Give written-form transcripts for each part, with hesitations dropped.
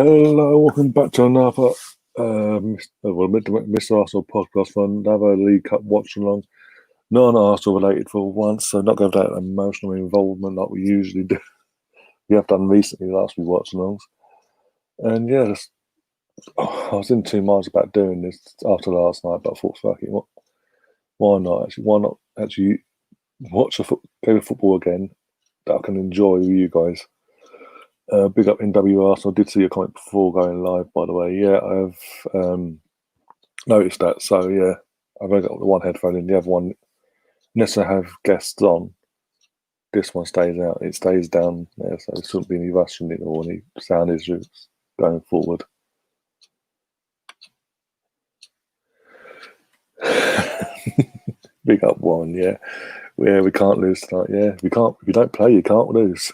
Hello, welcome back to another Mr. Arsenal podcast for another League Cup watch along. Non-Arsenal related for once, so not going to have that emotional involvement like we usually do. We have done recently, last few watch alongs. And yeah, I was in 2 minds about doing this after last night, but I thought, fuck it, why not? Why not actually watch game of football again that I can enjoy with you guys? Big up NW Arsenal. Did see your comment before going live, by the way. Yeah, I've noticed that. So yeah, I've only got the one headphone in. The other one, unless I have guests on, this one stays out. It stays down there, so there shouldn't be any rushing it or any sound issues going forward. Big up one, yeah. We can't lose tonight. Yeah, we can't. If you don't play, you can't lose.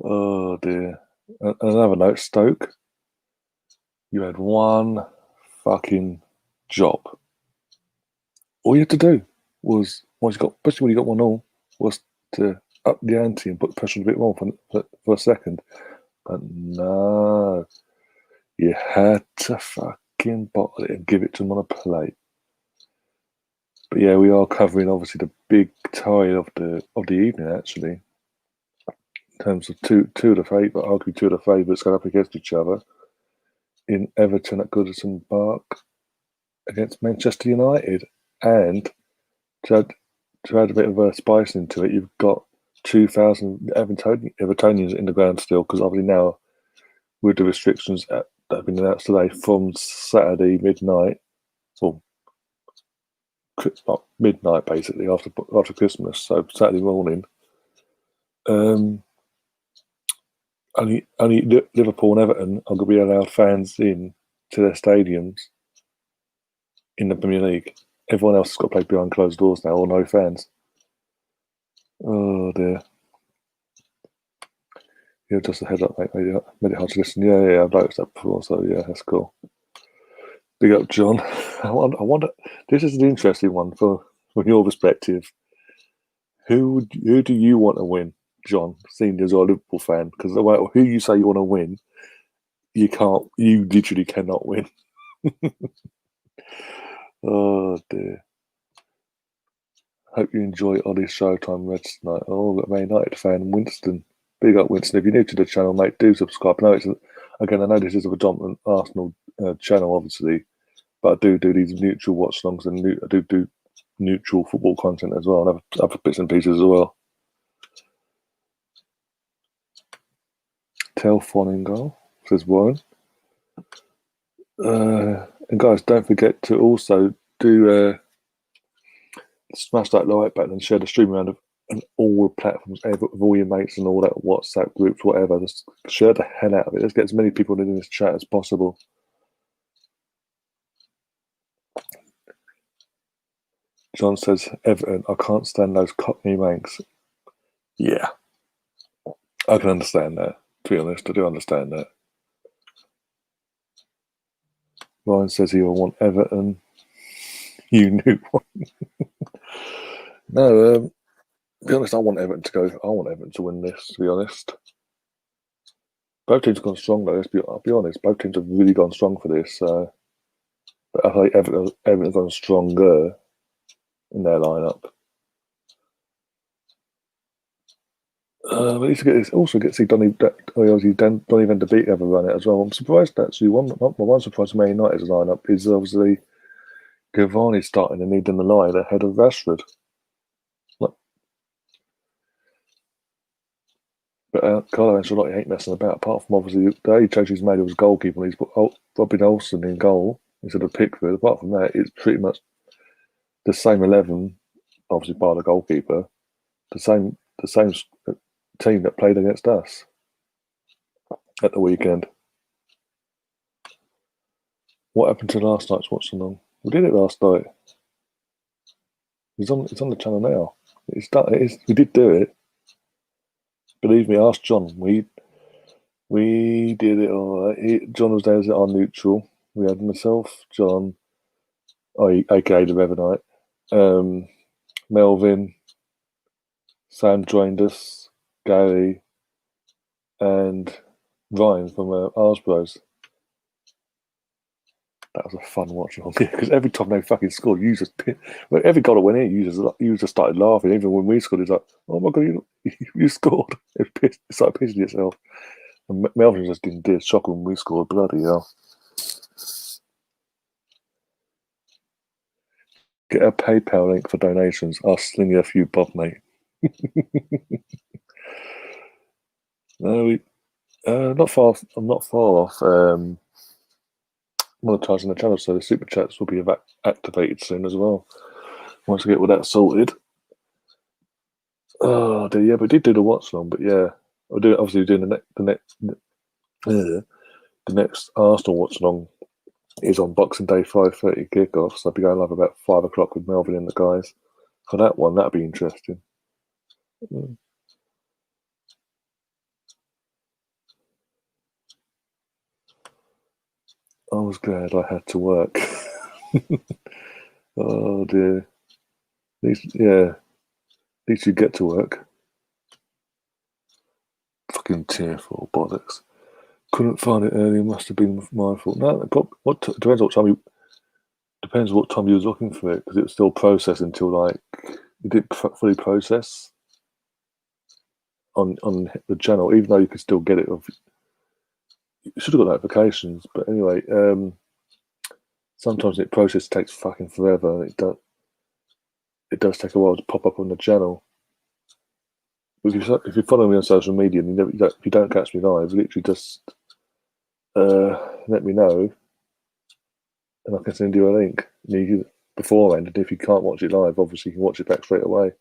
Oh dear. Another note, Stoke. You had one fucking job. All you had to do was, once you got, especially when you got 1-1, was to up the ante and put pressure a bit more for a second. But no, you had to fucking bottle it and give it to them on a plate. But yeah, we are covering obviously the big tie of the evening actually, in terms of two of the favourites, arguably two of the favourites going up against each other in Everton at Goodison Park against Manchester United. And to add a bit of a spice into it, you've got 2,000 Evertonians in the ground still, because obviously now with the restrictions that have been announced today from Saturday midnight, or midnight basically after Christmas, so Saturday morning. Only Liverpool and Everton are going to be allowed fans in to their stadiums in the Premier League. Everyone else has got to play behind closed doors now, or no fans. Oh dear. Yeah, just a head up, mate. Made it hard to listen. Yeah, I've noticed that before, so yeah, that's cool. Big up, John. I wonder. This is an interesting one from your perspective. Who do you want to win, John? Seeing as a Liverpool fan, because no matter who you say you want to win, you can't. You literally cannot win. Oh dear. Hope you enjoy Ollie's Showtime Reds tonight. Oh, got a Man United fan, Winston. Big up, Winston. If you're new to the channel, mate, do subscribe. I know this is a dominant Arsenal channel, obviously, but I do these neutral watch longs, and I do neutral football content as well, and other bits and pieces as well. Telfon in goal, says Warren. And guys, don't forget to also do smash that like button and share the stream around and all the platforms, with all your mates and all that WhatsApp groups, whatever. Just share the hell out of it. Let's get as many people in this chat as possible. John says, Everton, I can't stand those Cockney Manx. Yeah, I can understand that. To be honest, I do understand that. Ryan says he will want Everton. You knew one. No, to be honest, I want Everton to go. I want Everton to win this, to be honest. Both teams have gone strong, though. I'll be honest. Both teams have really gone strong for this. But I think Everton's gone stronger in their lineup. But you also get to see Donny van de Beek have a run it as well. I'm surprised actually. One surprise Man United's lineup is obviously Cavani starting and leading the line ahead of Rashford. But Carlo Ancelotti ain't messing about. Apart from obviously the only change he's made was goalkeeper, and he's put Robin Olsen in goal instead of Pickford. Apart from that, it's pretty much the same 11, obviously by the goalkeeper. The same team that played against us at the weekend. What happened to last night's Watchalong? We did it last night. It's on the channel now. It's done. We did do it. Believe me, ask John. We did it all right. John was there as our neutral. We had myself, John, aka the Revenite, Melvin, Sam joined us, Gary, and Ryan from Ars Bros. That was a fun watch along because every time they fucking scored, you just every goal that went in, you just started laughing. Even when we scored, it's like, oh my god, you scored! It started pissing yourself. And Melvin just did shock when we scored. Bloody hell! Get a PayPal link for donations. I'll sling you a few bob, mate. No, not far. I'm not far off monetizing the channel, so the super chats will be activated soon as well. Once I get all that sorted. Oh dear, yeah, we did do the watch long, but yeah, obviously doing the next Arsenal watch long is on Boxing Day 5:30 kickoff, so I'll be going live about 5 o'clock with Melvin and the guys for that one. That'll be interesting. I was glad I had to work. Oh dear. At least you get to work. Fucking tearful bollocks. Couldn't find it earlier. Must have been my fault. No, depends what time you was looking for it because it was still processing until like it didn't fully process on the channel, even though you could still get it. You should have got notifications, but anyway, sometimes it process takes fucking forever, and it does take a while to pop up on the channel. If you follow me on social media and if you don't catch me live, literally just let me know, and I can send you a link beforehand. And if you can't watch it live, obviously you can watch it back straight away,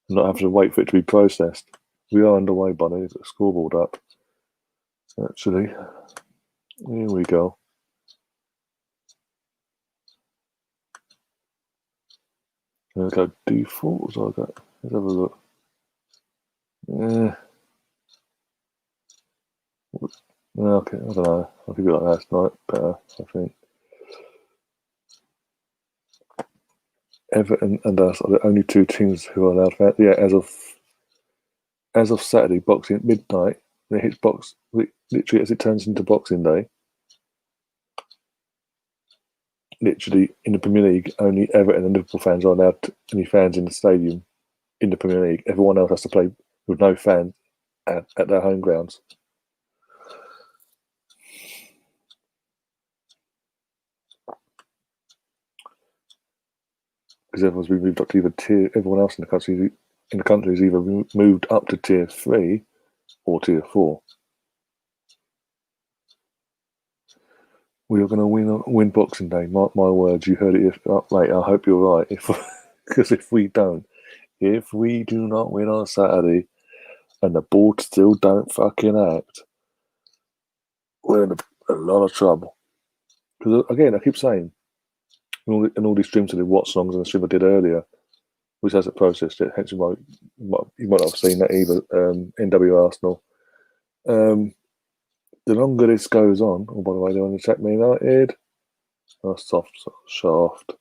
and not have to wait for it to be processed. We are underway, Bunny. Got a scoreboard up. Actually, here we go. Let's go default. So let's have a look. Yeah. Okay, I don't know. I'll keep it like last night. Better, I think. Everton and us are the only two teams who are allowed fans. Yeah, as of Saturday, boxing at midnight, when it hits literally as it turns into Boxing Day. Literally in the Premier League, only Everton and Liverpool fans are allowed any fans in the stadium in the Premier League. Everyone else has to play with no fans at their home grounds. Because everyone's been moved up to everyone else in the country has either moved up to tier 3 or tier 4. We are going to win Boxing Day. Mark my words. You heard it late. I hope you're right. Because if we do not win on Saturday, and the board still don't fucking act, we're in a lot of trouble. Because again, I keep saying, in all these streams I did, Watchalongs and the stream I did earlier, which hasn't processed it. Hence, you might not have seen that either. NW Arsenal. The longer this goes on, oh, by the way, they're on the check Me United. Oh, soft shaft.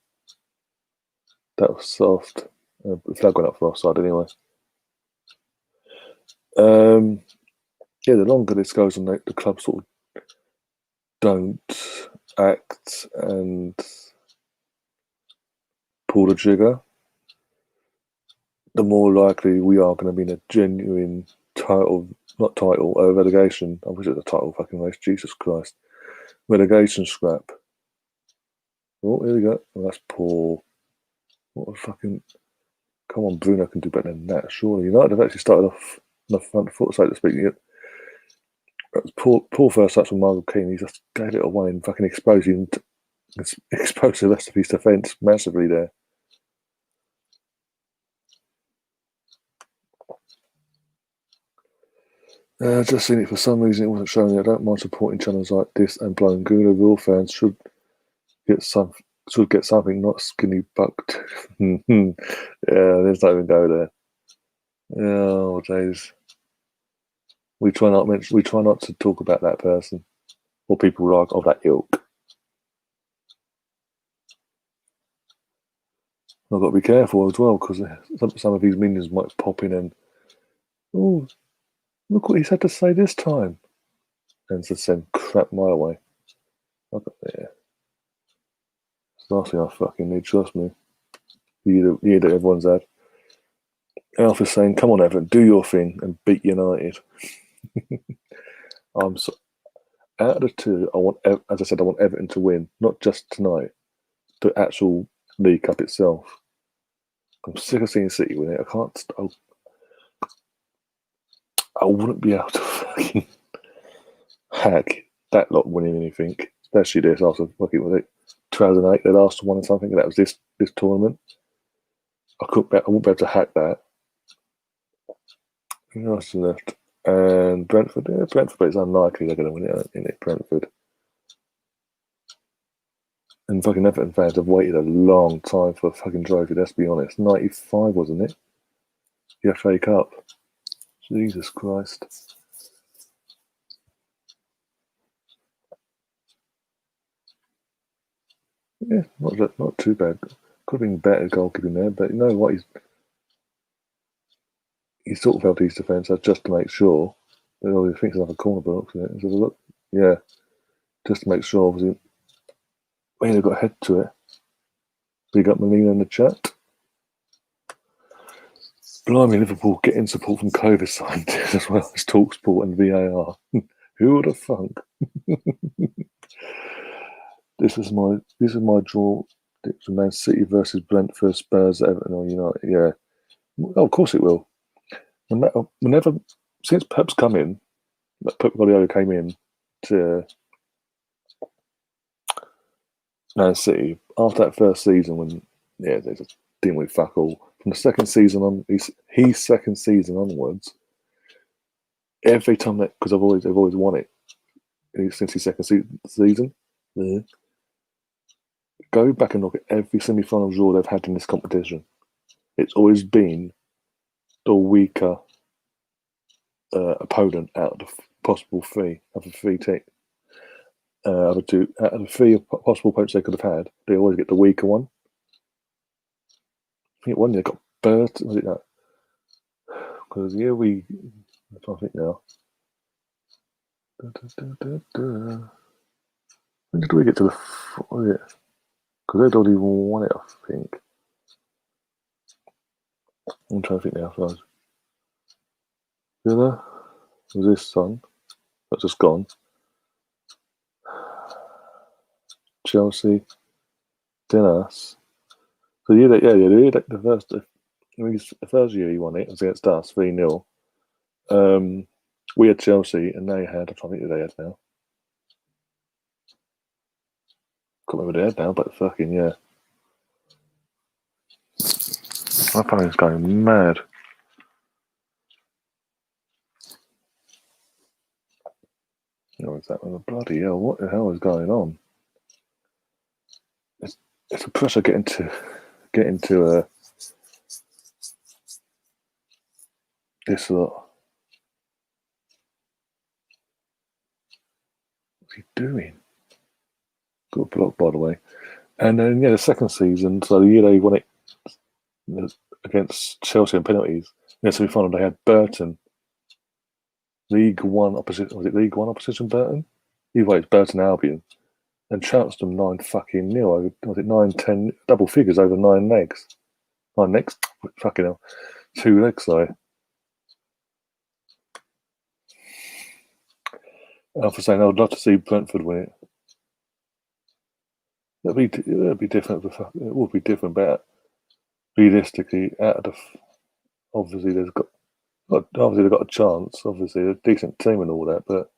That was soft. The flag went up for offside anyway. Yeah, the longer this goes on, the club sort of don't act and pull the trigger, the more likely we are going to be in a genuine relegation. I wish it was a title fucking race. Jesus Christ. Relegation scrap. Oh, here we go. Oh, that's poor. What a fucking... Come on, Bruno can do better than that, surely. United have actually started off on the front foot, so to speak. That was poor first touch from Michael Keane. He just gave it away and fucking exposed the rest of his defence massively there. Just seen it for some reason. It wasn't showing. I don't mind supporting channels like this and blowing Gula. Real fans should get something, not skinny bucked. Yeah, let's not even go there. Oh days. We try not to talk about that person or people like of that ilk. I've got to be careful as well because some of these minions might pop in and, oh, look what he's had to say this time. and to send crap my way. Yeah. It's the last thing I fucking need, trust me. The year that everyone's had. Alpha's saying, come on, Everton, do your thing and beat United. I'm so, out of the two, as I said, I want Everton to win, not just tonight, the actual League Cup itself. I'm sick of seeing City win it. I wouldn't be able to fucking hack that lot winning anything, especially this after fucking, was it 2008, the last one or something, and that was this tournament. I wouldn't be able to hack that. Who else is left? And Brentford, Brentford, but it's unlikely they're going to win it, isn't it, Brentford? And fucking Everton fans have waited a long time for a fucking trophy, let's be honest. 95, wasn't it? The FA Cup. Jesus Christ. Yeah, not too bad. Could have been better goalkeeping there, but you know what? He's sort of held his defence just to make sure. He thinks another corner box. Let's have a look. Yeah, just to make sure. Obviously, they've got a head to it. We got Molina in the chat. Blimey, Liverpool getting support from COVID scientists as well as TalkSport and VAR. Who would have thunk? This is my draw. It's Man City versus Brentford, Spurs, Everton, or United. Yeah, oh, of course it will. Whenever since Pep's come in, Pep Guardiola came in to Man City after that first season when they just didn't win fuck all. From the second season on, his second season onwards, every time because they've always won it since his second season. Yeah. Go back and look at every semi-final draw they've had in this competition. It's always been the weaker opponent out of the possible three of the three out of the three possible opponents they could have had. They always get the weaker one. I think one year got Burton. Was it that? Because I'm trying to think now. When did we get to the? Because they'd already won it, I think. I'm trying to think now. Was this son? That's just gone. Chelsea, then us. So the first year he won it was against us, 3-0. We had Chelsea, and they had. I'm trying to think who they had now. Can't remember who they had now, but fucking yeah. My phone's going mad. Oh, is that one? Bloody hell! What the hell is going on? It's a pressure getting to this lot. What's he doing? Got a block, by the way. And then the second season, so the year they won it against Chelsea on penalties. In the semi-final, they had Burton, League One opposition. Was it League One opposition Burton? Either way, it's Burton Albion, and trounced them 9-0 over. Was it 9-10 double figures over 9 legs? 9 legs? Fucking hell, 2 legs though. For saying I would love to see Brentford win it. It'd be different. It would be different, but realistically, obviously they've got a chance. Obviously, they're a decent team and all that, but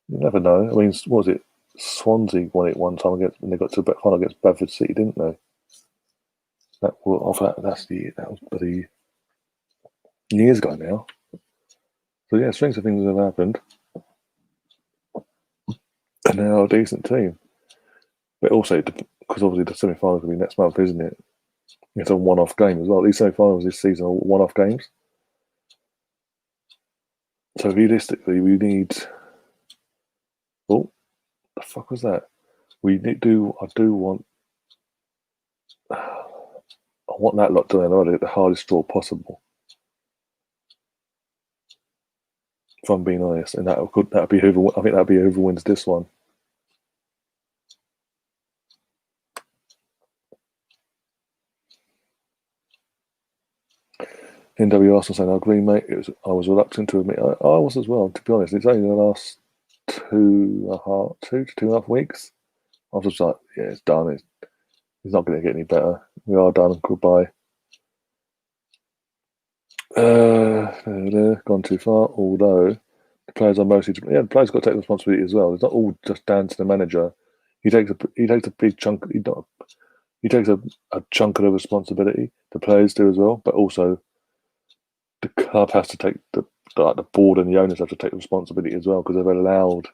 you never know. I mean, what was it? Swansea won it one time when they got to the final against Bradford City, didn't they? That was bloody years ago now. So yeah, strings of things have happened, and they're a decent team. But also, because obviously the semi-finals will be next month, isn't it? It's a one-off game as well. These semi-finals this season are one-off games. So realistically, we need. Oh, the fuck was that? I want that lot to know the hardest draw possible. if I'm being honest, and that'd be whoever. I think that'd be whoever wins this one. NW Arsenal saying, "I agree, mate. I was reluctant to admit. I was as well. To be honest, it's only the last 2.5 weeks. I was just like, yeah, it's done. It's not going to get any better. We are done. Goodbye." Gone too far. Although the players are mostly, the players got to take responsibility as well. It's not all just down to the manager. He takes a big chunk. He takes a chunk of the responsibility. The players do as well, but also the club has to take the board and the owners have to take responsibility as well because they've allowed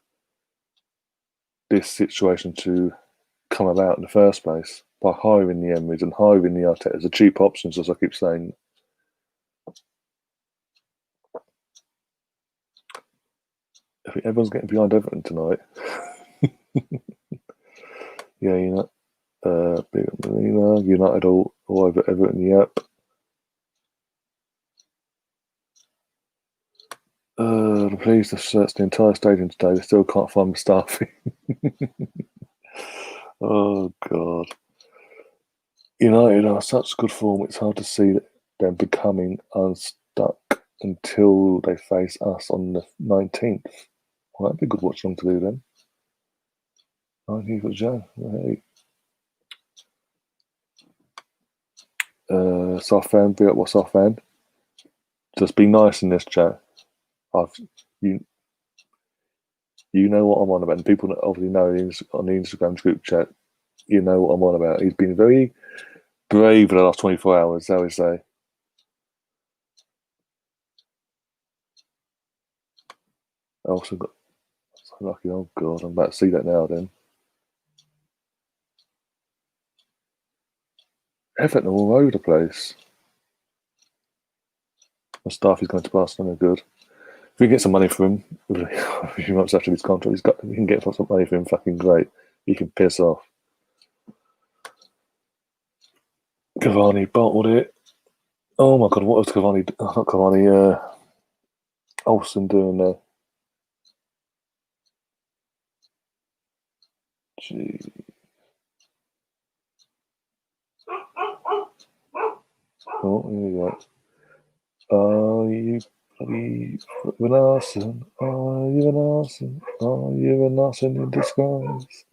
this situation to come about in the first place by hiring the Emirates and hiring the Artetas, the cheap options, as I keep saying. I think everyone's getting behind Everton tonight. Yeah, big Molina, United all over Everton. Yep. The police have searched the entire stadium today. They still can't find Mustafi. Oh God. United are such good form. It's hard to see them becoming unstuck until they face us on the 19th. Well, that'd be a good watchalong to do then. 19th of Jan. Hey. Soft fan, be up what soft fan. Just be nice in this chat. You know what I'm on about. And people that obviously know on the Instagram group chat, you know what I'm on about. He's been very brave in the last 24 hours, shall we say. I also got so lucky. Oh God, I'm about to see that now. Then Everton all over the place. Mustafi's going to Barcelona. Good. If we get some money for him, a few months after his contract, we can get some money for him. Fucking great. He can piss off. Cavani bottled it. Oh my God, what was Cavani? Not Cavani. Olsen doing there? Gee. Oh, here we go. Are you bloody an arson? Are you an arson? Are you an arson in disguise?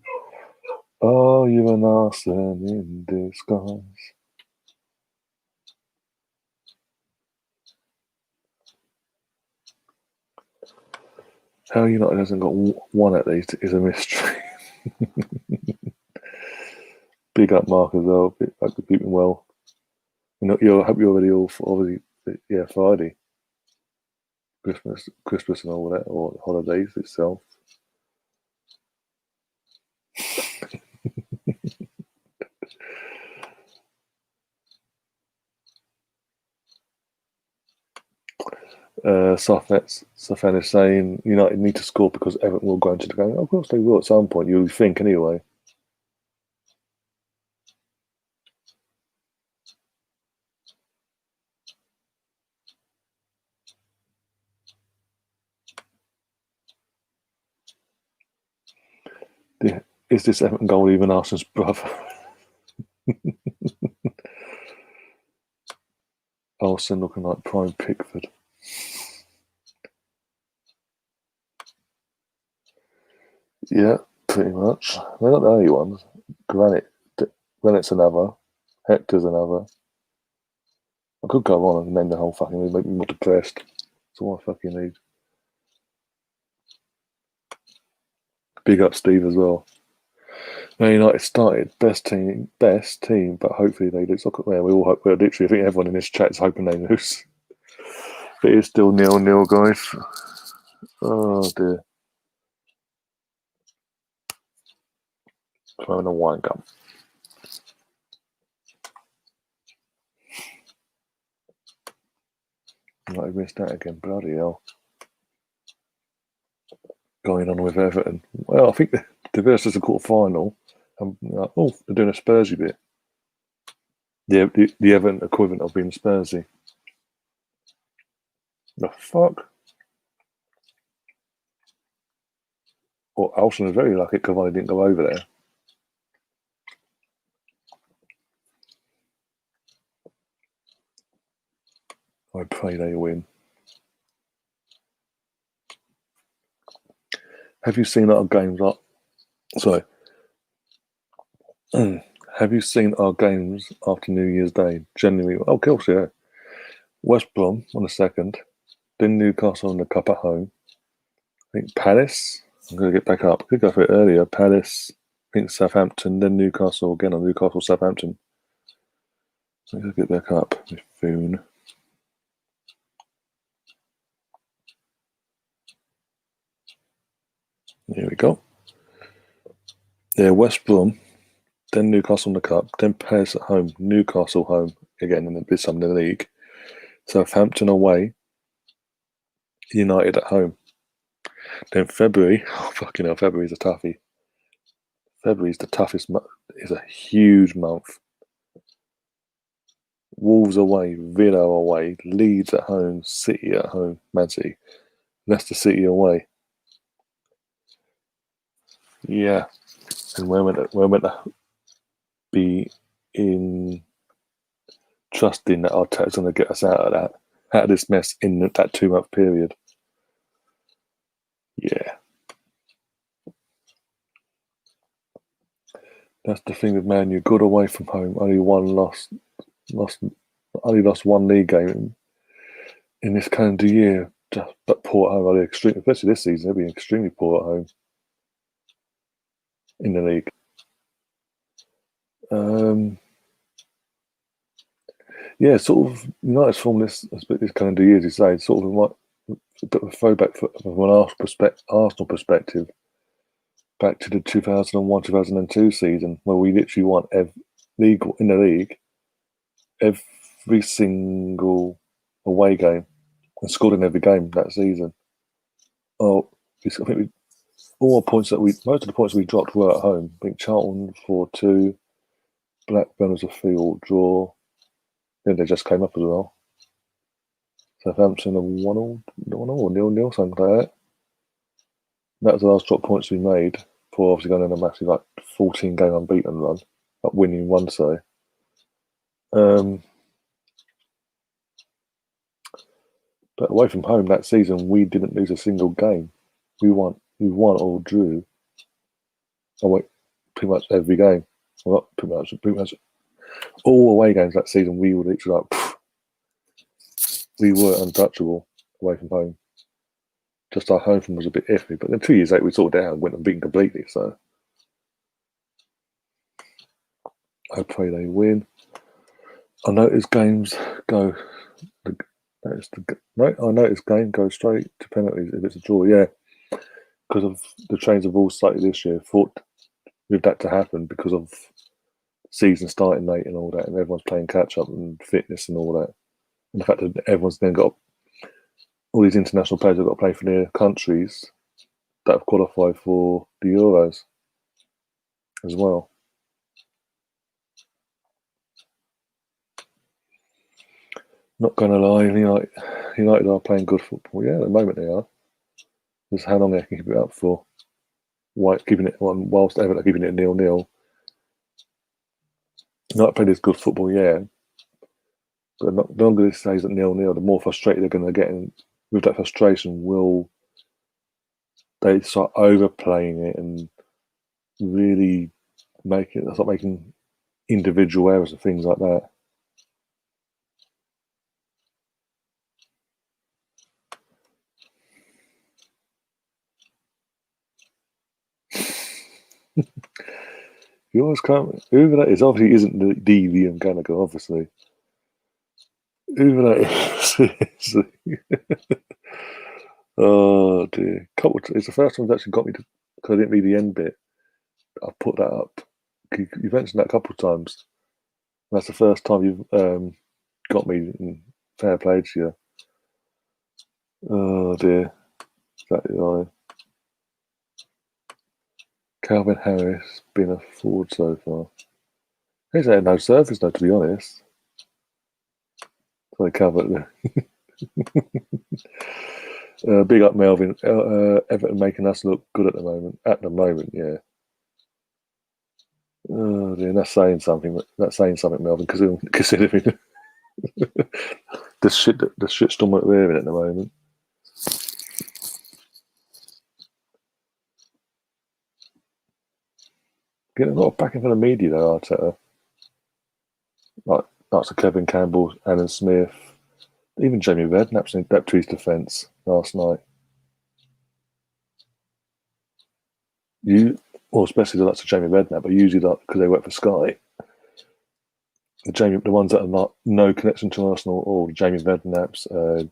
Are you an arson in disguise? How United hasn't got one at least is a mystery. Big up Mark as well. Hope you're keeping well. I hope you're already all obviously Friday, Christmas and all that, or holidays itself. Safan is saying United need to score because Everton will go into the game. Of course they will at some point. You think anyway. Is this Everton goal even Arsenal's brother? Olsen looking like prime Pickford. Yeah, pretty much. They're not the only ones. Granite's another. Hector's another. I could go on and name the whole fucking league, make me more depressed. That's all I fucking need. Big up Steve as well. Man United started best team, but hopefully they lose. We all hope. Well, literally, I think everyone in this chat is hoping they lose. But it's still 0-0, guys. Oh dear. Throwing a wine gum. I missed that again. Bloody hell. Going on with Everton. Well, I think the versus a quarter final. They're doing a Spursy bit. The Everton equivalent of being Spursy. The fuck? Well, Arsenal is very lucky Cavani didn't go over there. I pray they win. Have you seen our games up? Sorry. Have you seen our games after New Year's Day? January. Oh, of course, yeah. West Brom on the 2nd. Then Newcastle in the Cup at home. I think Palace. I'm going to get back up. I could go for it earlier. Palace. I think Southampton. Then Newcastle again on Newcastle, Southampton. I'm going to get back up. Foon. Here we go. Yeah, West Brom. Then Newcastle in the Cup. Then Palace at home. Newcastle home again in this time in the league. Southampton away. United at home. Then February. Oh, fucking hell. February's a toughie. February's the toughest month. It's a huge month. Wolves away, Villa away, Leeds at home, City at home, Man City, Leicester City away. Yeah, and we're meant to be in trusting that our is going to get us out of this mess in that 2-month period. Yeah, that's the thing with Man U. Good away from home, only one loss, only lost one league game in this calendar year. But poor at home, especially this season, they'll be extremely poor at home in the league. Yeah, sort of United's form this calendar year, as you say, sort of a bit of a throwback from an Arsenal perspective back to the 2001-2002 season, where we literally won in the league every single away game and scored in every game that season. Oh, I think most of the points we dropped were at home. I think Charlton 4-2, Blackburn was a field draw. Then they just came up as well. Southampton a 1-1 or 0-0, something like that. That was the last drop points we made before obviously going on a massive 14-game unbeaten run, winning one, say. But away from home that season, we didn't lose a single game. We won or drew. Pretty much every game. Well, not pretty much all away games that season. We were literally we were untouchable away from home. Just our home form was a bit iffy, but then 2 years later we sorted it out and went and beaten completely. So I pray they win. I notice games go. I notice game goes straight to penalties if it's a draw. Yeah, because of the trains have all started this year. Thought with that to happen because of season starting late and all that, and everyone's playing catch up and fitness and all that, and the fact that everyone's then got all these international players have got to play for their countries that have qualified for the Euros as well. Not going to lie, United are playing good football. Yeah, at the moment they are. Just how long they can keep it up for. Keeping it on whilst Everton keeping it 0-0. United play this good football, yeah. But the longer this stays at 0-0, the more frustrated they're going to get. And with that frustration, will they start overplaying it and really start making individual errors and things like that? You always can't. Whoever that is obviously isn't the Liam Gallagher, obviously. Whoever that is. Oh dear. It's the first time it's actually got me to, because I didn't read the end bit. I put that up. You mentioned that a couple of times. That's the first time you've got me in fair play to you. Oh dear. Exactly right. Calvin Harris been a forward so far. He's had no surface though, to be honest. Sorry, Calvin. Big up Melvin. Everton making us look good at the moment. At the moment, yeah. Oh dear, that's saying something. That's saying something, Melvin, because considering the shitstorm that we're in at the moment. Getting a lot of backing from the media though, Arteta. Like Sir Kevin Campbell, Alan Smith, even Jamie Redknapp in depth to his defence last night. Well, especially the likes of Jamie Redknapp, but usually because they work for Sky. The ones that are not no connection to Arsenal, or Jamie Redknapp's,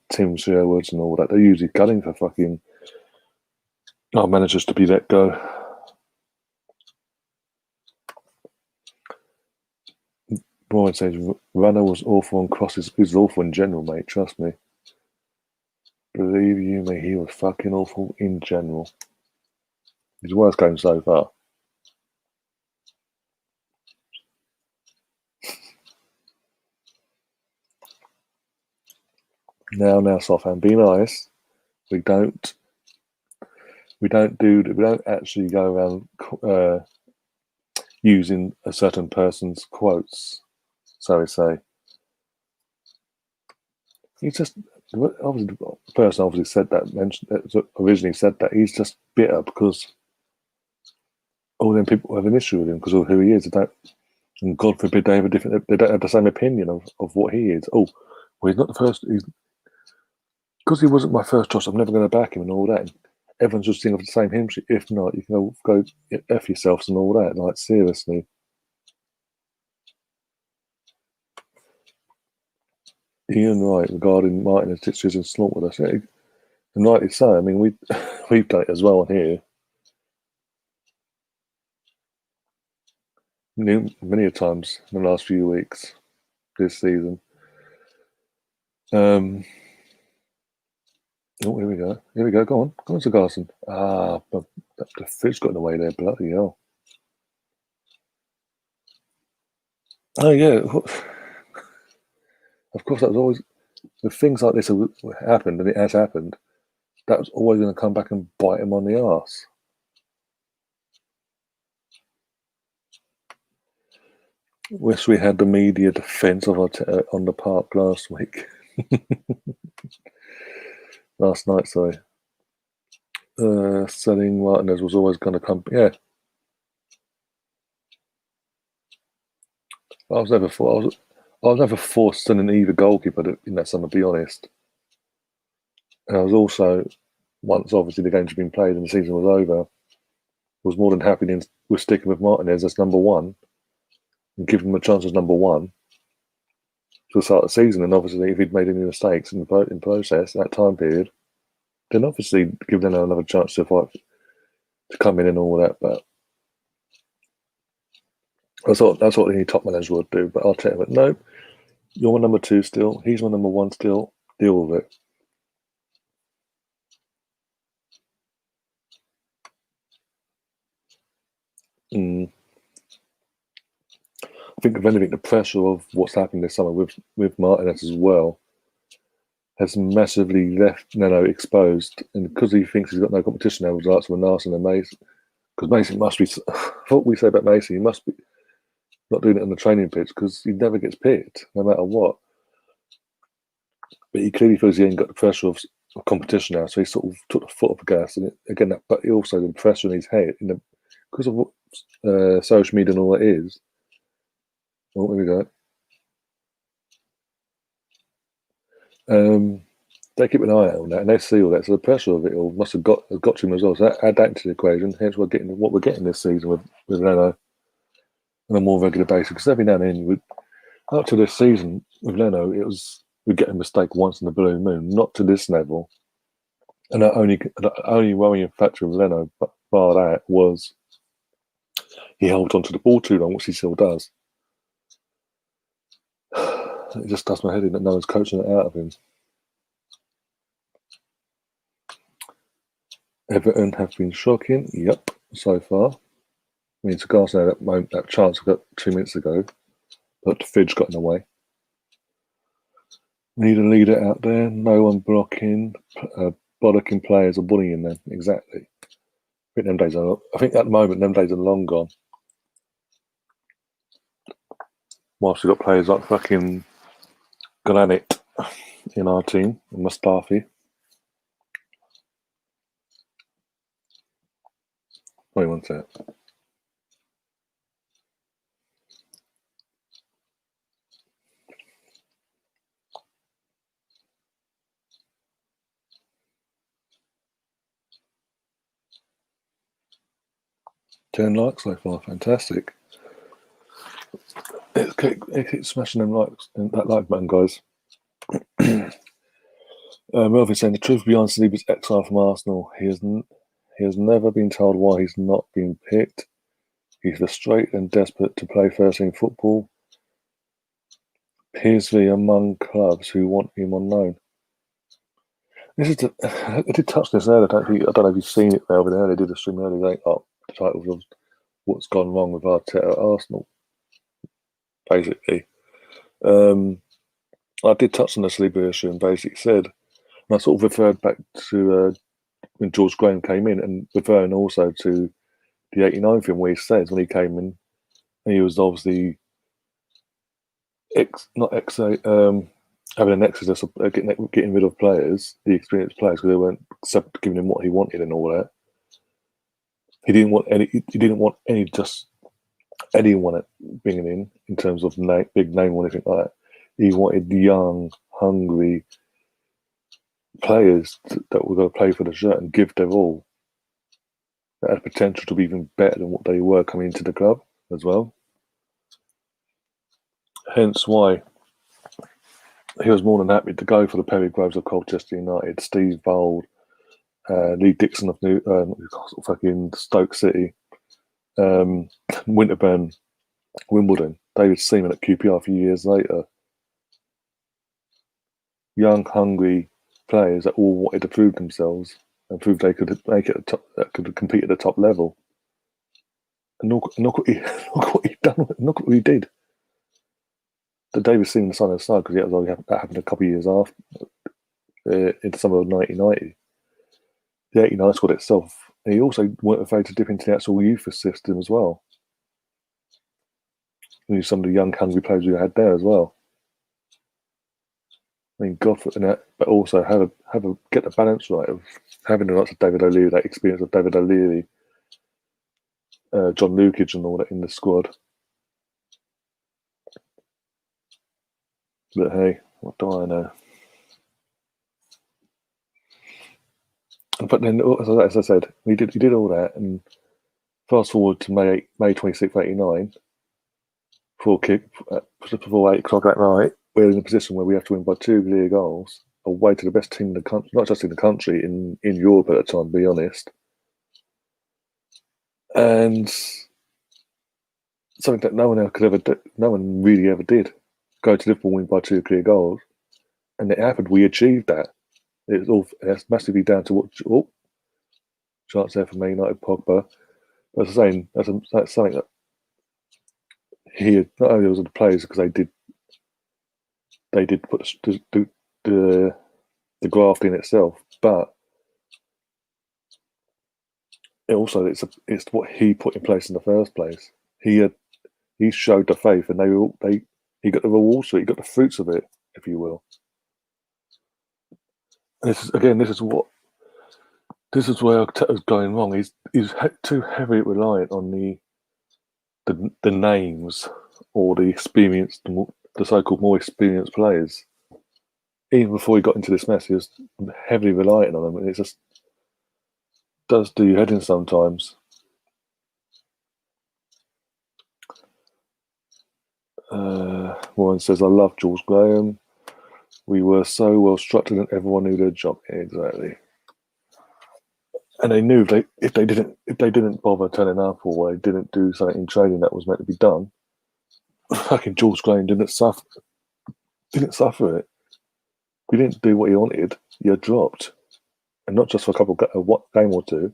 Tim Sherwood's, and all that, they're usually gunning for fucking our managers to be let go. Brian says Runner was awful on crosses. He was awful in general, mate. Trust me. Believe you me, he was fucking awful in general. His worst game so far. Now, Southampton, be nice. We don't actually go around using a certain person's quotes. So we say. He's just obviously the person originally said that he's just bitter because all them people have an issue with him because of who he is. And God forbid they don't have the same opinion of what he is. Oh, well, he's not the first. Because he wasn't my first choice, I'm never going to back him and all that. And everyone's just singing off the same hymn sheet. If not, you can go F yourselves and all that. Like, seriously. Ian Wright regarding Martin and Titches and slaughtered us. Yeah, and rightly so. I mean, we've done it as well on here. Many a times in the last few weeks this season. Oh, here we go. Here we go. Go on, Sir Garson. The fish got in the way there. Bloody hell. Oh yeah. Of course, that was always with things like this have happened, and it has happened. That was always going to come back and bite him on the arse. Wish we had the media defence of on the park last week. Last night, sorry. Selling Martinez was always going to come. Yeah. I was never forced selling either goalkeeper in that summer, to be honest. And I was also, once obviously the games had been played and the season was over, was more than happy with sticking with Martinez as number one and giving him a chance as number one to the start of the season. And obviously, if he'd made any mistakes in the process, that time period, then obviously give them another chance to fight, to come in and all that. But that's what any top manager would do. But I'll tell you, no, you're my number two still. He's my number one still. Deal with it. I think, if anything, the pressure of what's happening this summer with Martinez as well has massively left Neno exposed. And because he thinks he's got no competition now with the likes of Narson and Mason, because Mason must be, what we say about Mason, he must be not doing it on the training pitch because he never gets picked, no matter what. But he clearly feels he ain't got the pressure of competition now, so he sort of took the foot off the gas. And again, but he also the pressure in his head, because of what social media and all that is. Oh, there we go. They keep an eye out on that, and they see all that. So the pressure of it all must have got to him as well. So add that into the equation. Hence, we're getting what we're getting this season with Leno on a more regular basis. Because every now and then, up to this season with Leno, we'd get a mistake once in the blue moon, not to this level. And the only worrying factor of Leno, bar that, was he held onto the ball too long, which he still does. It just does my head in that no one's coaching it out of him. Everton have been shocking, yep, so far. I mean, Cigar had that chance we got 2 minutes ago, but Fidge got in the way. Need a leader out there, no one blocking. bollocking players or bullying them. Exactly. I think at the moment them days are long gone. Whilst we've got players like fucking Granit in our team, and Mustafi. Wait one sec. Ten likes so far, fantastic. Keep smashing them likes and that like button, guys. Melvin saying the truth behind Saliba's exile from Arsenal. He has never been told why he's not been picked. He's frustrated and desperate to play first team football. PSV among clubs who want him on loan. I did touch this earlier. I don't know if you've seen it, Melvin. Earlier, did a stream earlier. The title was "What's Gone Wrong with Arteta at Arsenal." Basically, I did touch on the Saliba issue and basically said, and I sort of referred back to when George Graham came in, and referring also to the '89 film where he says when he came in, and he was obviously having an exodus of getting rid of players, the experienced players, because they weren't giving him what he wanted and all that. He didn't want any just anyone bringing in terms of big name or anything like that. He wanted young, hungry players that were going to play for the shirt and give their all. That had potential to be even better than what they were coming into the club as well. Hence why he was more than happy to go for the Perry Groves of Colchester United, Steve Bold, Lee Dixon of fucking Stoke City, Winterburn, Wimbledon, David Seaman at QPR a few years later. Young, hungry players that all wanted to prove themselves and prove they could make it could compete at the top level. And look what he done. Look what he did. The David Seaman signing of side, because that happened a couple of years after, in the summer of 1990. The 89 squad itself. And he also weren't afraid to dip into the actual youth system as well. And some of the young, hungry players we had there as well. I mean, but also get the balance right of having the likes of David O'Leary, that experience of David O'Leary, John Lukage, and all that in the squad. But hey, what do I know? But then, as I said, he did all that, and fast forward to May 26th, 89, before 8 o'clock that night, we're in a position where we have to win by 2 clear goals, away to the best team in the country, not just in the country, in Europe at the time, to be honest. And something that no one really ever did. Go to Liverpool, win by 2 clear goals, and it happened. We achieved that. It's massively down to what chance there for Man United, Pogba. But as I was saying, that's something that he not only was the players, because they did put the graft in itself, but it's what he put in place in the first place. He showed the faith, and he got the rewards for it. He got the fruits of it, if you will. And this is where Arteta's going wrong. He's too heavily reliant on the names or the experienced, the so-called more experienced players. Even before he got into this mess, he was heavily reliant on them, and it just does do your head in sometimes. Warren says, "I love George Graham. We were so well structured, and everyone knew their job." Exactly. And they knew if they didn't bother turning up, or they didn't do something in training that was meant to be done, fucking George Graham didn't suffer it. If you didn't do what he wanted, you're dropped, and not just for a game or two.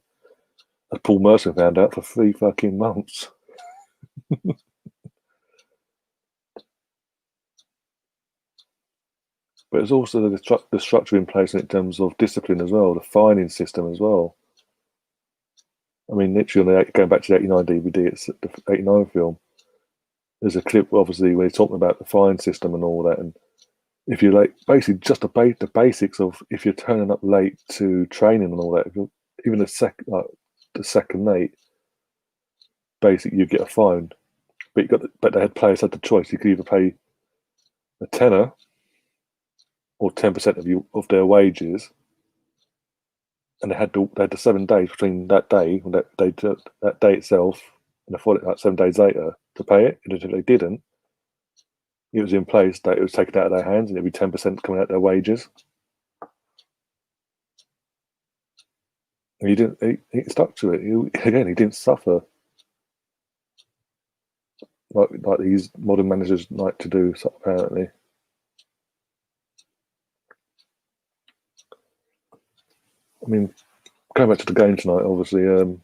As Paul Merson found out, for 3 fucking months. But it's also the structure in place in terms of discipline as well, the fining system as well. I mean, literally, going back to the '89 DVD, it's the '89 film. There's a clip, obviously, where he's talking about the fine system and all that, and if you're like basically just the basics of if you're turning up late to training and all that, if you're even the second late, basically you get a fine. But players had the choice. You could either pay a tenner or 10% of their wages, and they had the 7 days between that day and that day itself and the following, like 7 days later, to pay it. And if they didn't, it was in place that it was taken out of their hands, and it'd be 10% coming out of their wages. And he didn't. He stuck to it. He didn't suffer like these modern managers like to do. So apparently, I mean, going back to the game tonight, obviously, we're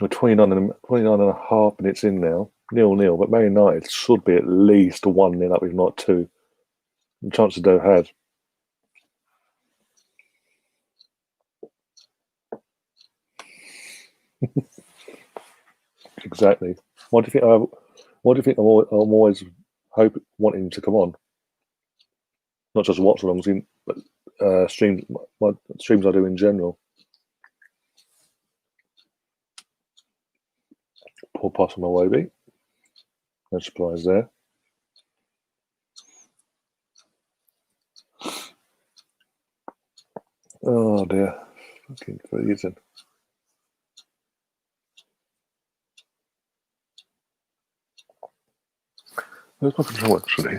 29 and a half minutes in now, 0-0. But Man United should be at least 1-0 up, if not 2. The chances they've had. Exactly. What do you think? What do you think? I'm always wanting to come on, not just watch-alongs, but streams. My streams I do in general. Poor pass on my way, beat. No surprise there. Oh dear, fucking freezing. Where's my control actually?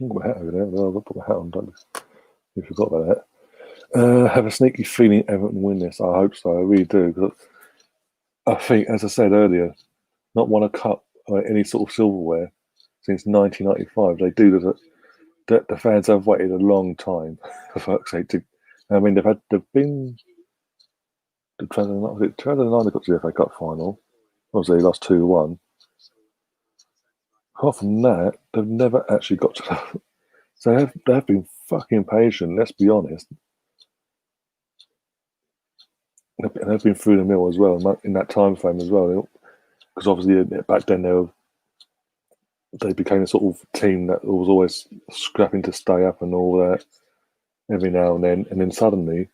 I've got my hat over there. I'll put my hat on. Don't you forgot about that. Have a sneaky feeling Everton win this. I hope so. I really do. Because I think, as I said earlier, not won a cup or any sort of silverware since 1995. They do the fans have waited a long time, for fuck's sake. I mean, they've been the 2009 they got to the FA Cup final. Obviously, they lost 2-1. Apart from that, they've never actually got to that. So they've been fucking patient. Let's be honest. And they've been through the mill as well in that time frame as well. Because obviously back then they became a sort of team that was always scrapping to stay up and all that every now and then suddenly,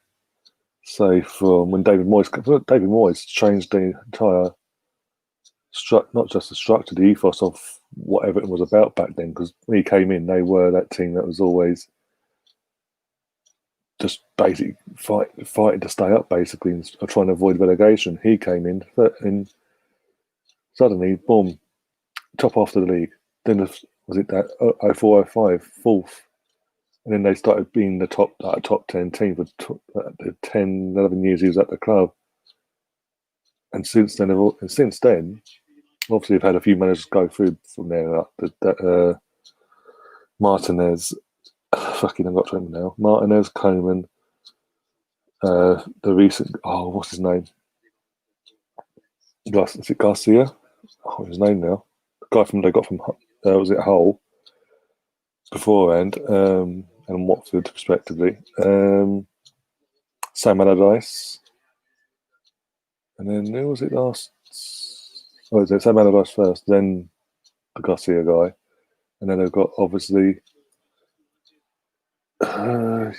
say from when David Moyes changed the entire not just the structure, the ethos of what Everton was about back then. Because when he came in, they were that team that was always just basically fighting to stay up, basically, and trying to avoid relegation. He came in and suddenly, boom, top half of the league. Then was it that 04-05 fourth, and then they started being the top 10 team for the 10, 11 years he was at the club. And since then, obviously, they've had a few managers go through from there. Martinez, fucking, I've got to remember now. Martinez, Coleman, the recent, what's his name? Is it Garcia? Oh, his name now. The guy they got from was it Hull beforehand, and Watford respectively. Sam Allardyce, and then who was it last? Oh, is it Sam Allardyce first, then the Garcia guy, and then they've got obviously Don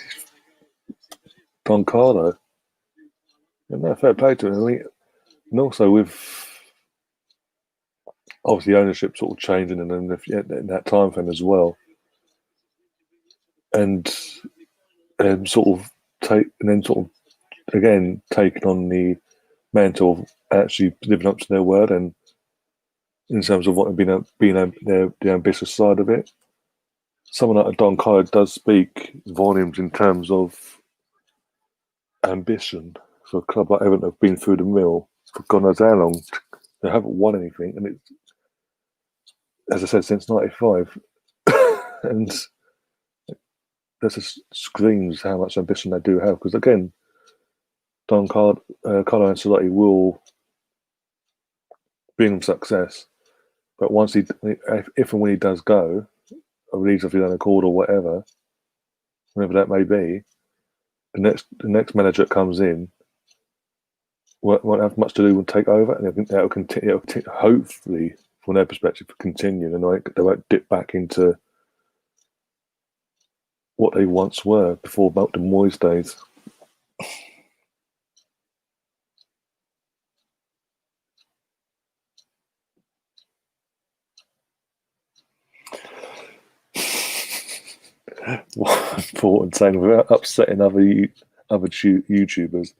Carlo. And no, fair play to him. I mean, and also with obviously ownership sort of changing and then in that time frame as well, and sort of again taking on the mantle of actually living up to their word, and in terms of what being the ambitious side of it. Someone like Don Carlo does speak volumes in terms of ambition for a club like Everton have been through the mill for God knows how long. They haven't won anything, and it's, as I said, since '95, and just screams how much ambition they do have. Because again, Carlo Ancelotti will bring success, but once if and when he does go, or leaves of his own accord or whatever that may be, the next manager that comes in won't have much to do with take over, and it'll continue. Hopefully, from their perspective, continue, and they won't dip back into what they once were before the Moyes days. What important saying without upsetting other YouTubers.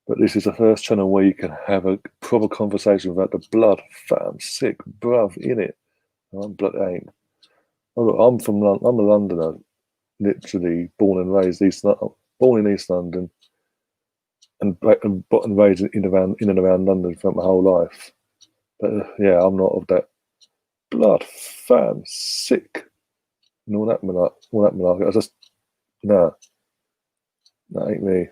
But this is the first channel where you can have a proper conversation without the blood. Fam, sick, bruv, in it. I'm blood ain't. Oh, look, I'm a Londoner, literally born and raised born in East London, and raised in and around London for my whole life. But yeah, I'm not of that blood, fam, sick, and all that malarkey. I just nah, that ain't me.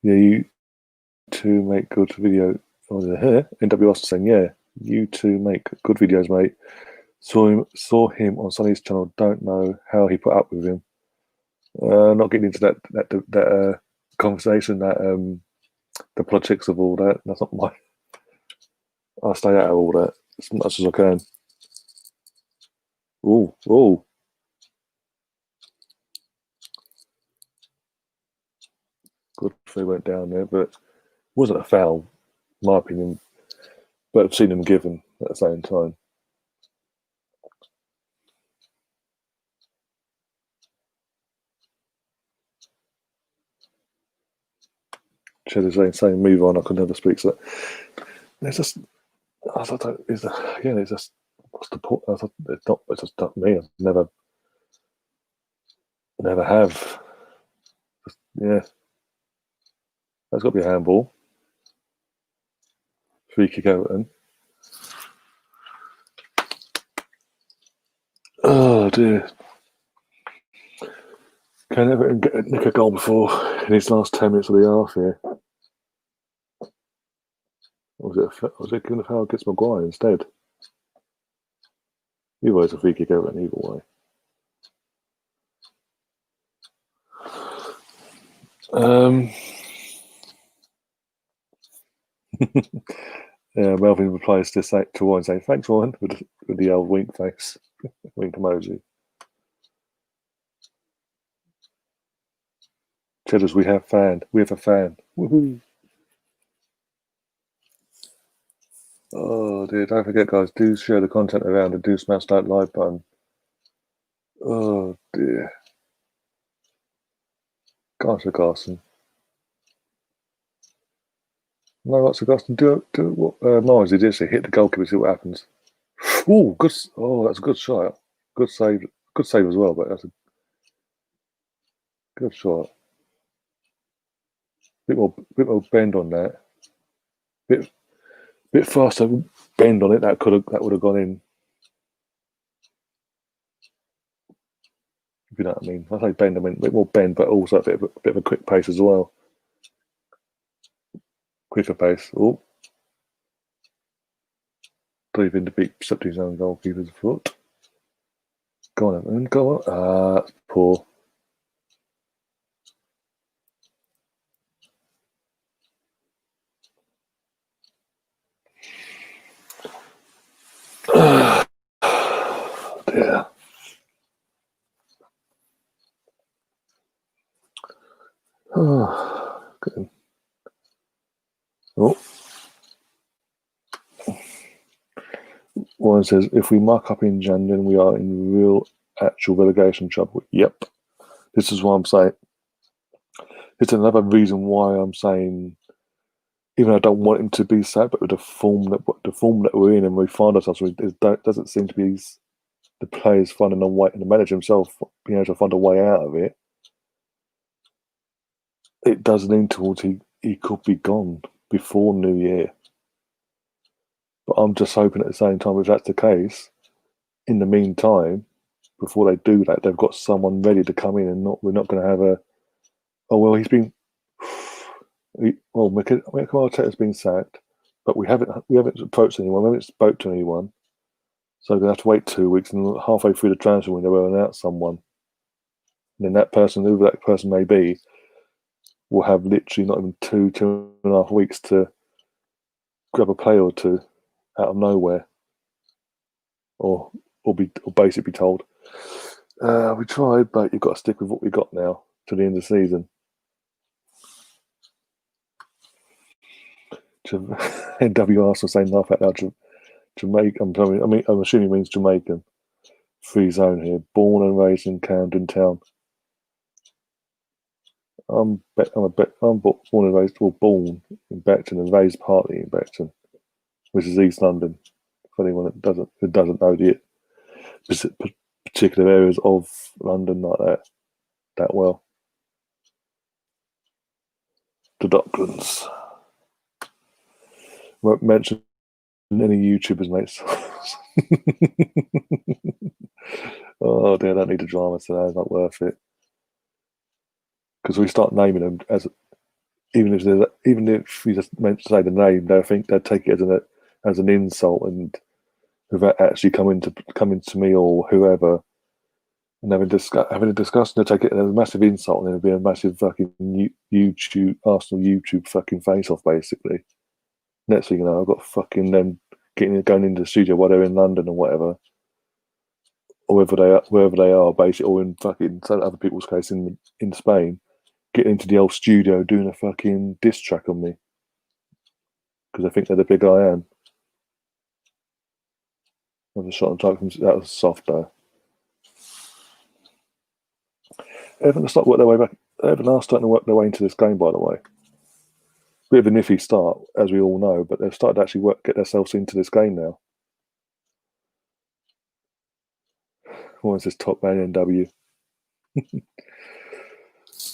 Yeah, you two make good video. NWS saying, yeah, you two make good videos, mate. Saw him on Sonny's channel. Don't know how he put up with him. Not getting into that conversation, that the politics of all that. That's not my. I'll stay out of all that as much as I can. Oh. Good if they went down there, but it wasn't a foul, in my opinion. But I've seen him given at the same time. Cheddar's saying, move on, I could never speak. So it's just, I don't, it's just, what's the point? It's just not me. I've never have. Just, yeah. That's got to be a handball. Free kick Everton. Oh dear. Can Everton nick a goal before in his last 10 minutes of the half here? Or was it given a foul against Maguire instead? Either way, it's a free kick Everton, either way. Yeah, Melvin replies to Warren saying, thanks, Warren, with the old wink face, wink emoji. Cheddars, we have a fan. Woohoo! Oh dear, don't forget, guys, do share the content around and do smash that like button. Oh dear. Gosh, Garson. No, what's Garson? Do what Morris did yesterday. Hit the goalkeeper, see what happens. Oh, good. Oh, that's a good shot. Good save. Good save as well, but that's a good shot. Bit more bend on that. Bit faster bend on it. That would have gone in. If you know what I mean. I say bend, I mean a bit more bend, but also a bit of a quick pace as well. Quicker pace. Oh. Dive in to beat his own goalkeeper's foot. Go on, Everton. Go on. That's poor. Dear. Oh, good. Oh. One says, if we mark up in Jan, then we are in real, actual relegation trouble. Yep. This is what I'm saying. It's another reason why I'm saying, even though I don't want him to be sacked, but with the form that we're in and we find ourselves, it doesn't seem to be the players finding a way, and the manager himself being able to find a way out of it. It does lean towards he could be gone before New Year. But I'm just hoping at the same time, if that's the case, in the meantime, before they do that, they've got someone ready to come in, and we're not going to have a. Oh well, Mikel Arteta's been sacked, but we haven't approached anyone, we haven't spoke to anyone, so we're going to have to wait 2 weeks, and halfway through the transfer window, we'll announce someone. And then that person, whoever that person may be, will have literally not even 2.5 weeks to grab a player or two out of nowhere, or basically be told, we tried, but you've got to stick with what we got now to the end of the season. NW Arsenal saying laugh out loud. Jamaica. I'm assuming it means Jamaican. Free zone here. Born and raised in Camden Town. I'm born and raised, born in Beckton and raised partly in Beckton, which is East London. For anyone that doesn't know the particular areas of London like that well. The Docklands. Won't mention any YouTubers, mates. Oh dear, I don't need a drama today. It's not worth it. Because we start naming them as, even if we just meant to say the name, they'd take it as an insult, and without actually coming to me or whoever and having a discussion, they'd take it as a massive insult, and it'd be a massive fucking YouTube Arsenal YouTube fucking face off basically. Next thing you know, I've got fucking them going into the studio while they're in London or whatever, or wherever they are, basically, or in fucking some other people's case in Spain, getting into the old studio doing a fucking diss track on me because I think they're the big I am. I was a shot on target. That was soft though. Everton are starting to work their way back. Everton are starting to work their way into this game, by the way. Bit of an iffy start, as we all know, but they've started to actually get themselves into this game now. What is this top man NW?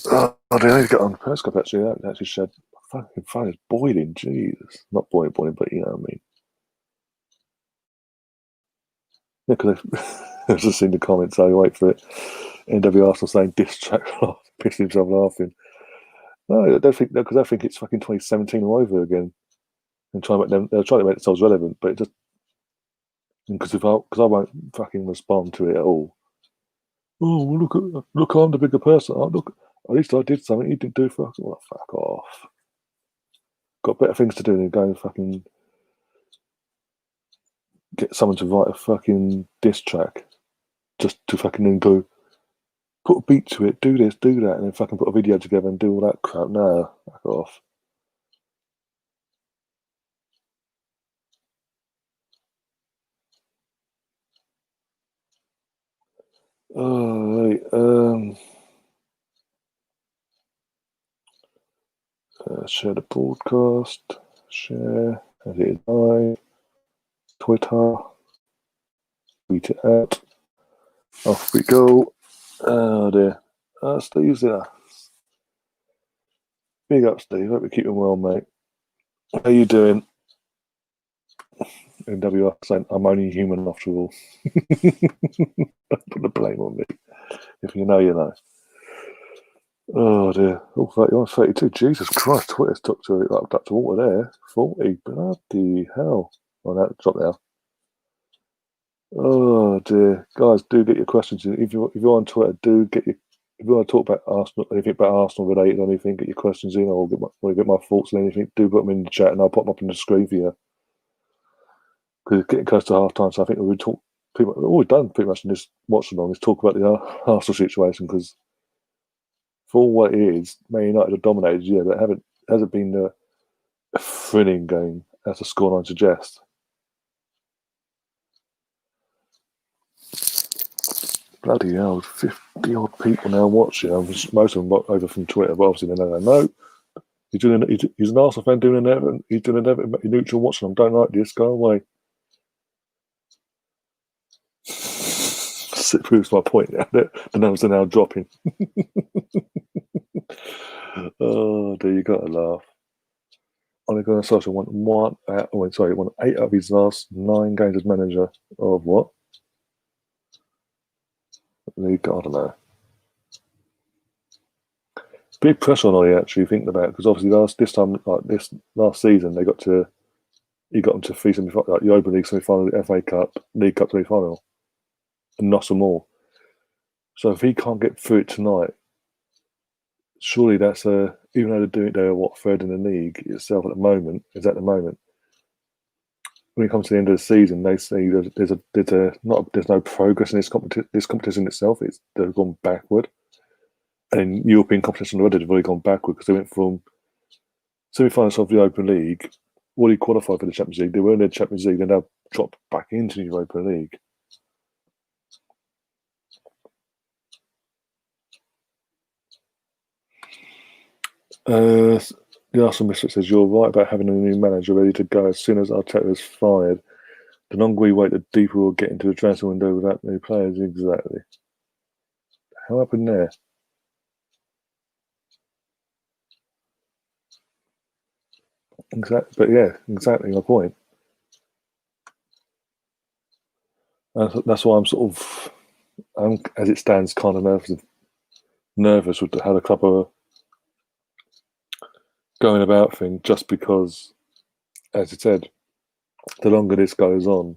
Oh, I need to get on the Periscope actually. That actually shed. Fucking fun is boiling. Jesus, not boiling, but you know what I mean. Yeah, because I've just seen the comments. So I wait for it. NW Arsenal saying diss track, pissing himself laughing. No, I don't think because I think it's fucking 2017 all over again. And they're trying to make themselves relevant, but it just because I won't fucking respond to it at all. Oh, well, look, I'm the bigger person. Oh, look, at least I did something. You didn't do fucking. Well, fuck off. Got better things to do than go and fucking get someone to write a fucking diss track just to fucking then go put a beat to it, do this, do that, and then fucking put a video together and do all that crap. No, fuck off. Oh, right. Share the broadcast. Share as it is live. Twitter. Tweet it out. Off we go. Oh dear. Steve's there. Big up, Steve. Hope you're keeping well, mate. How you doing? NWR saying, I'm only human after all. Don't put the blame on me. If you know, you know. Oh dear. Oh, 31, 32. Jesus Christ, Twitter's took to up to water there. 40. Bloody hell. Oh, that dropped now. Oh dear. Guys, do get your questions in. If you're on Twitter, if you want to talk about Arsenal, anything about Arsenal related or anything, get your questions in, or get my thoughts on anything, do put them in the chat and I'll pop them up on the screen for you. Because it's getting close to half time, so I think we've all we've done pretty much in this watch along is talk about the Arsenal situation, because for all what it is, Man United have dominated, yeah, but hasn't been a thrilling game as the scoreline suggests. Bloody hell, 50 odd people now watching. Most of them over from Twitter, but obviously they know. He's an Arsenal fan doing an Everton. He's doing an Everton neutral watching. I don't like this. Go away. It proves my point. The numbers are now dropping. Oh, dear, you got to laugh. Ole Gunnar Solskjaer won 8 out of his last 9 games as manager of what? League, I don't know. Big pressure on Ole, actually, thinking about it, because obviously this last season he got them to 3 semi-finals, like the Europa League semi-final, the FA Cup, League Cup semi-final, and not some more. So if he can't get through it tonight, surely that's even though they're third in the league itself at the moment. When it comes to the end of the season, they say there's no progress in this competition itself. They've gone backward, and European competition already have really gone backward because they went from semi-finals of the Europa League, already qualified for the Champions League. They were in the Champions League, and now dropped back into the Europa League. The Arsenal Misfit says, you're right about having a new manager ready to go as soon as Arteta is fired. The longer we wait, the deeper we'll get into the transfer window without new players. Exactly. How happened there? Exactly. But yeah, exactly my point. That's why I'm as it stands, kind of nervous with how the club are going about things, just because, as I said, the longer this goes on,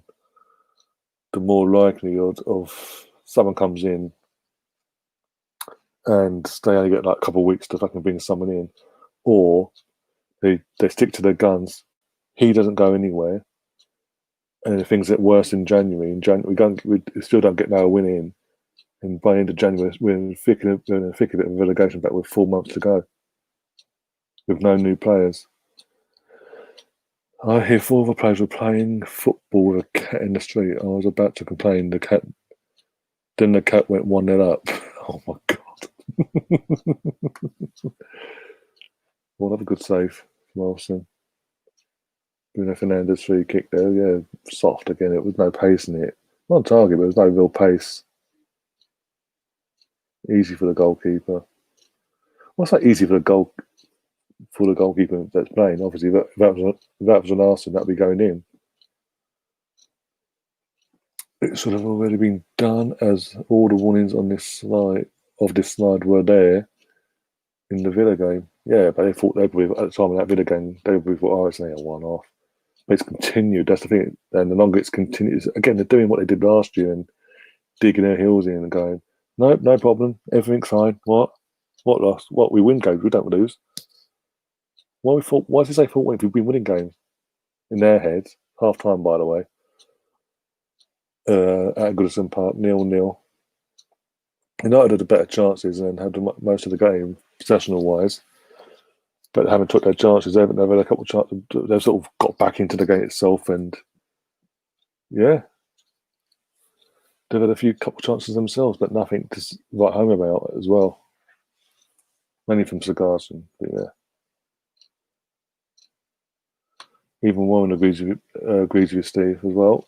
the more likely of someone comes in and they only get like a couple of weeks to fucking bring someone in, or they stick to their guns. He doesn't go anywhere, and things get worse in January. We still don't get no win in, and by the end of January, we're in the thick of it of relegation back with 4 months to go, with no new players. I hear 4 other players were playing football with a cat in the street. I was about to complain. Then the cat went 1-0 up. Oh my god! Well, have a good save from Olsen. Bruno Fernandes free kick there. Yeah, soft again. It was no pace in it. Not on target, but there was no real pace. Easy for the goalkeeper. What's that easy for the goalkeeper that's playing? Obviously, if that was an Arsenal, that'd be going in. It should have already been done, as all the warnings on this slide were there in the Villa game. Yeah, but they thought at the time of that Villa game, they thought, oh, it's only a one-off. But it's continued. That's the thing. And the longer it's continued, again, they're doing what they did last year and digging their heels in and going, nope, no problem, everything's fine. What lost? What, we win games, we don't lose. Why does it say 4-1 if we've been winning games? In their heads, half time, by the way. At Goodison Park, 0-0. United had the better chances and had most of the game, possessional-wise, but haven't took their chances. They've had a couple of chances. They've sort of got back into the game itself, and yeah, they've had a couple of chances themselves, but nothing to write home about as well. Mainly from Cigarson, but yeah. Even Warren agrees with Steve as well.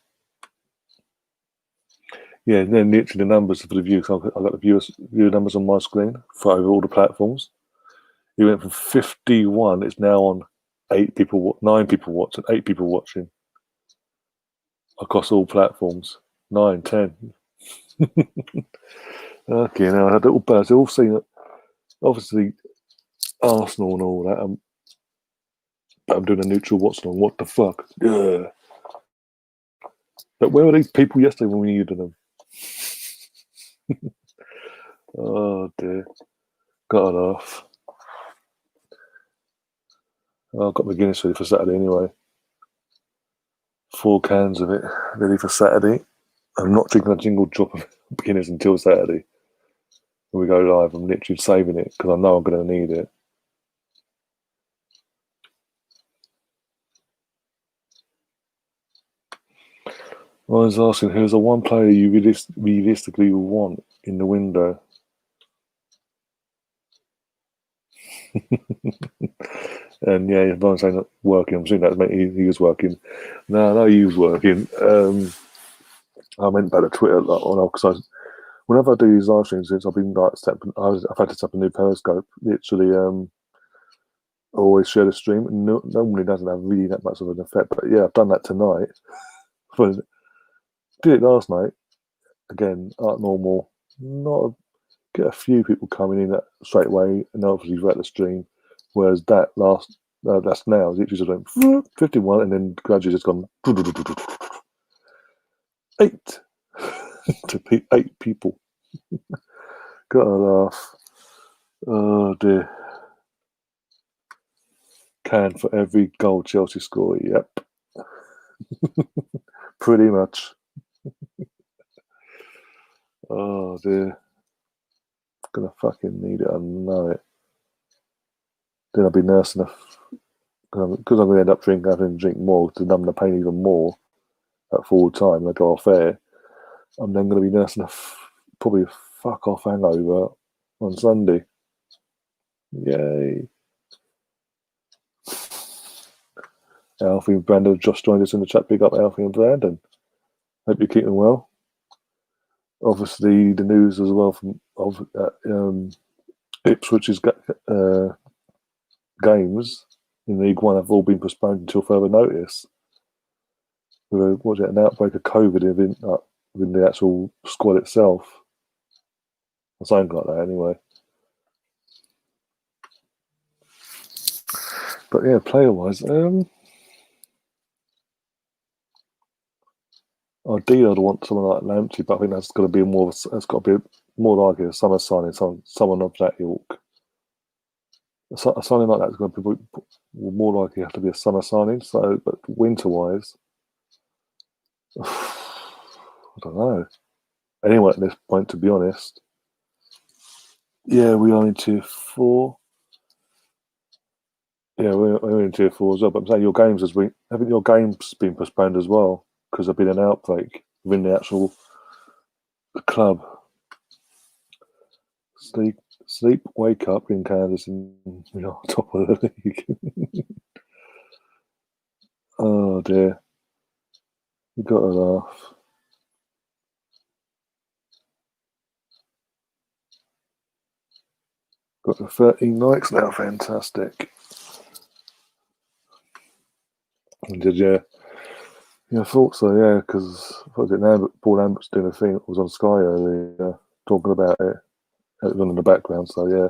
Yeah, and then literally the numbers for the views. I've got the viewer numbers on my screen for over all the platforms. He went from 51. It's now on 9 people watching, 8 people watching across all platforms. 9, 10. Okay, now I had little birds. They've all seen it. Obviously, Arsenal and all that. I'm doing a neutral Watchalong. What the fuck? Ugh. But where were these people yesterday when we needed them? Oh dear. Got it off. I've got my Guinness ready for Saturday anyway. 4 cans of it ready for Saturday. I'm not drinking a single drop of Guinness until Saturday. When we go live, I'm literally saving it because I know I'm going to need it. I was asking, who's the one player you realistically want in the window? And yeah, everyone's saying not working. I'm assuming that he was working. No, he was working. I meant about the Twitter on because whenever I do these live streams, since I've been I've had to set up a new Periscope. Literally, always share the stream. Normally doesn't have really that much of an effect, but yeah, I've done that tonight. But did it last night again, like normal. Not get a few people coming in straight away, and obviously throughout the stream. Whereas that's now it's just went 51, and then gradually just gone 8 to 8 people. Gotta laugh. Oh dear. Can for every goal Chelsea score. Yep. Pretty much. Oh dear. Gonna fucking need it. I know it. Then I'll be nursing because I'm gonna end up having to drink more to numb the pain even more at full time. I go off air. I'm then gonna be nursing probably a fuck off hangover on Sunday. Yay. Alfie and Brandon just joined us in the chat. Big up Alfie and Brandon. Hope you're keeping well. Obviously, the news as well from Ipswich's games in League One have all been postponed until further notice. Was it an outbreak of COVID within the actual squad itself? Or something like that, anyway. But yeah, player-wise, ideally I'd want someone like Lamptey, but I think that's got to be more likely a summer signing, someone of that ilk. A signing like that is going to be more likely have to be a summer signing. So, but winter-wise, I don't know. Anyone at this point, to be honest. Yeah, we are in tier 4. Yeah, we're in tier 4 as well. But I'm saying haven't your games been postponed as well because there's been an outbreak within the actual club. Sleep, wake up in Kansas, and you're top of the league. Oh dear, you got to laugh. Got the 13 likes now, fantastic. And did you? Yeah, I thought so. Yeah, because Paul Lambert's doing a thing. It was on Sky earlier, talking about it. It was on in the background. So yeah.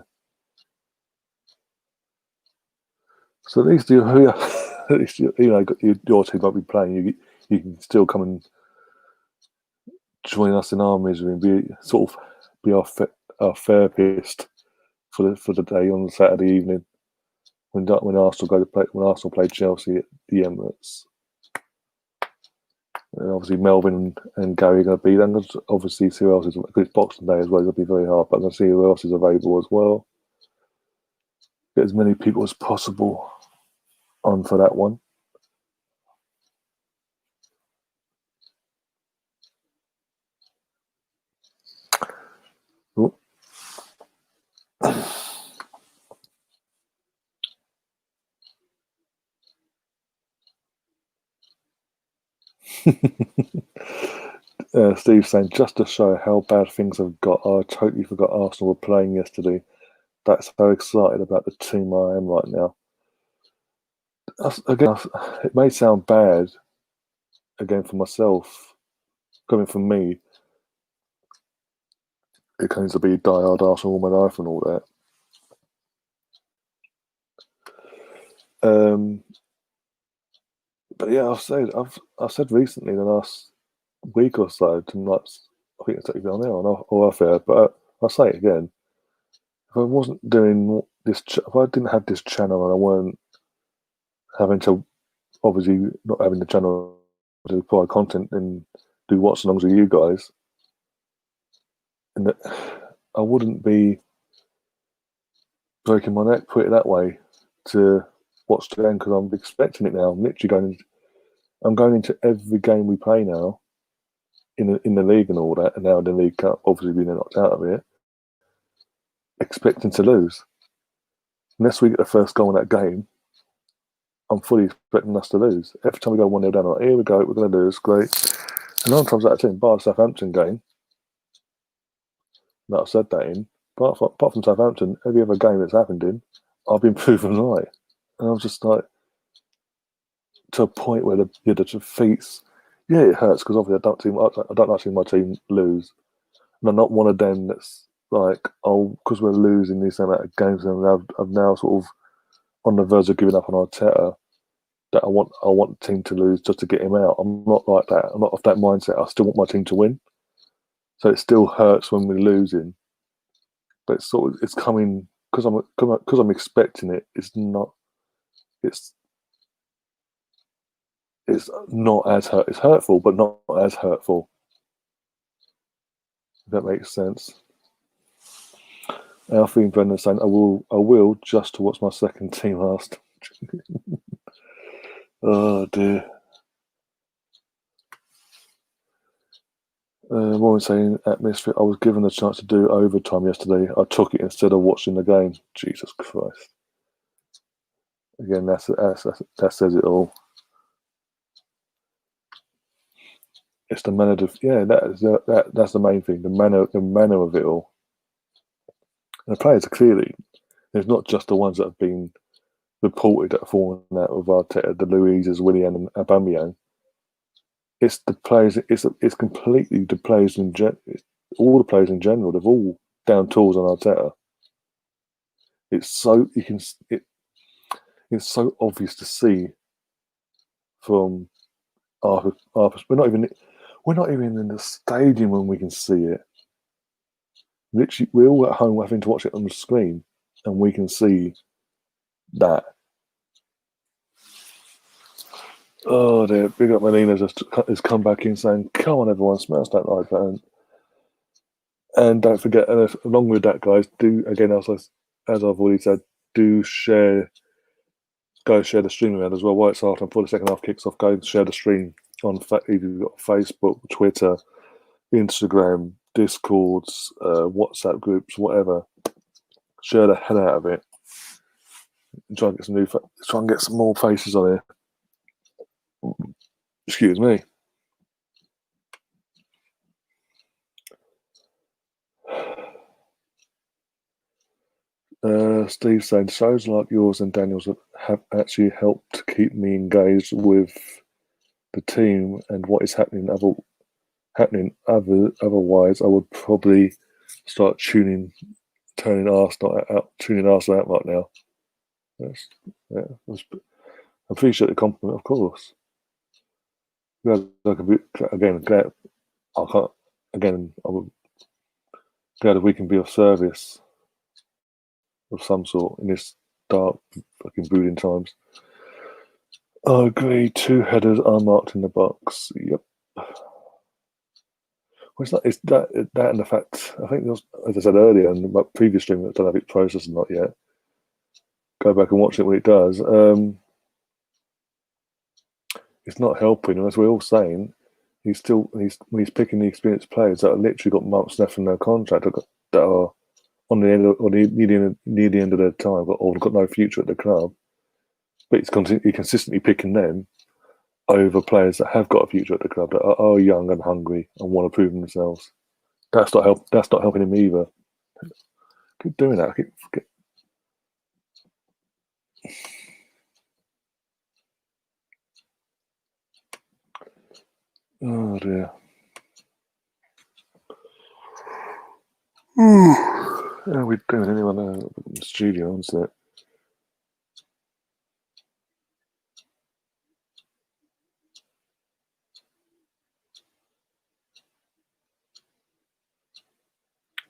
So at least your team might be playing. You can still come and join us in our misery and be our therapist for the day on Saturday evening when Arsenal play Chelsea at the Emirates. And obviously Melvin and Gary are going to be there. Obviously, see who else is, because it's Boxing Day as well. It'll be very hard, but I'm going to see who else is available as well. Get as many people as possible on for that one. Steve saying, just to show how bad things have got, I totally forgot Arsenal were playing yesterday. That's how excited about the team I am right now. Again, it may sound bad, again, for myself, coming from me. It claims to be diehard Arsenal all my life and all that. But yeah, I've said recently the last week or so, I think it's actually on there or off air, but I'll say it again. If I wasn't doing this, if I didn't have this channel and I weren't having to, obviously not having the channel to provide content and do watch-alongs with you guys, and that I wouldn't be breaking my neck, put it that way, to watch the game because I'm expecting it now. I'm literally going into every game we play now in the league and all that, and now in the League Cup, obviously being knocked out of it, expecting to lose. Unless we get the first goal in that game, I'm fully expecting us to lose. Every time we go 1-0 down, I'm like, here we go, we're going to lose, great. And 9 times out of 10, bar the Southampton game, that I've said that in, apart from Southampton, every other game that's happened in, I've been proven right. And I was just like, to a point where the defeats, yeah, it hurts because obviously I don't like seeing my team lose. And I'm not one of them that's like, oh, because we're losing this amount of games, and I've now sort of on the verge of giving up on Arteta. That I want the team to lose just to get him out. I'm not like that. I'm not of that mindset. I still want my team to win. So it still hurts when we're losing, but it's coming because I'm expecting it. It's not. It's it's not as hurt. It's hurtful, but not as hurtful. If that makes sense. Alfie and Brendan saying, I will just to watch my second team last. Oh dear. Warren saying at Misfit, I was given the chance to do overtime yesterday. I took it instead of watching the game. Jesus Christ. Again, that says it all. It's the manner of that's the main thing. The manner of it all. And the players are clearly, there's not just the ones that have been reported that have fallen out with Arteta, the Louises, Willian, and Aubameyang. It's the players. It's completely the players in all the players in general. They've all down tools on Arteta. It's so it's so obvious to see from our we're not even in the stadium when we can see it. Literally, we're all at home having to watch it on the screen, and we can see that. Oh dear, big up Melina has come back in saying, come on everyone, smash that like button. And don't forget, along with that, guys, do again, as I've already said, do go share the stream around as well. While it's after, before the second half kicks off, go and share the stream on either you've got Facebook, Twitter, Instagram, Discords, WhatsApp groups, whatever. Share the hell out of it. Try and get some more faces on here. Excuse me. Steve saying shows like yours and Daniel's have actually helped keep me engaged with the team and what is happening. Otherwise, I would probably start turning Arsenal out right now. I appreciate the compliment, of course. Again, glad I can't. Again, I'm glad if we can be of service of some sort in this dark, fucking brooding times. I agree. 2 headers are marked in the box. Yep. Well, it's that and the fact, I think, as I said earlier in my previous stream, I don't know if it's processed or not yet. Go back and watch it when it does. It's not helping, and as we're all saying, he's picking the experienced players that have literally got months left in their contract that are on the end or near the end of their time, or got no future at the club. But he's consistently picking them over players that have got a future at the club that are young and hungry and want to prove themselves. That's not helping him either. Keep doing that. Oh dear. How are we doing? Anyone in the studio on set?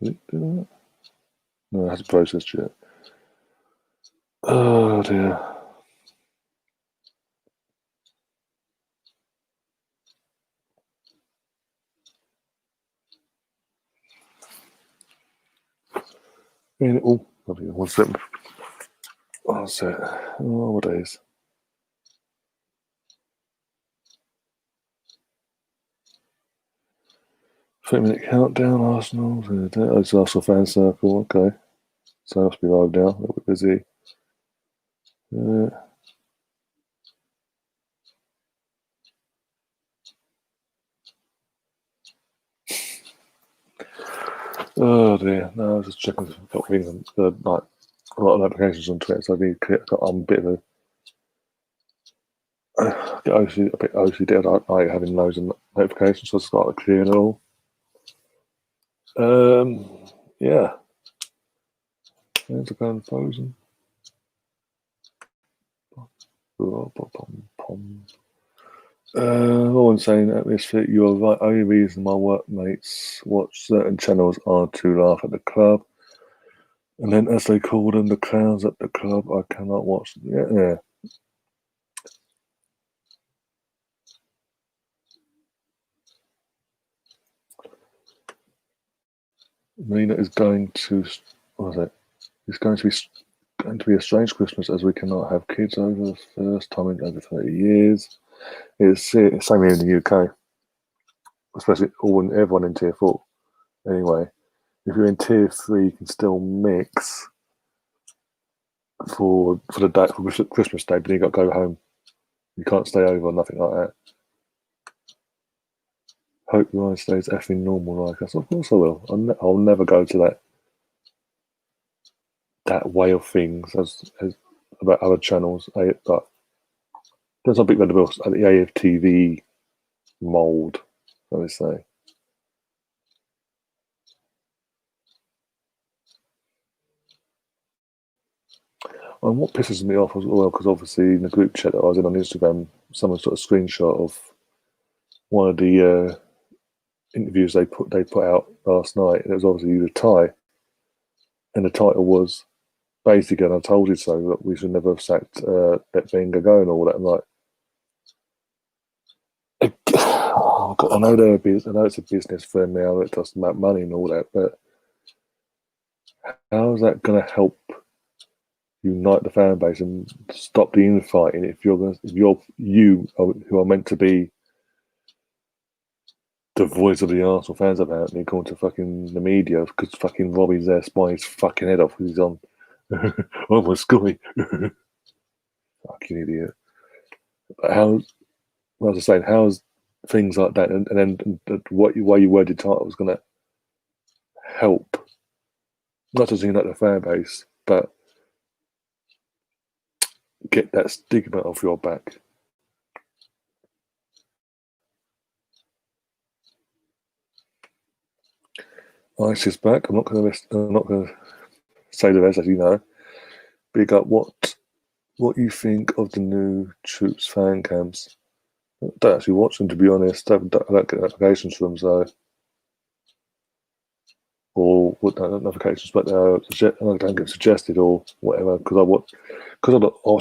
Is it doing that? No, it hasn't processed yet. Oh dear. One second. One sec. Oh, what days? Minute countdown, Arsenal. It's Arsenal fan circle. Okay. So I must be live now. A little bit busy. Oh dear. No, I was just checking. Got like a lot of applications on Twitter, so I'm a bit of a I get a bit OCD. I don't like having loads of notifications, so I start clearing it all. Yeah. There's a gun frozen. All I'm saying, atmosphere, you are right. Only reason my workmates watch certain channels are to laugh at the club. And then, as they call them, the clowns at the club, I cannot watch them. Yeah. Nina is going to, what was it? It's going to be a strange Christmas as we cannot have kids over the first time in over 30 years. It's same here in the UK, especially everyone in tier 4. Anyway, if you're in tier 3, you can still mix for the day for Christmas Day, but you got to go home. You can't stay over or nothing like that. Hope your life stays effing normal like us. Of course I will. I'll never go to that way of things as about other channels. But there's a big red bill at the AFTV mould, let me say. And what pisses me off as well, because obviously in the group chat that I was in on Instagram, someone sort of screenshot of one of the interviews they put out last night. And it was obviously the tie, and the title was basically, and I told you so, that we should never have sacked let Wenger go and all that. I'm like, oh God, I know it's a business firm now that doesn't make money and all that, but how is that going to help unite the fan base and stop the infighting if you who are meant to be the voice of the Arsenal fans apparently going to fucking the media because fucking Robbie's there spying his fucking head off because he's on oh my Scully. Fucking idiot. How, well, I was saying, how's things like that and then what way you worded title was going to help not just unite the fan base but get that stigma off your back. Ice is back. I'm not going to say the rest, as you know. Big up what you think of the new Troops fan camps. I don't actually watch them, to be honest. I don't get notifications from them, so or what notifications, but I don't get suggested or whatever because I watch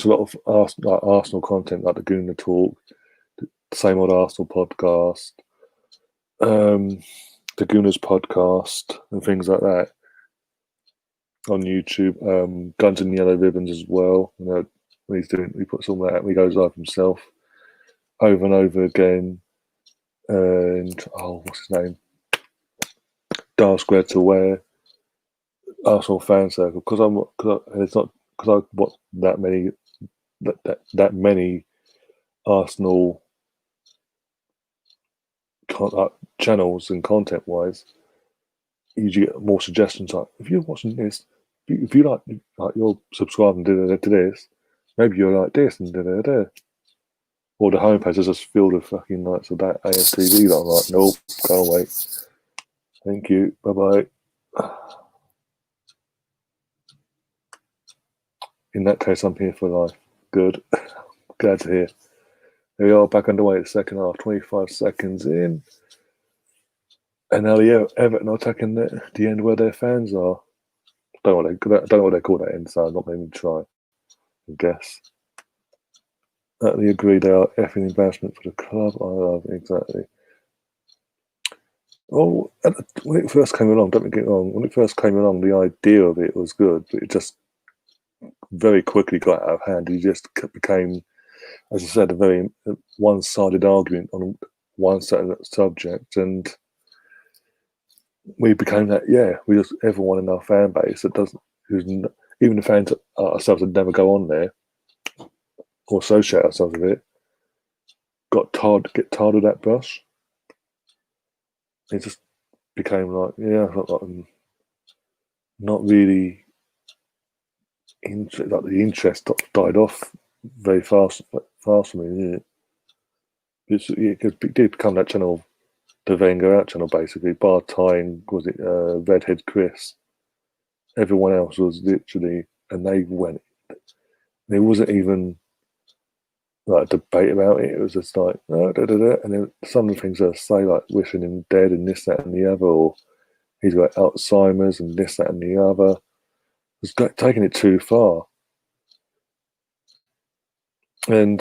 a lot of Arsenal content like the Gooner Talk, the Same Old Arsenal podcast, the Gooners podcast, and things like that on YouTube. Guns and Yellow Ribbons as well. You know, when he puts all that out, he goes live himself over and over again. And what's his name? Dial Square to Wear, Arsenal fan circle. It's not because I watch that many Arsenal channels and content wise. You get more suggestions like if you're watching this, if you like you're subscribing to this, maybe you're like this and da. Or the homepage is just filled with fucking likes of that AFTV that I'm like, nope, go away. Thank you. Bye bye. In that case, I'm here for life. Good. Glad to hear. Here we are back underway at the second half, 25 seconds in. And now Everton are attacking the end where their fans are. I don't know what they call that end, so I'm not going to try. I guess. Totally agree, they are effing embarrassment for the club. I love exactly. Oh, when it first came along, don't get me wrong, when it first came along, the idea of it was good, but it just very quickly got out of hand. It just became, as I said, a very one-sided argument on one certain subject, and we became that. Yeah, we just everyone in our fan base that doesn't, even the fans ourselves that never go on there or associate ourselves with it, get tired of that brush. It just became like, yeah, not really. Like the interest died off very fast fast for me, is it did become that channel, the Wenger out channel, basically. Bar time, was it Redhead Chris? Everyone else was literally, and they went. There wasn't even like a debate about it. It was just like, oh, da, da, da. And then some of the things they say, like wishing him dead and this, that, and the other, or he's got Alzheimer's and this, that, and the other. It's taking it too far. And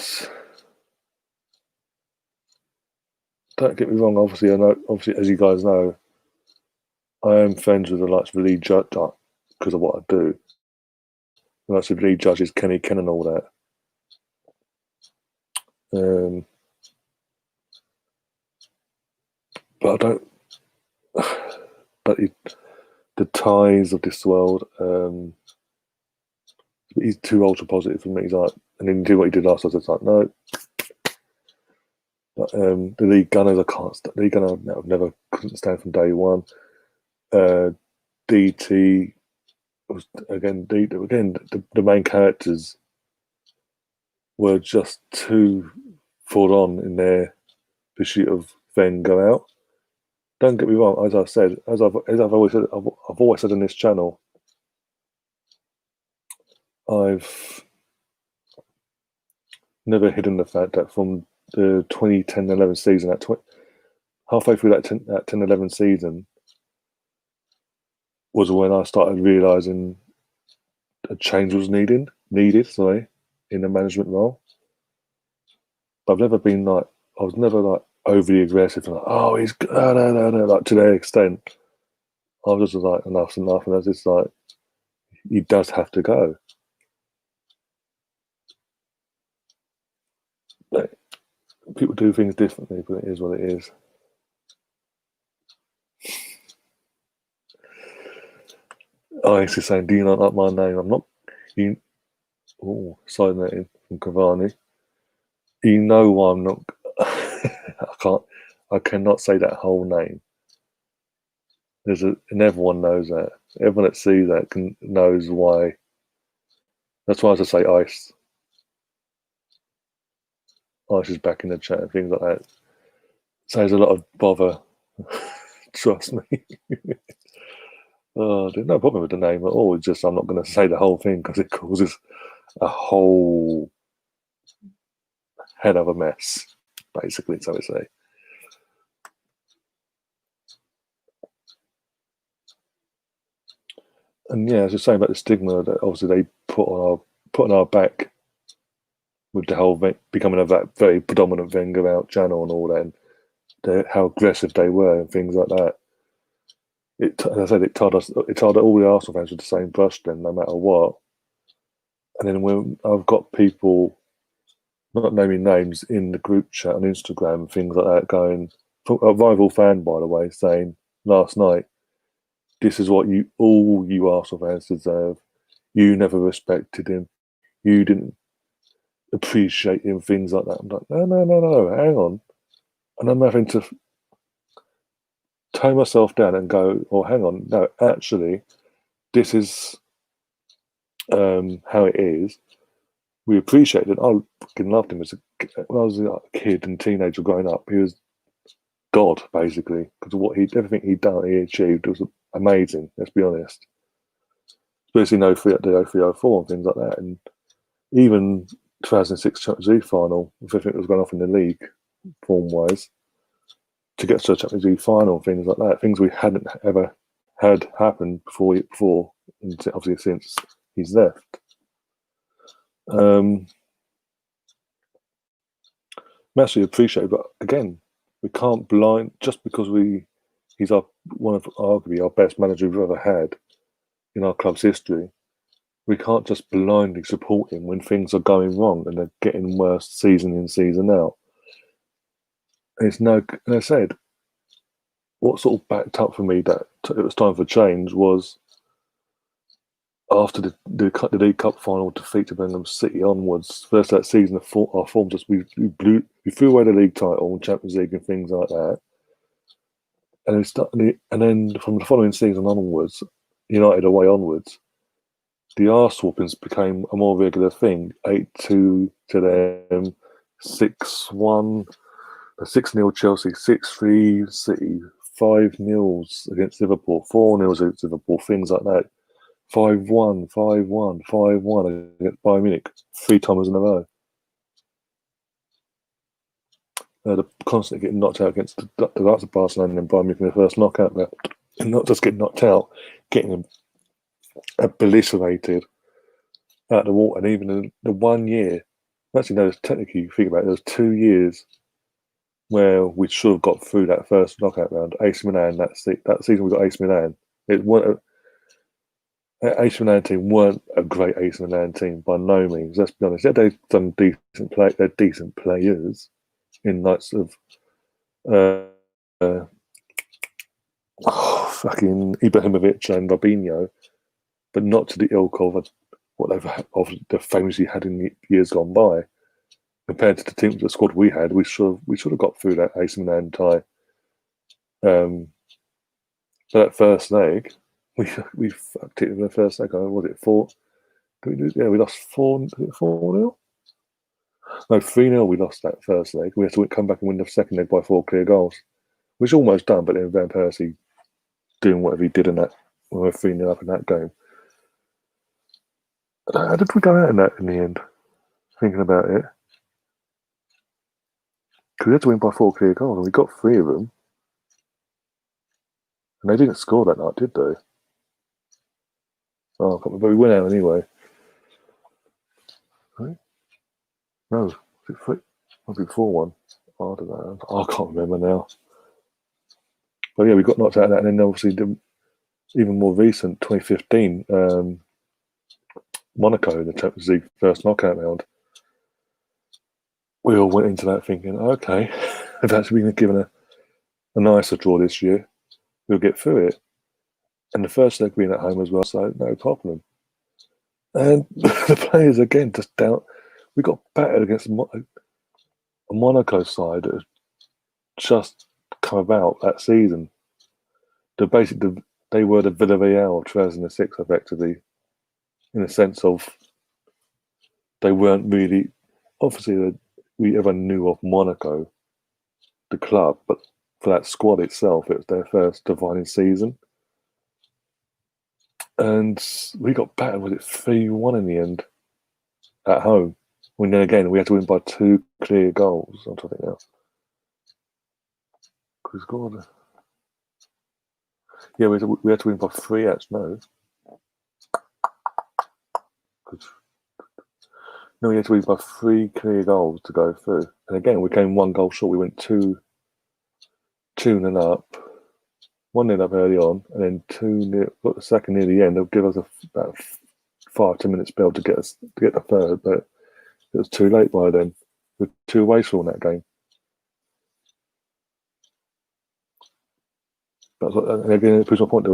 don't get me wrong, obviously, I know, obviously, as you guys know, I am friends with the likes of Lee Judge because of what I do. The likes of Lee Judges, Kenny Ken, and all that. But I don't. But the ties of this world, he's too ultra positive for me. He's like, and then do what he did last. I was just like, no. But the League Gunners, I can't. League Gunner, I've never couldn't stand from day one. DT was again. The main characters were just too full on in their pursuit of then go out. Don't get me wrong. As I've said, as I've always said, I've always said on this channel, I've never hidden the fact that from the 2010-11 season, halfway through that 10-11 season, was when I started realizing a change was needed. In the management role. But I've never been like, I was never like overly aggressive. Like, oh, he's no, like to that extent. I was just like, enough's enough, and I was just like, he does have to go. But people do things differently, but it is what it is. Alex is saying, do you not like my name? I'm not. You. Oh, side note from Cavani. You know why I'm not. I cannot say that whole name. And everyone knows that. Everyone that sees that knows why. That's why I just say Ice. Ice is back in the chat and things like that. Saves a lot of bother. Trust me. There's no problem with the name at all. It's just I'm not going to say the whole thing because it causes a whole head of a mess, basically, so to say. And yeah, as you're saying about the stigma that obviously they put on our back with the whole becoming a very predominant Wenger out channel and all that, and how aggressive they were and things like that. As I said, it tied all the Arsenal fans with the same brush then, no matter what. And then when I've got people, not naming names, in the group chat on Instagram and things like that, going, a rival fan, by the way, saying last night, this is what all you Arsenal fans deserve. You never respected him. You didn't appreciate him, things like that. I'm like, no, hang on. And I'm having to tone myself down and go, oh, hang on, no, actually, this is how it is. We appreciate it. I fucking loved him when I was a kid and teenager growing up. He was God, basically, because of everything he'd done, he achieved. It was amazing. Let's be honest. Especially in 03, the 03-04 and things like that, and even 2006 Champions League final, if everything was going off in the league form-wise, to get to the Champions League final, things like that, things we hadn't ever had happen before, and obviously since he's left. Massively appreciate, but again, we can't blind just because he's one of arguably our best manager we've ever had in our club's history. We can't just blindly support him when things are going wrong and they're getting worse season in, season out. And I said, what sort of backed up for me that it was time for change was after the League Cup final defeat to Birmingham City onwards. First that season, our form just we threw away the league title and Champions League and things like that. And then from the following season onwards, United away onwards, the arse whoopings became a more regular thing. 8-2 to them, 6-1, 6-0 Chelsea, 6-3 City, 5-0 against Liverpool, 4-0 against Liverpool, things like that. 5-1, 5-1, 5-1 against Bayern Munich 3 times in a row. They're constantly getting knocked out against the likes of Barcelona and Bayern Munich in the first knockout. And not just getting knocked out, getting them obliterated out the water. And even in the 1 year, actually, no, technically, you think about it, there's 2 years where we should have got through that first knockout round. AC Milan, that season we got AC Milan. It weren't AC Milan team weren't a great AC Milan team by no means. Let's be honest. Yeah, they've done decent play. They're decent players in likes of fucking Ibrahimovic and Robinho, but not to the ilk of what they've famously had in the years gone by. Compared to the squad we had, we should have got through that AC Milan tie. For that first leg, we fucked it in the first leg. Was it 4? Yeah, we lost 4-0. No, 3-0. We lost that first leg. We had to come back and win the second leg by 4 clear goals, which was almost done. But then Van Persie doing whatever he did in that when we were 3-0 up in that game. How did we go out in that in the end? Thinking about it, because we had to win by 4 clear goals, and we got 3 of them. And they didn't score that night, did they? Oh, but we went out anyway. Right? No, was it 3? Might be 4-1. Oh, I don't know. I can't remember now. But yeah, we got knocked out of that, and then obviously even more recent, 2015, Monaco, the Champions League first knockout round. We all went into that thinking, okay, if actually been given a nicer draw this year, we'll get through it. And the first leg being at home as well, so no problem. And the players again just down. We got battered against a Monaco side that had just come about that season. They were the Villarreal of 2006, effectively, in the sense of they weren't really. Obviously, everyone knew of Monaco, the club, but for that squad itself, it was their first defining season. And we got battered, was it 3-1 in the end at home? And then again, we had to win by 2 clear goals. I'm trying to think now. We scored. Yeah, we had to win by 3, actually. No. No, we had to win by 3 clear goals to go through. And again, we came 1 goal short. We went 2-0 up. 1-0 up early on, and then 2-0. Got the second near the end. They'll give us about 5-10 minutes spell to get the third, but it was too late by then. With 2 away for in that game. And again, it proves my point.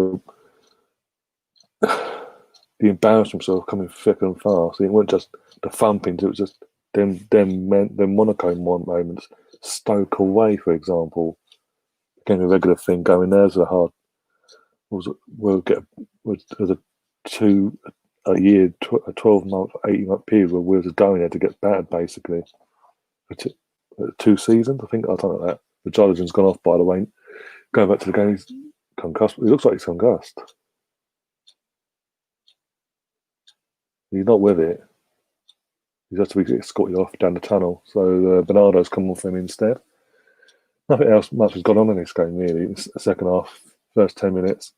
The embarrassment sort of coming thick and fast. It wasn't just the thumpings. It was just them Monaco moments. Stoke away, for example, became a regular thing. Going there's a hard. Was a 12-month, 18-month period where we was going there to get battered basically. 2 seasons, I think. I don't know that. The Richarlison's gone off, by the way. Going back to the game, he's concussed. It looks like he's concussed. He's not with it. He's had to be escorted off down the tunnel. So Bernardo's come off him instead. Nothing else much has gone on in this game, really. It's the second half, first 10 minutes.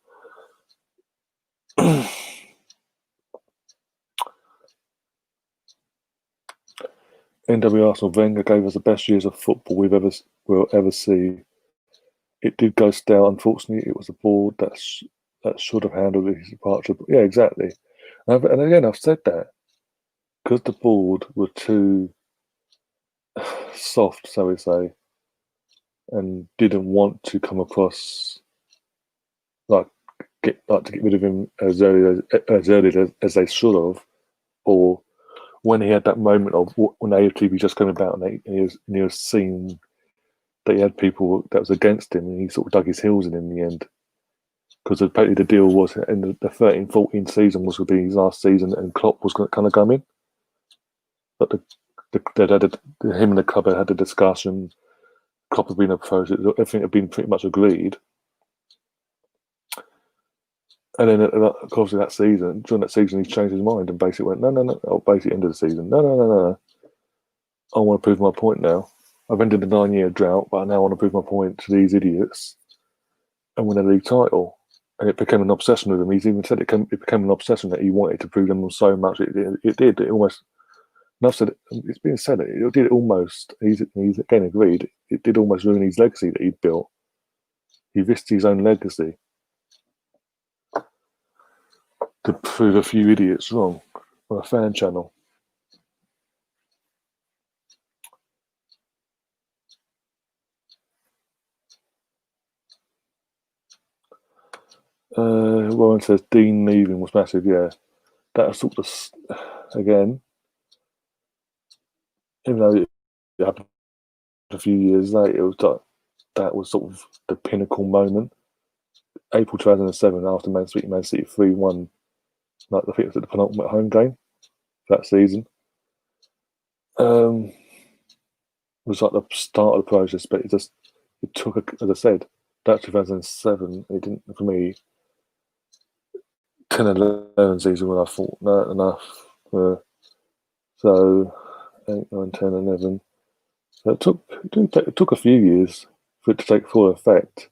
NW Arsenal, Wenger gave us the best years of football we'll ever see. It did go stale. Unfortunately, it was a board that should have handled his departure. Yeah, exactly. And again, I've said that because the board were too soft, so we say, and didn't want to come across to get rid of him as early as they should have, or when he had that moment of when AFTV just came about and he was seeing that he had people that was against him, and he sort of dug his heels in the end. Because apparently the deal was in the 13-14 season was going to be his last season, and Klopp was going to kind of come in. But him and the club had a discussion. Klopp had been approached. Everything had been pretty much agreed. And then, obviously, during that season, he changed his mind and basically went, no. Oh, basically, end of the season. No. I want to prove my point now. I've ended the 9-year drought, but I now want to prove my point to these idiots and win a league title. And it became an obsession with him. He's even said it became an obsession that he wanted to prove them so much. It did. It almost. Enough said. It's been said. It did almost. He's again agreed. It did almost ruin his legacy that he'd built. He risked his own legacy to prove a few idiots wrong on a fan channel. Warren says Dean leaving was massive. Yeah, that sort of again. Even though it happened a few years later, it was that was sort of the pinnacle moment. April 2007, after Man City 3-1. Like, I think it was at the penultimate home game that season. It was like the start of the process, but it took, as I said, that 2007. It didn't, for me, 10-11 season when I thought, no, enough. So 8, 9, 10, 11. So it took a few years for it to take full effect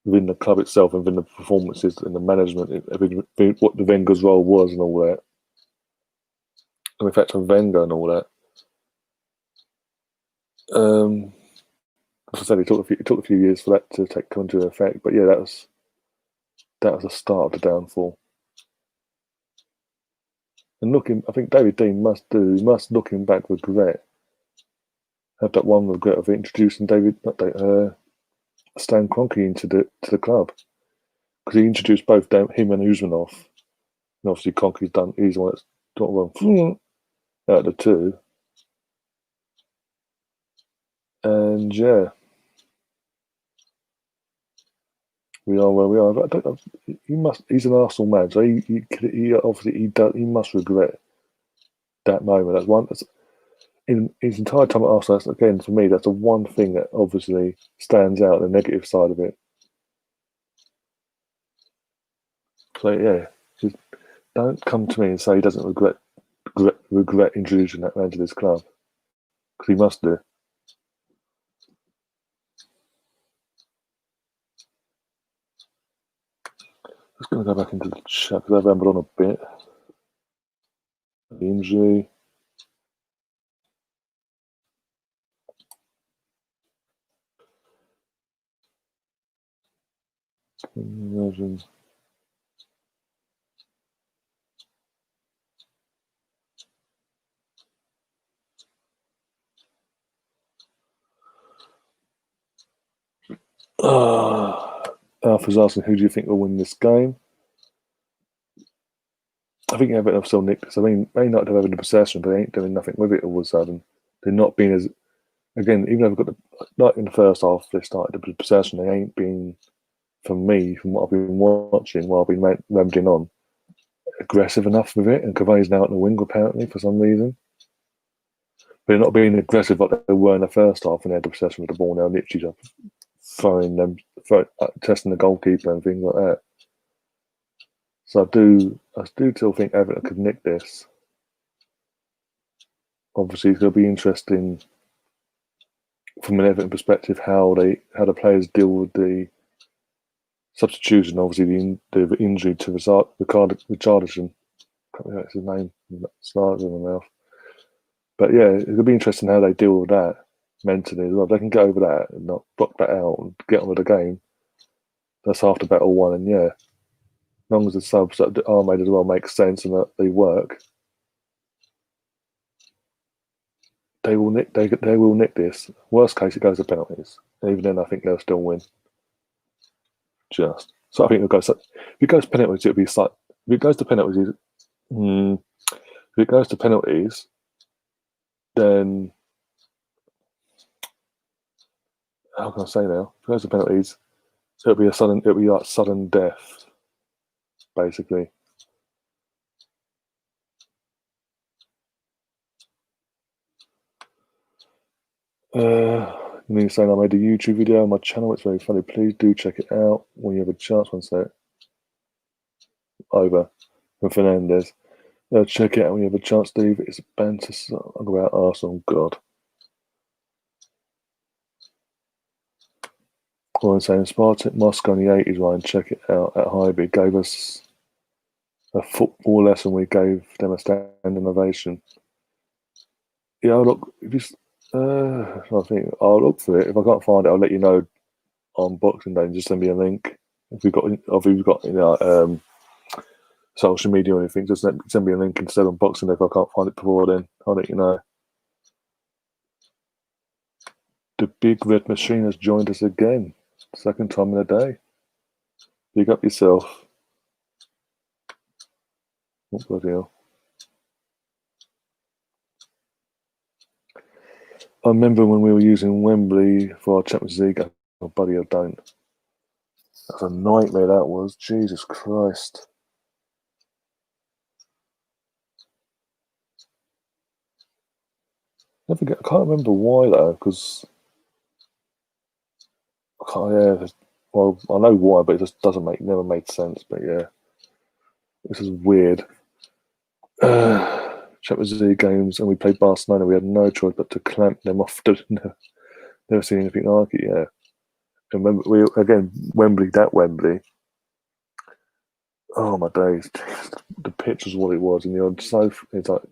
within the club itself and within the performances and the management, what the Wenger's role was and all that, and the effect on Wenger and all that. As I said, it took a few years for that to come into effect, but yeah, that was the start of the downfall. And I think David Dean must looking back regret, have that one regret of introducing Stan Kroenke to the club, because he introduced both him and Usmanov, and obviously he's the one that's not wrong out of the two, and yeah, we are where we are. He's an Arsenal man, so he obviously he must regret that moment. That's in his entire time at Arsenal. That's, again, for me, that's the one thing that obviously stands out, the negative side of it. So yeah, just don't come to me and say he doesn't regret introducing that man to this club, because he must do. I'm just going to go back into the chat because I've rambled on a bit. The injury. Imagine. Alpha's asking, who do you think will win this game? I think Everton have still nicked this. I mean, may not have having the possession, but they ain't doing nothing with it all of a sudden. They're not being as, again, even though they've got like in the first half, they started the possession, they ain't been, for me, from what I've been watching, while I've been rambling on, aggressive enough with it. And Cavani's now at the wing, apparently, for some reason. But they're not being aggressive like they were in the first half when they had the possession with the ball. Now, literally just testing the goalkeeper and things like that. So I do still think Everton could nick this. Obviously, it's going to be interesting from an Everton perspective how the players deal with the substitution. Obviously, the injury to Richarlison. I can't remember his name. Started in my mouth. But yeah, it'll be interesting how they deal with that mentally as well. If they can get over that and not block that out and get on with the game, that's half the battle won. And yeah, as long as the subs that are made as well make sense and that they work, they will nick. They will nick this. Worst case, it goes to penalties. And even then, I think they'll still win. So I think if it goes to penalties, it'll be like if it goes to penalties. If it goes to penalties, then how can I say now? If it goes to penalties, it'll be like sudden death, basically. You mean saying I made a YouTube video on my channel? It's very funny. Please do check it out when you have a chance. One sec. Over. From Fernandez. Check it out when you have a chance, Steve. It's a banter song about Arsenal. God. Or I'm saying Spartak Moscow in the 80s, Ryan. Check it out at Highby. Gave us a football lesson. We gave them a standing ovation. Yeah, I'll look. If you, I think I'll look for it. If I can't find it, I'll let you know on Boxing Day. And just send me a link. If you've got social media or anything, just send me a link instead on Boxing Day. If I can't find it before then, I'll let you know. The big red machine has joined us again. Second time in a day. Big up yourself. Oh, bloody hell. I remember when we were using Wembley for our Champions League. Oh, buddy, I don't. That's a nightmare, that was. Jesus Christ. I can't remember why, though, because I can't, yeah. Well, I know why, but it just never made sense. But yeah, this is weird. Champions League games, and we played Barcelona. We had no choice but to clamp them off. Never seen anything like it. Yeah, and remember Wembley. That Wembley. Oh my days! The pitch was what it was, and you're so it's like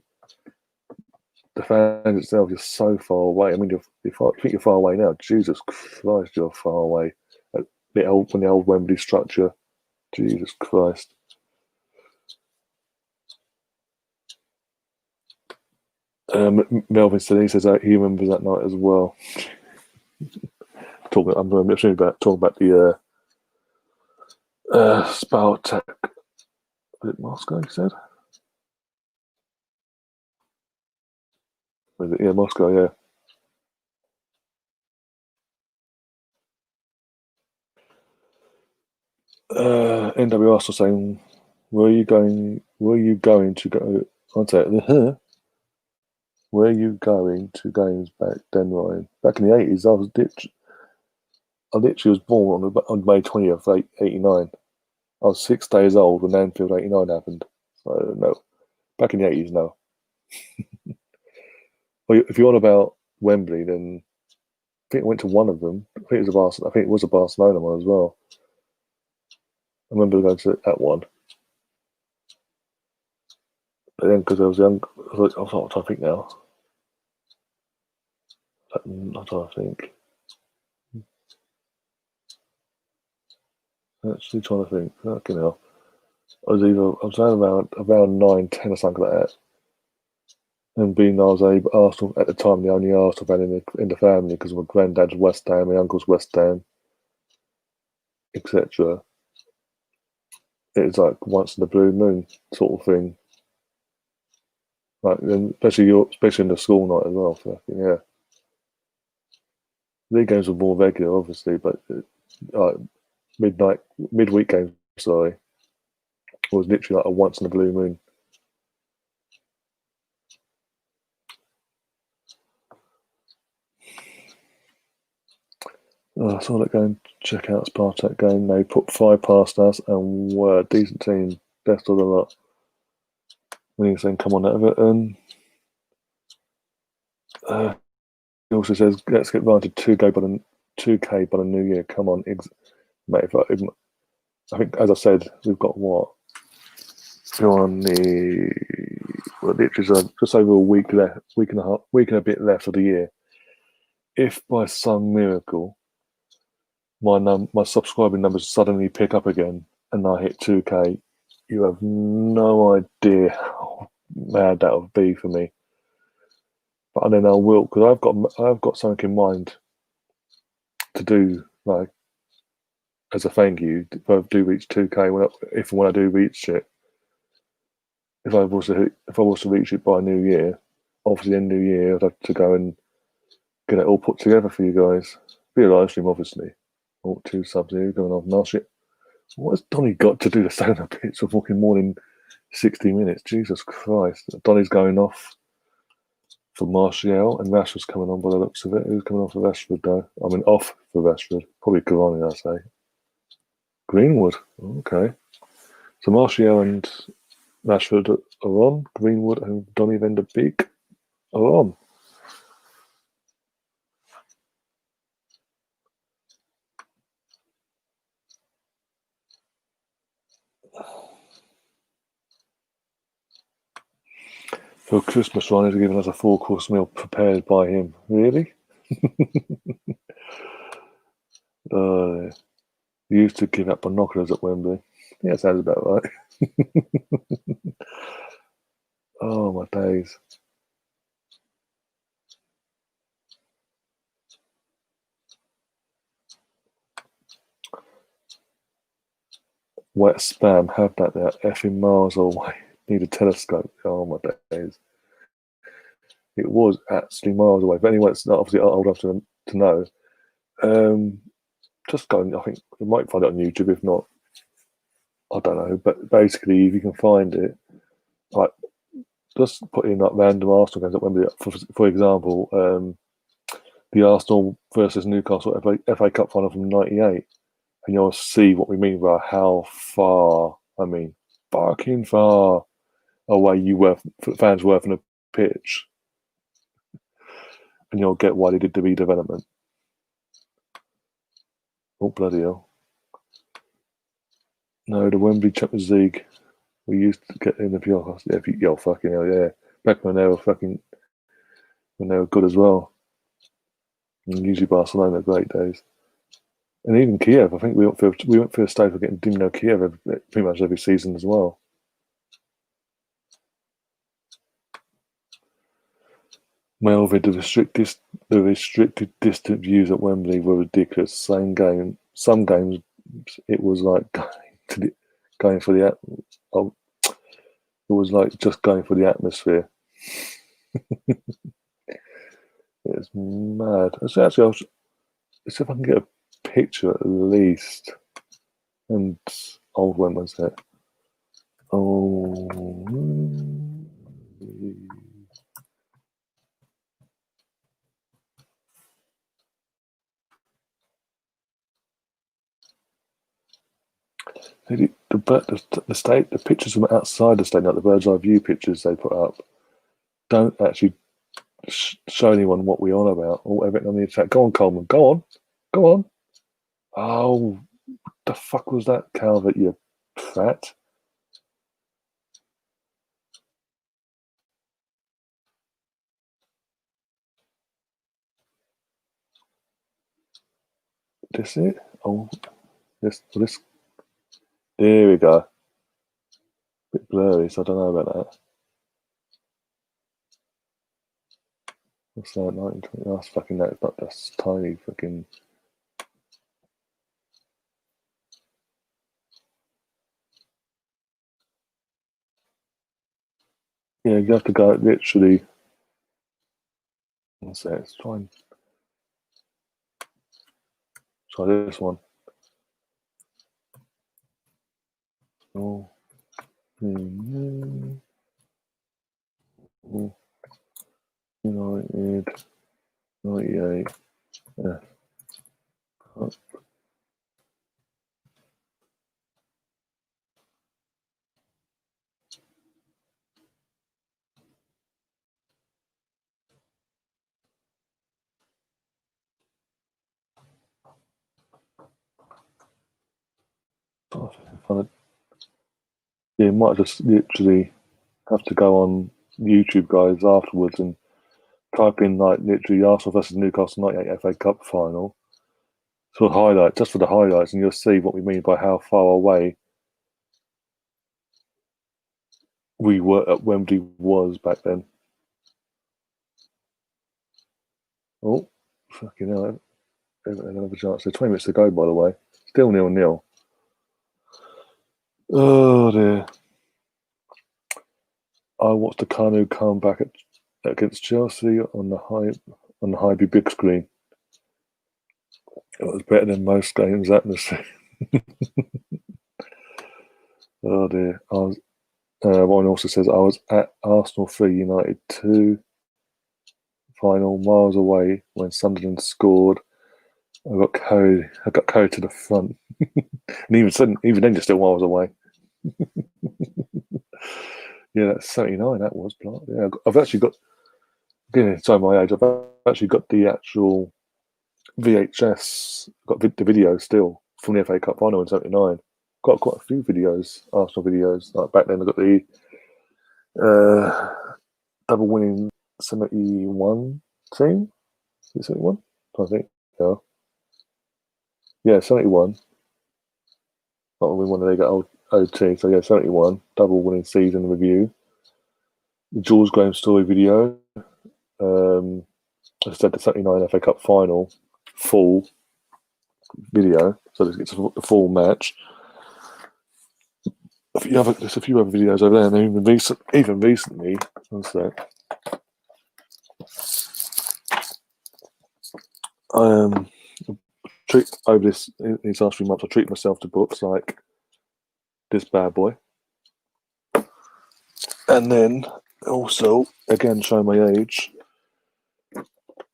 the fans itself. You're so far away. I mean, you think you're far away now. Jesus Christ, you're far away. The old Wembley structure. Jesus Christ. Melvin said he says he remembers that night as well. I'm literally talking about the Spartak. Was it Moscow? He said. Was it? Yeah, Moscow. Yeah. NW Arsenal saying, "Were you going to go?" I'd say, "Were you going to games back then, Ryan? Back in the 80s, I literally was born on May 20th, 89. I was 6 days old when Anfield 89 happened. So no, back in the 80s, no. Well, if you're on about Wembley, then I think I went to one of them. I think it was a Barcelona one as well. I remember going to that one. But then, because I was young, I was trying to think now. I'm trying to think. Actually, trying to think. Fucking hell. I was around 9, 10 or something like that. And being I was Arsenal at the time, the only Arsenal fan in the family because my granddad's West Ham, my uncle's West Ham, etc. It was like once in the blue moon sort of thing. Like, especially in the school night as well. Fucking yeah. League games were more regular, obviously, but midweek games. Sorry, was literally like a once in a blue moon. I saw that going. Check out Spartak game. They put 5 past us and were a decent team, best of the lot. When he's saying, "Come on, Everton." He also says, "Let's get granted 2K by the new year." Come on, mate. I think, as I said, we've got what? We're on literally just over a week left, week and a bit left of the year. If by some miracle my subscribing numbers suddenly pick up again and I hit 2K, you have no idea how mad that would be for me. But then I will, because I've got something in mind to do, like as a thank you if I do reach 2K. When I do reach it, if I was to reach it by New Year, obviously in New Year I'd have to go and get it all put together for you guys. Be a live stream, obviously. 2 subs here going off. Now shit. What has Donny got to do to stay on the pitch for fucking more than 60 minutes? Jesus Christ. Donny's going off for Martial, and Rashford's coming on by the looks of it. Who's coming on for Rashford, though? I mean, off for Rashford. Probably Cavani, I say. Greenwood. Okay. So Martial and Rashford are on. Greenwood and Donny van de Beek are on. For Christmas, Ryan is giving us a 4-course meal prepared by him. Really? You used to give out binoculars at Wembley. Yeah, sounds about right. Oh, my days. Wet spam, have that there. Effing miles away. Need a telescope. Oh, my days. It was actually miles away. But anyway, it's not obviously old enough to know. Just go, I think you might find it on YouTube. If not, I don't know. But basically, if you can find it, like, just put in like random Arsenal games at Wembley. For example, the Arsenal versus Newcastle FA Cup final from '98, and you'll see what we mean by how far. I mean, fucking far away fans were from the pitch, and you'll get why they did the redevelopment. Oh, bloody hell! No, the Wembley Champions League. We used to get in the playoffs. Yeah, fucking hell, yeah. Back when they were good as well. And usually Barcelona, great days. And even Kiev, I think we went for a stage for getting Dynamo Kiev pretty much every season as well. Melvin, the restricted distant views at Wembley were ridiculous. Some games, it was like going for the it was like just going for the atmosphere. It's mad. So actually, let's see if I can get a picture at least. And old Wembley's there. Oh. The pictures from outside the stadium, like the bird's eye view pictures they put up, don't actually show anyone what we're on about or everything on the chat. Go on, Coleman. Go on. Oh, the fuck was that, Calvert? You fat. This it? Oh, this. There we go. Bit blurry, so I don't know about that. What's that? 1920. That's fucking that. That's tiny fucking. Yeah, you have to go literally. Let's say let's try this one. Oh. United 98. Yeah. Yeah, you might just literally have to go on YouTube, guys, afterwards and type in like literally Arsenal versus Newcastle '98 FA Cup final. Sort of highlight, just for the highlights, and you'll see what we mean by how far away we were at Wembley was back then. Oh, fucking hell. Another chance. So 20 minutes to go, by the way. Still 0-0. Oh, dear. I watched the Kanu come back against Chelsea on the Highbury big screen. It was better than most games atmosphere. Oh dear. One also says I was at Arsenal 3, United 2. final, miles away, when Sunderland scored. I got carried to the front, and even then, you're still miles away. Yeah, that's 79. That was plot. Yeah, I've actually got. Again, sorry, my age. I've actually got the actual VHS. Got the video still from the FA Cup final in '79. Got quite a few videos, Arsenal videos. Like back then, I got the double winning '71 team. Is it '71? I think. Yeah. Yeah, '71. Not we won the league at OT. So yeah, '71 double winning season review. The Jules Graham story video. I said the '79 FA Cup final full video, so it's a full match. There's a few other videos over there, and even recently, one sec. Treat over these last few months. I treat myself to books like this bad boy, and then also again show my age.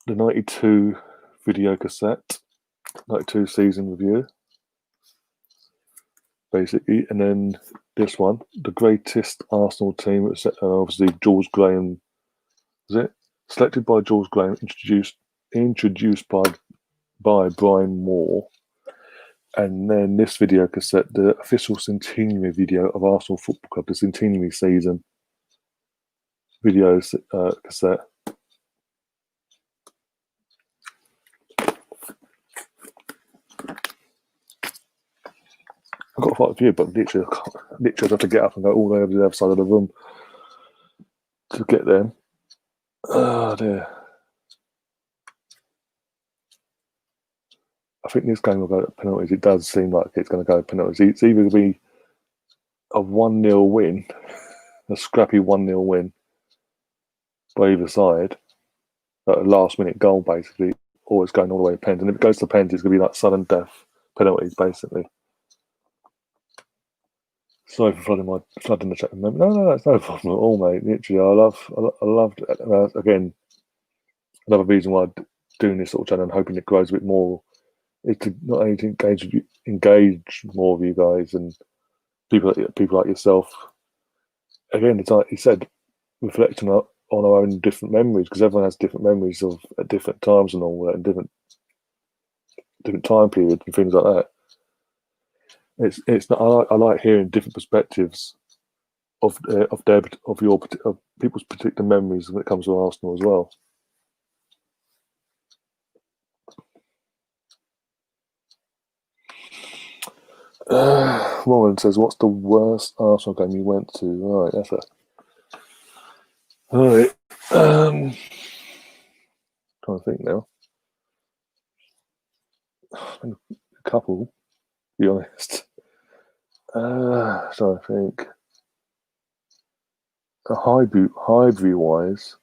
The '92 video cassette, '92 season review, basically, and then this one, the greatest Arsenal team. Obviously, George Graham. Was it selected by George Graham? Introduced by Brian Moore. And then this video cassette, the official centenary video of Arsenal Football Club, the centenary season video cassette. I've got quite a few, but literally I have to get up and go all the way over to the other side of the room to get them. Oh dear. I think this game will go to penalties. It does seem like it's going to go to penalties. It's either going to be a 1-0 win, a scrappy 1-0 win by either side, a last minute goal basically, or it's going all the way to pens. And if it goes to pens, it's going to be like sudden death penalties basically. Sorry for flooding the chat. No, it's no problem at all, mate. Literally, I loved again. Another reason why I'm doing this sort of channel and hoping it grows a bit more is to not only to engage more of you guys and people like yourself. Again, it's like you said, reflecting on our own different memories, because everyone has different memories of at different times and all that, and different time periods and things like that. It's not. I like hearing different perspectives of people's particular memories when it comes to Arsenal as well. Warren says, "What's the worst Arsenal game you went to?" Right, that's it. All right. Trying to think now. A couple, to be honest. Trying to think. Highbury wise,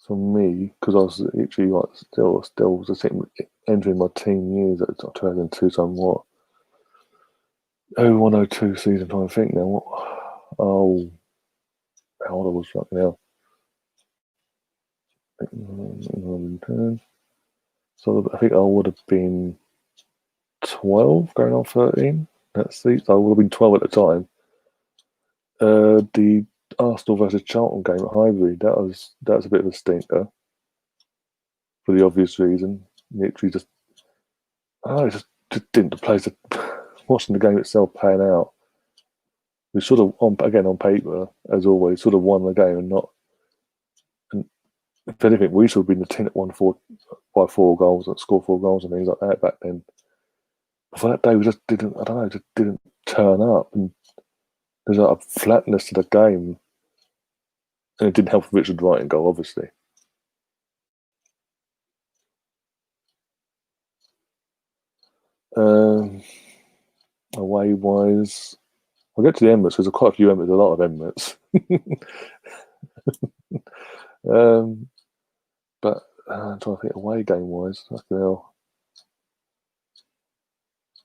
for me, because I was actually like still was entering my teen years at 2002. So I'm what 0102 season. Trying to think now. What? Oh, how old I was fucking hell. So I think I would have been 12, going on 13. That's I would have been 12 at the time. The Arsenal versus Charlton game at Highbury, that was a bit of a stinker for the obvious reason. Literally just didn't the place watching the game itself playing out. We sort of on paper, as always, sort of won the game and not. And if anything, we should have been the team that won by 4 goals and scored 4 goals and things like that back then. But for that day, we just didn't. I don't know, just didn't turn up, and there's like a flatness to the game, and it didn't help with Richard Wright goal, obviously. Away wise, I'll get to the Emirates. There's quite a few Emirates, a lot of Emirates. But I'm trying to think away game wise. Fucking hell.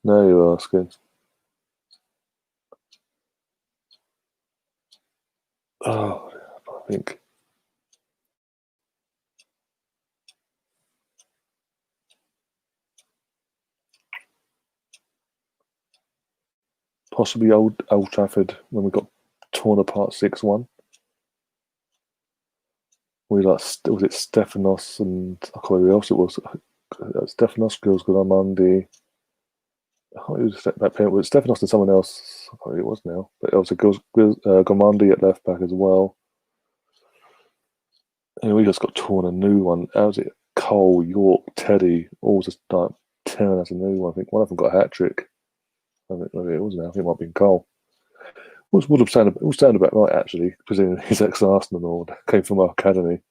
No, you're asking. Oh, I think. possibly Old Trafford when we got torn apart 6-1. We was it Stefanos and I can't remember who else it was. Stefanos, Gilles Gormandi. I can't remember that parent was Stefanos and someone else. I can't remember who it was now, but it was a Gormandi at left back as well. And we just got torn a new one. How was it? Cole, York, Teddy, all just like tearing us a new one. I think one of them got a hat trick. I think maybe it was now. I think it might have been Cole. Would have sounded about right actually, because he's ex-Arsenal or came from our academy.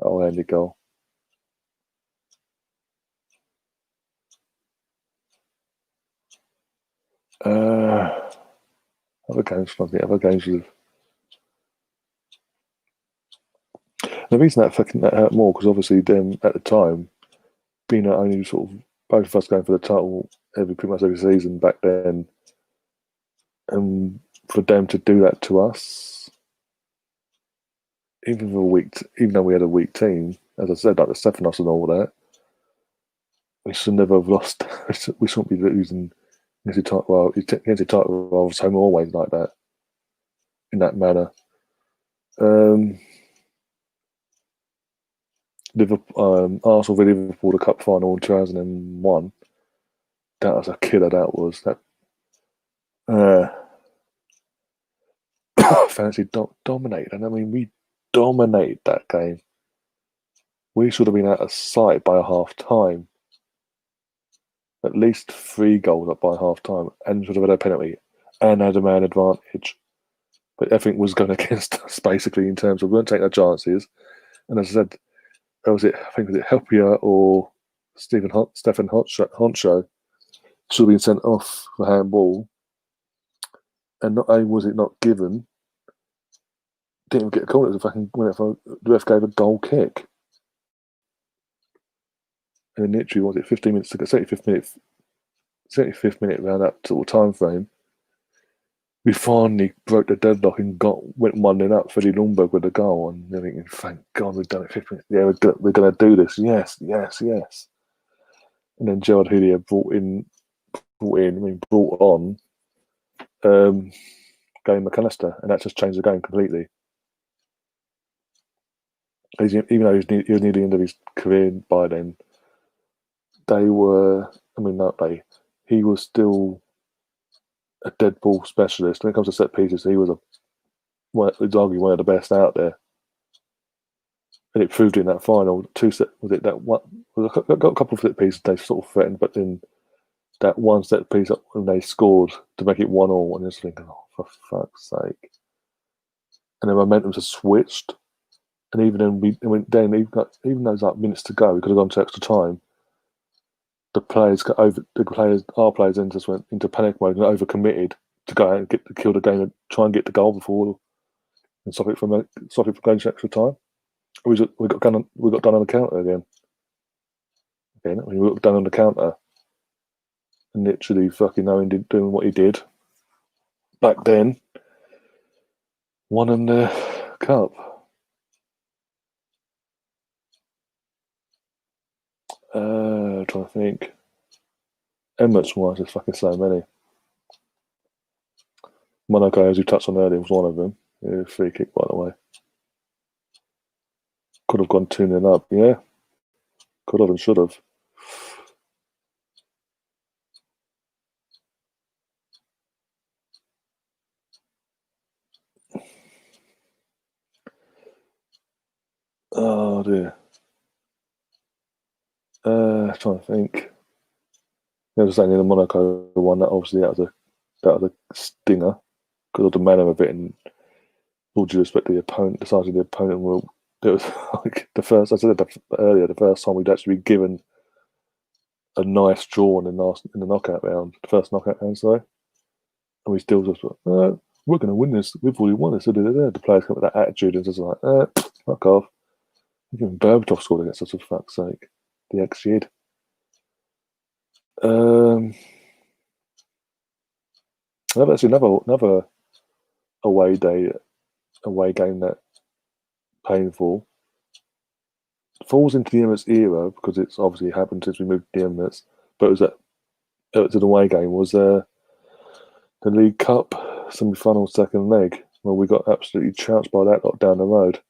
Oh, Andy goal. Other games, I think other games with. The reason that hurt more because obviously them at the time being only sort of both of us going for the title pretty much every season back then, and for them to do that to us, even though we had a weak team, as I said, like the Stefanos and all that, we should never have lost. We shouldn't be losing against the title rivals home always like that in that manner. Arsenal v Liverpool, the cup final in 2001. That was a killer. That was that. Fancy dominate, and I mean we dominated that game. We should have been out of sight by half time. At least 3 goals up by half time, and should have had a penalty and had a man advantage. But everything was going against us basically in terms of we weren't taking our chances. And as I said, I think was it Helpier or Stefan Honcho should have been sent off for handball. And not only was it not given, didn't even get a call. It was a fucking the ref gave a goal kick. And then literally, was it 15 minutes to go, 75th minute around that sort of time frame, we finally broke the deadlock and went 1-0 up. Freddie Lundberg with a goal, and they're thinking, thank God we've done it 15 minutes. Yeah, we're going to do this. Yes. And then Gerard Houllier brought on Gary McAllister, and that just changed the game completely. Even though he was near the end of his career by then, he was still a dead ball specialist. When it comes to set pieces, he was arguably one of the best out there. And it proved in that final. Was it that one? Got a couple of set pieces they sort of threatened, but then that one set piece when they scored to make it 1-1, and just thinking, oh, for fuck's sake. And the momentum just switched. And even then, even those like minutes to go, we could have gone to extra time. Our players then just went into panic mode and overcommitted to go out and kill the game and try and get the goal before and stop it from going to extra time. We got done on the counter again. We got done on the counter and literally fucking doing what he did back then. Won in the cup. Trying to think. Emirates wise, there's fucking so many. Monaco, as you touched on earlier, was one of them. Yeah, free kick, by the way. Could have gone 2-0 up, yeah. Could have and should have. Oh dear. Trying to think. I was saying in the Monaco one, that obviously that was a stinger because of the manner of it, and all due respect to the opponent, the size of the opponent. It was like the first. I said it earlier. The first time we'd actually been given a nice draw in the knockout round, the first knockout round, sorry, and we still just we're going to win this. We've already won this. The players come with that attitude and just like, fuck off. Even Berbatov scored against us, for fuck's sake. The ex-Yid. That's another away game that painful. Falls into the Emirates era because it's obviously happened since we moved to the Emirates, but it was an away game. Was the League Cup semi-final second leg. Well, we got absolutely trounced by that lot down the road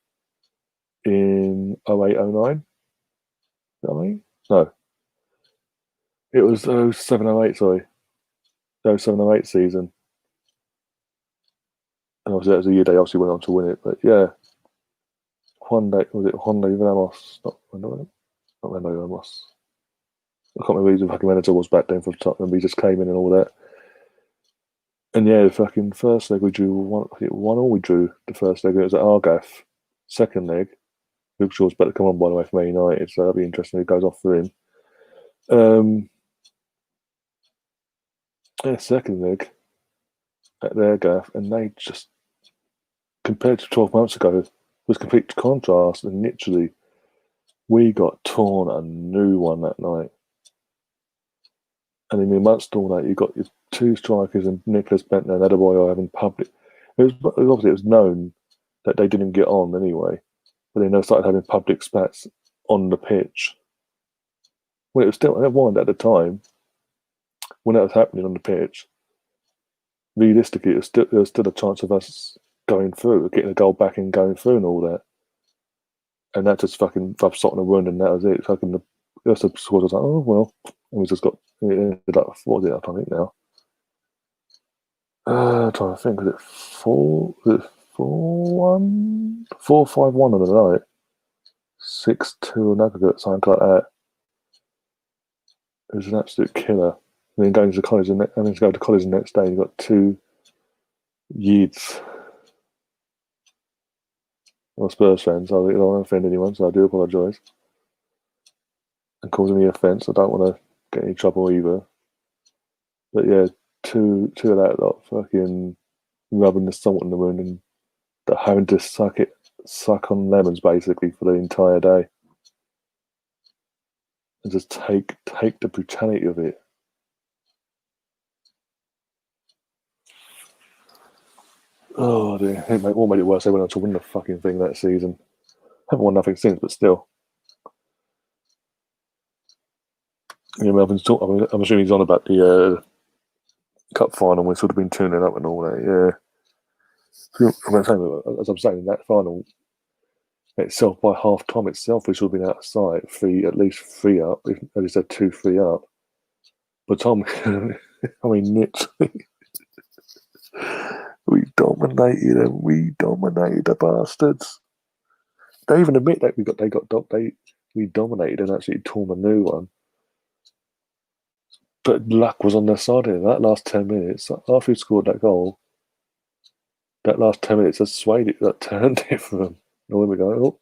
in 08-09. I mean, no, it was 07-08. Sorry, 07-08 season. And obviously that was the year they obviously went on to win it. But yeah, Juan de Ramos? Not Ramos. I can't remember who the fucking manager was back then for Tottenham. He just came in and all that. And yeah, the fucking first leg we drew one. I think 1-1. We drew the first leg. It was at Argath. Second leg, Luke Shaw's about to come on by the way for Man United, so that'll be interesting. It goes off for him. Yeah, second leg at their gaff, and they just compared to 12 months ago was complete contrast. And literally, we got torn a new one that night. And in amongst all that, you got your two strikers and Nicholas Bentner and Adebayo having public. Obviously it was known that they didn't get on anyway, but then they started having public spats on the pitch. Well, it was still, never mind at the time when that was happening on the pitch. Realistically, there was still a chance of us going through, getting a goal back and going through and all that. And that just fucking rubbed salt in the wound, and that was it. Fucking the score was like, oh well, and we just got it ended up. What was it? I don't think now. Trying to think, was it 4-1, 4-5-1 on the night, 6-2 an aggregate, something like that. It was an absolute killer. And then going to college and having to go to college the next day, you got two Yeats. Well, Spurs fans, I don't want to offend anyone, so I do apologise. And causing any offence, I don't want to get any trouble either. But yeah, two of that lot fucking rubbing the salt in the wound and having to suck on lemons basically for the entire day. And just take the brutality of it. Oh dear, what made it worse? They went on to win the fucking thing that season. Haven't won nothing since, but still. Yeah, I'm assuming he's on about the cup final. We sort of been tuning up and all that. Yeah, as I'm saying, that final itself by half time itself, we should have been outside at least three up. At least 2-3 up. But Tom, I mean, literally, we dominated them. We dominated the bastards. They even admit that we dominated and actually tore a new one. But luck was on their side in that last 10 minutes. After we scored that goal, that last 10 minutes has swayed it, that turned it for them. And then we go,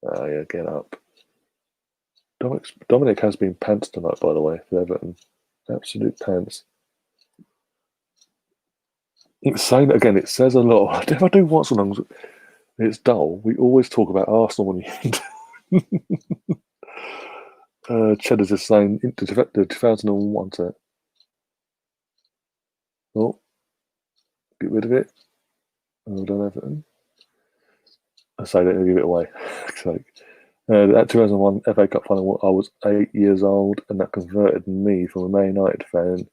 yeah, get up. Dominic has been pants tonight, by the way, for Everton. Absolute pants. It's saying again, it says a lot. If I do Watchalong, it's dull. We always talk about Arsenal when you Cheddar's is saying the 2001 set. Oh, get rid of it. Hold on, Everton. I say that and give it away. That 2001 FA Cup final, I was 8 years old, and that converted me from a Man United fan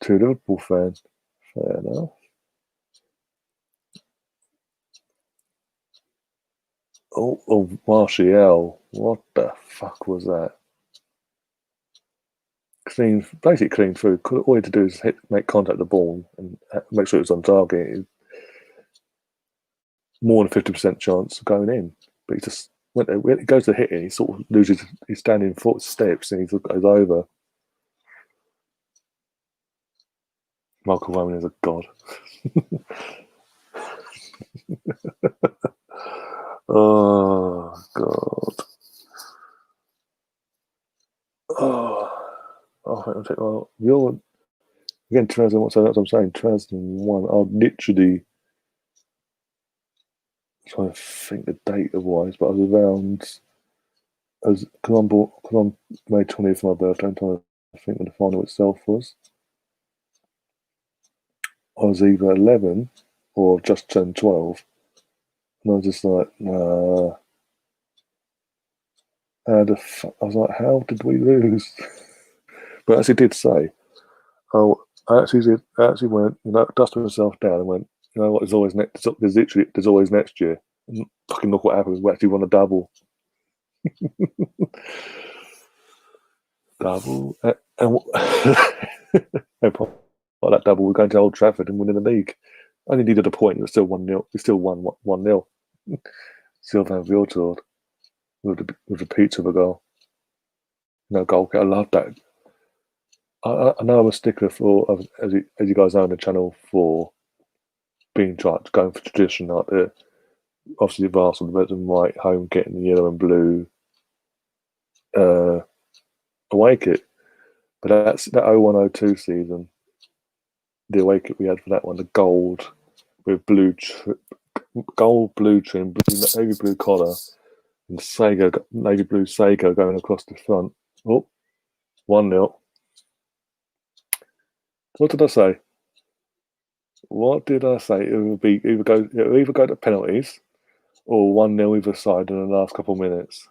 to a Liverpool fan. Fair enough. Oh, Martial. What the fuck was that? Basically clean through. All he had to do is make contact with the ball and make sure it was on target. More than 50% chance of going in. But he just went there. He goes to hit it, he sort of loses his standing footsteps and he goes over. Michael Owen is a god. Oh, God. I'm taking you're again 2001. So that's what I'm saying. 2001. I'll literally trying to think the date of wise, but I was around. Because I'm May 20th for my birthday. I'm trying to think when the final itself was. I was either 11 or just turned 12, and I was just like, nah. I was like, how did we lose? But as he did say, oh, I actually did. I actually went, dusted myself down and went, you know what? There's always next. There's always next year. And fucking look what happens. We actually won a double. Double. And no problem. That double, we're going to Old Trafford and winning the league. I only needed a point. It was still 1-0. We still won 1-0. Sylvain Viltord with the pizza of a goal. No goal. I love that. I know I'm a stickler for, as you guys know on the channel, for going for tradition. Like obviously the Arsenal, the red and white home getting the yellow and blue away kit. But that's that 01-02 season. The away kit we had for that one, the gold with gold blue trim, navy blue collar, and navy blue Sego going across the front. Oh, 1-0. What did I say? What did I say? It would either go to penalties or 1-0 either side in the last couple of minutes.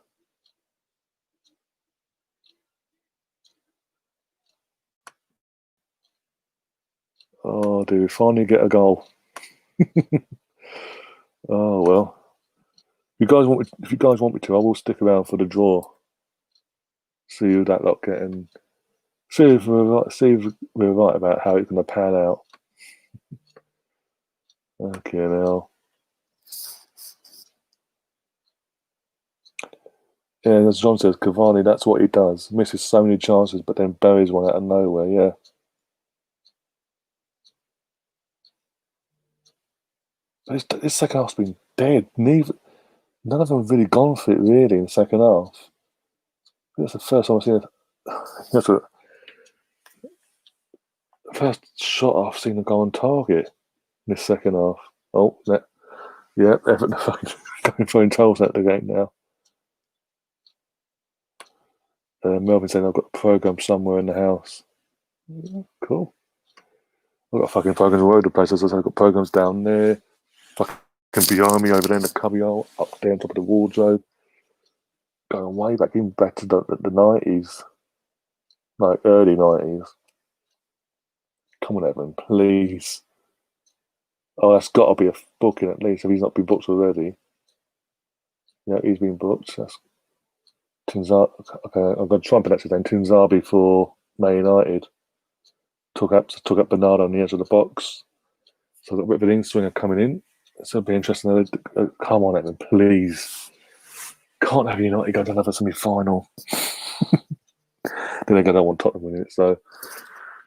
Oh, do we finally get a goal? Oh well. If you guys want me to, I will stick around for the draw. See who that lot get and see if we're right about how it's going to pan out. Okay, now. Yeah, as John says, Cavani, that's what he does. Misses so many chances, but then buries one out of nowhere. Yeah. This second half's been dead. None of them have really gone for it, really, in the second half. That's the first time I've seen it. That's the first shot I've seen them go on target in this second half. Oh, Everton fucking going throwing towels at the game now. Melvin saying I've got a program somewhere in the house. Yeah, cool. I've got fucking programs all over the place. I've got programs down there. Fucking behind me over there in the cubbyhole, up there on top of the wardrobe. Going way back to the 90s. Like early 90s. Come on, Evan, please. Oh, that's got to be a booking at least if he's not been booked already. Yeah, he's been booked. That's Tunzabi. Okay, I'm going to try and pronounce his name. Tunzabi for Man United. Took up Bernardo on the edge of the box. So I've got a bit of an in-swinger coming in. So it'll be interesting. Come on, Evan, please. Can't have United go to another semi-final. Then again, I don't want Tottenham winning it. So, as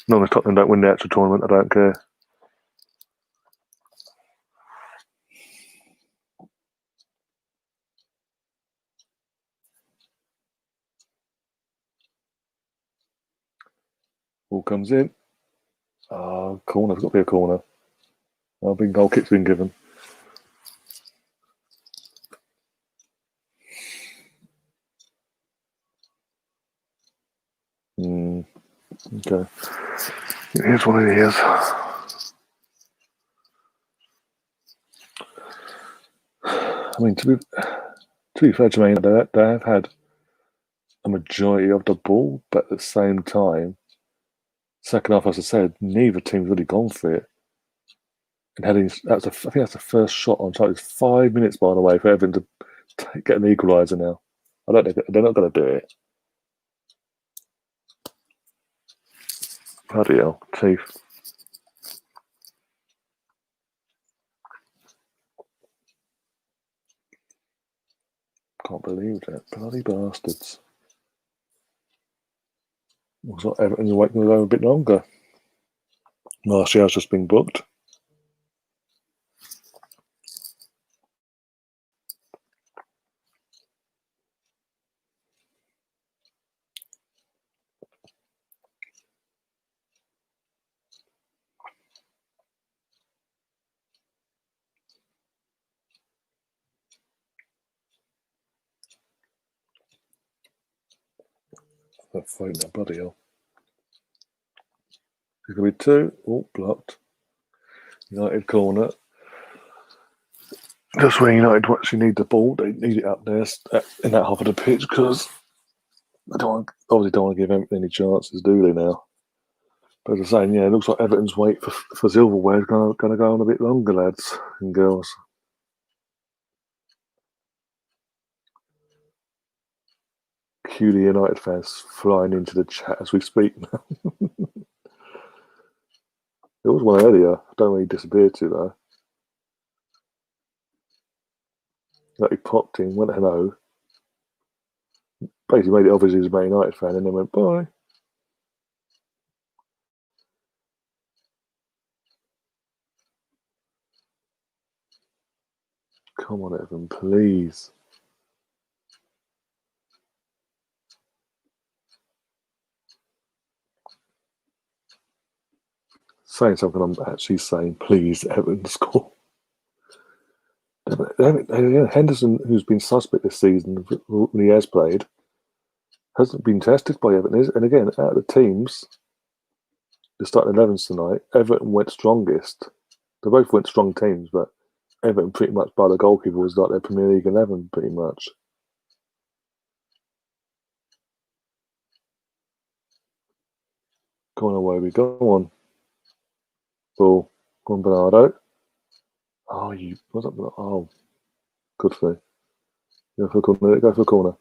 long as Tottenham don't win the actual tournament, I don't care. Ball comes in. Corner. There's got to be a corner. Big goal kick's been given. Okay. Here's what it is. I mean, to be fair to me, they have had a majority of the ball, but at the same time, second half, as I said, neither team's really gone for it. And I think that's the first shot on target. It's 5 minutes, by the way, for Everton to get an equaliser now. I don't think they're not going to do it. Bloody hell, teeth. Can't believe that. Bloody bastards. Looks like Everton's waiting to go a bit longer. Martial's just been booked. That fight now, bloody hell. There's going to be two. Oh, blocked. United corner. Just where United actually need the ball. They need it up there in that half of the pitch because they obviously don't want to give them any chances, do they now? But as I say, yeah, it looks like Everton's wait for silverware is going to go on a bit longer, lads and girls. Cue the United fans flying into the chat as we speak now. There was one earlier. I don't know where he disappeared to, though. Like he popped in, went hello. Basically made it obvious he was a Man United fan and then went bye. Come on, Evan, please. Saying something I'm actually saying, please, Evan, score. Henderson, who's been suspect this season when he has played, hasn't been tested by Everton. And again, out of the teams, the starting 11s tonight, Everton went strongest. They both went strong teams, but Everton pretty much by the goalkeeper was like their Premier League 11, pretty much. Go on away we go on. Ball. Go on, Bernardo. Oh, you. What's up? Oh, good for you. Go for a corner. Go for a corner.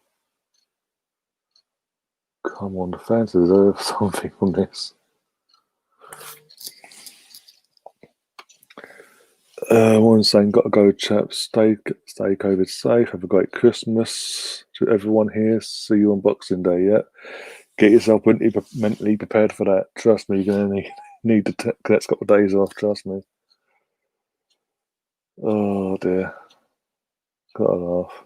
Come on, the fans deserve something from this. One saying, got to go, chaps. Stay COVID safe. Have a great Christmas to everyone here. See you on Boxing Day. Yeah, get yourself mentally prepared for that. Trust me, you're gonna need the next couple of days off. Trust me. Oh dear, gotta laugh.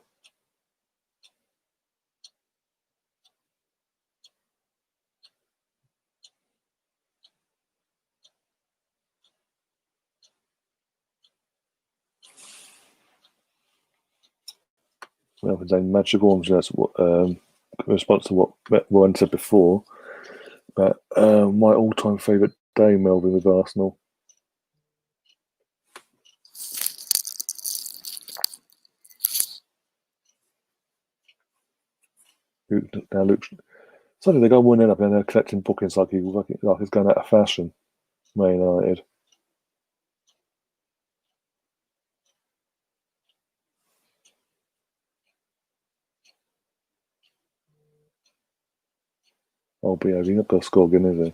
Well, saying magical ones. That's what in response to what Warren said before. But my all-time favourite day, Melvin, with Arsenal. Now looks suddenly they go 1-0 up and they're collecting bookings like it's going out of fashion. Man United. Oh, but yeah, he's not going to score again, is he?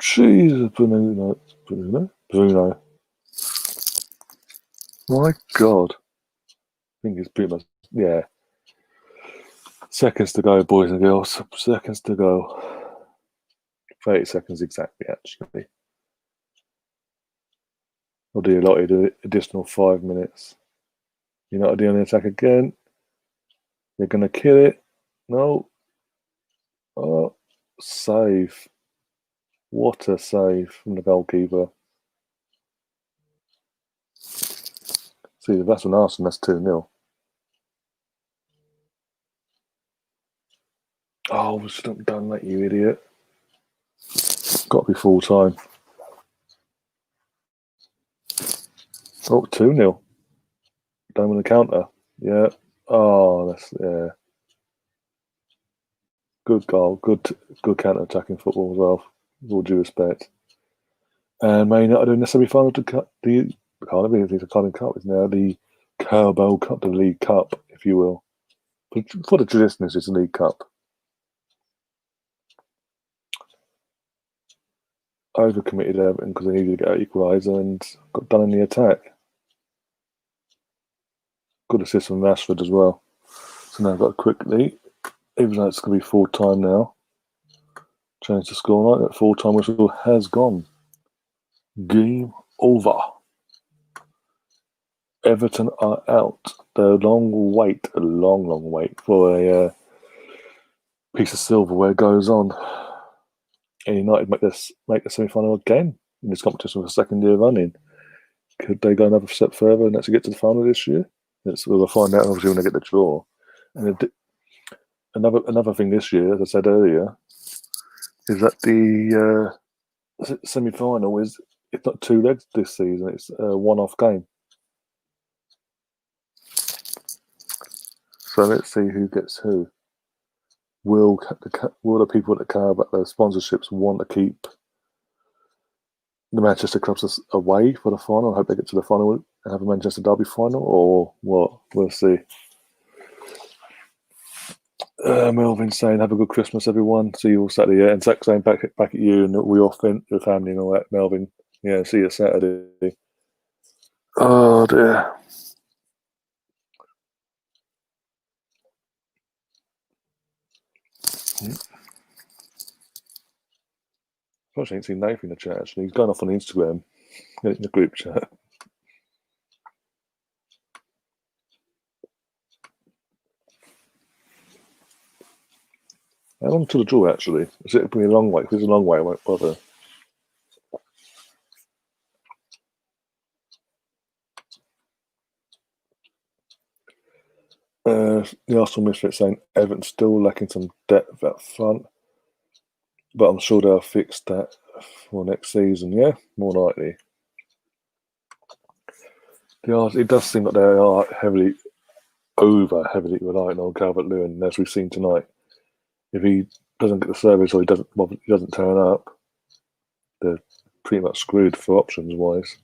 Jesus, Bruno. My God. I think it's pretty much, yeah. Seconds to go, boys and girls. Seconds to go. 30 seconds exactly, actually. I'll do a lot of additional 5 minutes. You're not doing the attack again. You're going to kill it. No. Oh, save. What a save from the goalkeeper. See, if that's an Arsenal, that's 2-0. Oh, we should have done that, you idiot. Got to be full time. Oh, 2-0. Done with the counter. Yeah. Oh, that's, yeah. Good goal. Good counter attacking football as well, with all due respect. And Man United are in the semi final to cut the Carling Cup is now the Carabao Cup, the League Cup, if you will. But for the traditionalists, it's a League Cup. Overcommitted Everton because they needed to get an equaliser and got done in the attack. Good assist from Rashford as well. So now I've got to quickly, even though it's going to be full time now, change the scoreline. That full time whistle has gone. Game over. Everton are out. The long wait for a piece of silverware goes on. And United make the semi-final again in this competition for the second year running. Could they go another step further and actually get to the final this year? We'll find out obviously when they get the draw. And another thing this year, as I said earlier, is that the semi-final is it's not 2 legs this season; it's a one-off game. So let's see who gets who. will the people that care about those sponsorships want to keep the Manchester clubs away for the final? I hope they get to the final and have a Manchester Derby final, or what? We'll see. Melvin saying, "Have a good Christmas, everyone. See you all Saturday." Yeah, and Zach saying, "Back at you, and we all think your family and all that." Melvin, yeah, see you Saturday. Oh dear. I ain't seen Nathan in the chat actually. He's gone off on Instagram in the group chat. How long to the draw actually? Is it a long way? If it's a long way, I won't bother. The Arsenal Misfit saying Everton still lacking some depth up front, but I'm sure they'll fix that for next season. Yeah, more likely. It does seem like they are heavily reliant on Calvert-Lewin, as we've seen tonight. If he doesn't get the service or he doesn't turn up, they're pretty much screwed for options wise.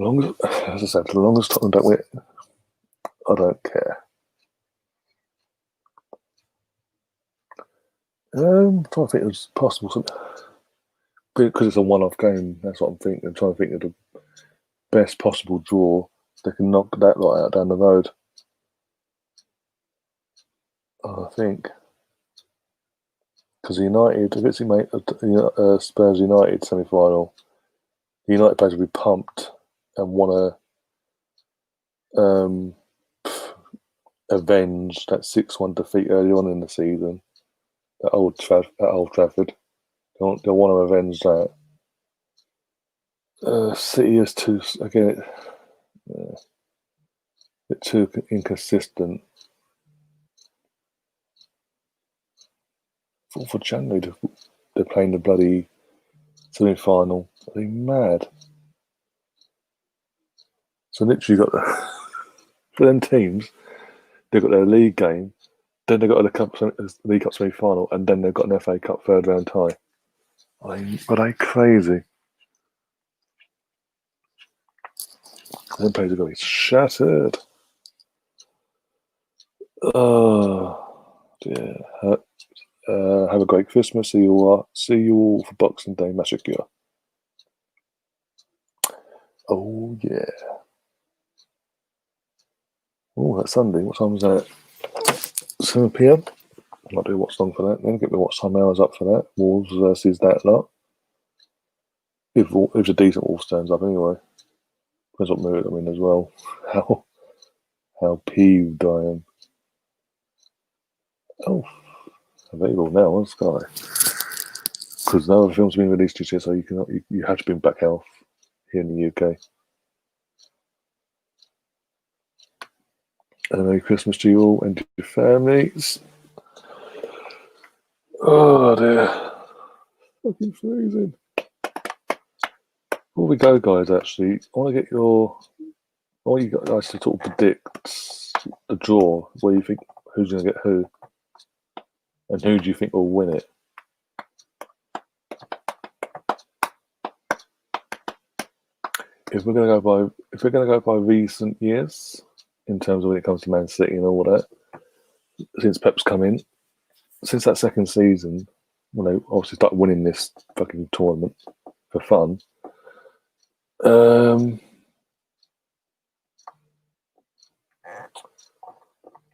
As I said, as long as Tottenham don't win, I don't care. I'm trying to think if it's possible, because it's a one-off game. That's what I'm thinking. I'm trying to think of the best possible draw. They can knock that lot out down the road. I think because United, if it's Spurs United semi-final, United players will be pumped and want to avenge that 6-1 defeat early on in the season at Old Trafford. They'll want to avenge that. City is too again. Bit too inconsistent. 4th of January, they're playing the bloody semi-final. Are they mad? So literally, got for them teams, they've got their league game, then they've got the League Cup semi-final, and then they've got an FA Cup third round tie. Are they crazy? Them players are going to be shattered. Oh dear. Have a great Christmas. See you all for Boxing Day, Massacre. Oh yeah. Oh, that's Sunday. What time is that? 7 p.m. I might do a watch long for that. Then get me watch time hours up for that. Wolves versus that lot. If a decent Wolves turns up anyway. Depends what mood I'm in as well. How peeved I am. Oh, available now on Sky. Because no other films have been released this year, so you have to bring back health here in the UK. And a Merry Christmas to you all and to your families. Oh dear. Fucking freezing. Before we go, guys, actually, I want you guys to sort of predict the draw, where you think who's going to get who, and who do you think will win it? If we're going to go by recent years, in terms of when it comes to Man City and all that, since Pep's come in, since that second season, when they obviously started winning this fucking tournament for fun,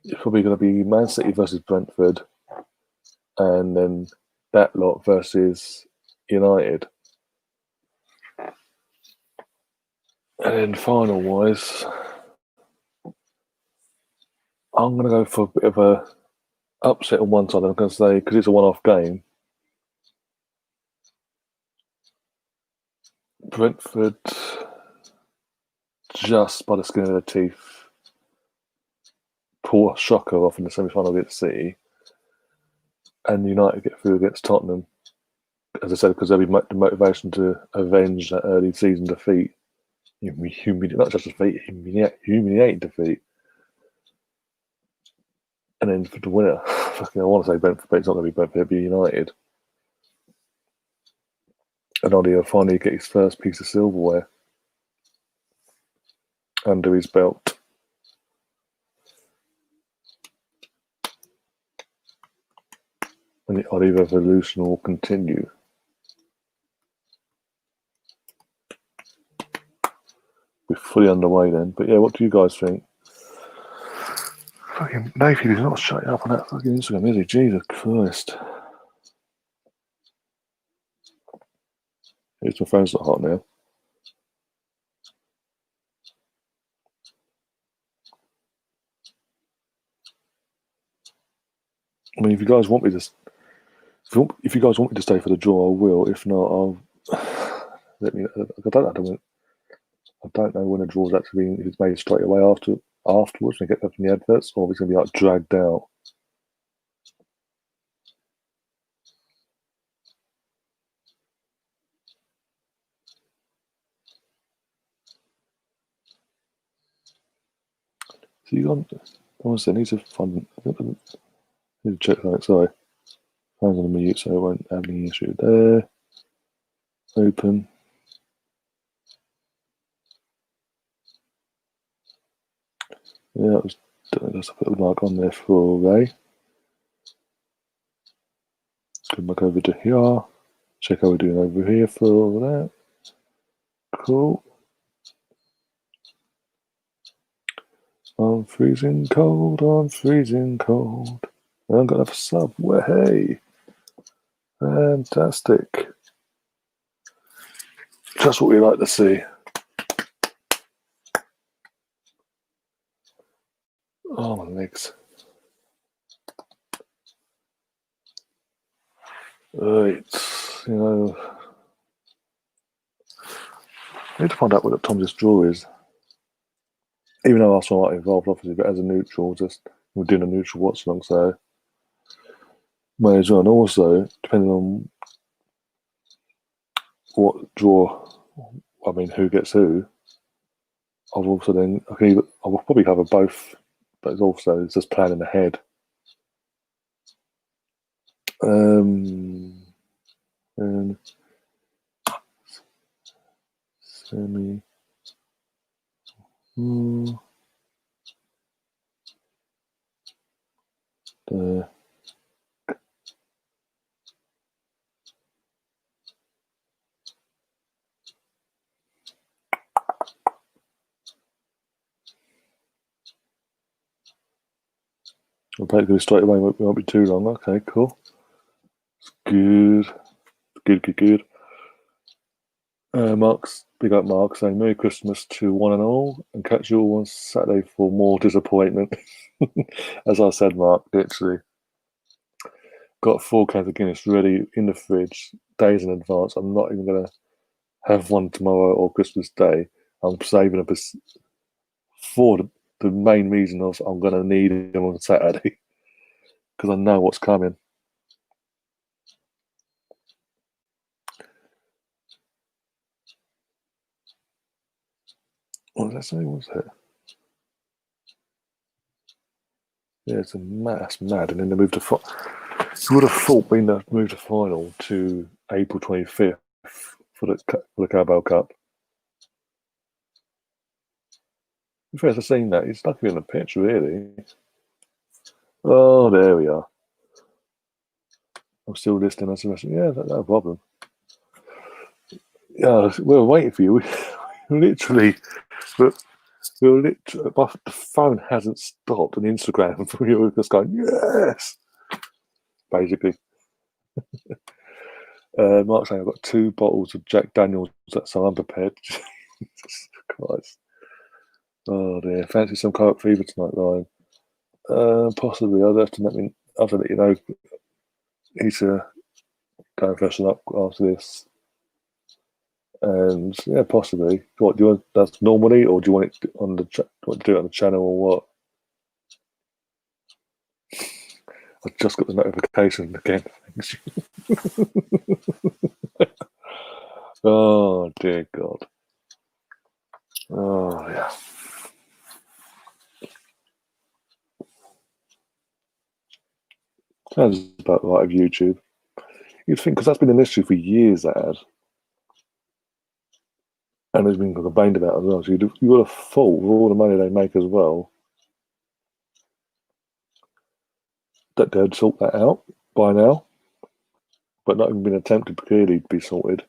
it's probably going to be Man City versus Brentford, and then that lot versus United. And then final-wise, I'm going to go for a bit of a upset on one side. I'm going to say, because it's a one-off game, Brentford just by the skin of their teeth pull a shocker off in the semi-final against City, and United get through against Tottenham as I said, because there'll be the motivation to avenge that early season defeat. Not just defeat, humiliating defeat. And then for the winner, fucking, I want to say Brentford, but it's not going to be Brentford, it'll be United. And Ollie will finally get his first piece of silverware under his belt. And the Ollie revolution will continue. We're fully underway then. But yeah, what do you guys think? Fucking Nathan is not shutting up on that fucking Instagram, is he? Jesus Christ. It's my phone's not hot now. I mean, if you guys want me to stay for the draw, I will. If not, I'll let me. I don't know when a draw's actually if it's made straight away afterwards and get that from the adverts, or if it's going to be like dragged out. So you got. Honestly, I need to find. I need to check that. Sorry, phone's on mute, so I won't have any issue there. Open. Yeah, let's put the mark on there for Ray. Come back over to here. Check how we're doing over here for that. Cool. I'm freezing cold. I'm freezing cold. I'm gonna have a subway. Fantastic. Just what we like to see. Oh, my legs. Right, I need to find out what Tom's draw is. Even though Arsenal aren't involved, obviously, but as a neutral, we're doing a neutral watchalong, so may as well. And also, depending on what draw, I mean, who gets who, I've also then I will probably cover both, but it's just planning ahead. And semi. There. I'll take it straight away, won't be too long. Okay, cool. Good. Mark's big up Mark saying Merry Christmas to one and all, and catch you all on Saturday for more disappointment. As I said, Mark, literally got 4 cans of Guinness ready in the fridge days in advance. I'm not even gonna have one tomorrow or Christmas Day. I'm saving up for the main reason of I'm gonna need them on Saturday because I know what's coming. What was I saying? What's that? Yeah, it's that's mad. And then they moved to. You would have thought we moved the final to April 25th for the Carabao Cup. If you ever seen that, it's lucky in the pitch, really. Oh, there we are. I'm still listening. I said, yeah, no problem. Yeah, we were waiting for you. Literally, the phone hasn't stopped on Instagram for you just going, yes, basically. Mark saying I've got 2 bottles of Jack Daniels, so I'm prepared. Jesus Christ. Oh dear, fancy some carrot fever tonight, Ryan? Possibly. I'll have to let you know. Need to go and freshen up after this. And yeah, possibly. What do you want? That's normally, or do you want it on the? Want to do it on the channel or what? I just got the notification again. Oh dear God. Oh yeah. Sounds about right of YouTube. You'd think because that's been an issue for years, that had, and there's been complained about as well. So you would have thought with all the money they make as well that they'd sort that out by now, but not even been attempted clearly to be sorted.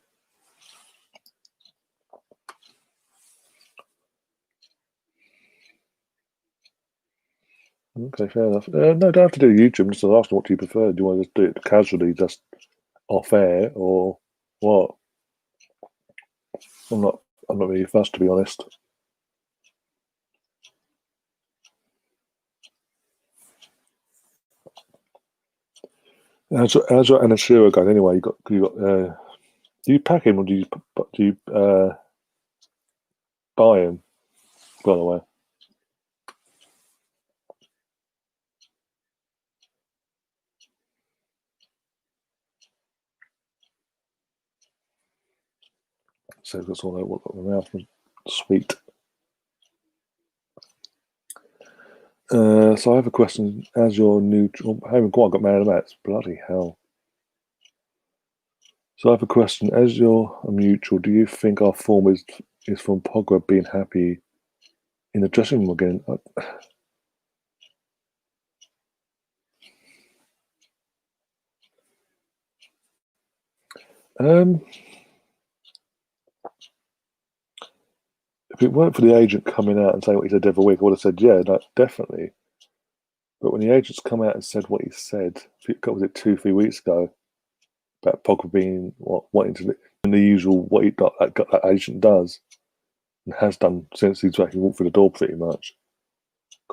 Okay, fair enough. No, don't have to do YouTube. Just ask what do you prefer. Do you want to just do it casually, just off air, or what? I'm not. I'm not really fussed, to be honest. How's your Anashira going anyway? You got. Do you pack him or do you buy him? By the way, so that's all I want in my mouth. Sweet. So I have a question. As your new, I haven't quite got married, Matt. Bloody hell. So I have a question. As you're a mutual, do you think our form is from Pogba being happy in the dressing room again? Um, if it weren't for the agent coming out and saying what he said every week, I would have said, yeah, no, definitely. But when the agent's come out and said what he said, was it 2, 3 weeks ago about Pogba being wanting to in the usual what that agent does and has done since he's actually walked through the door pretty much.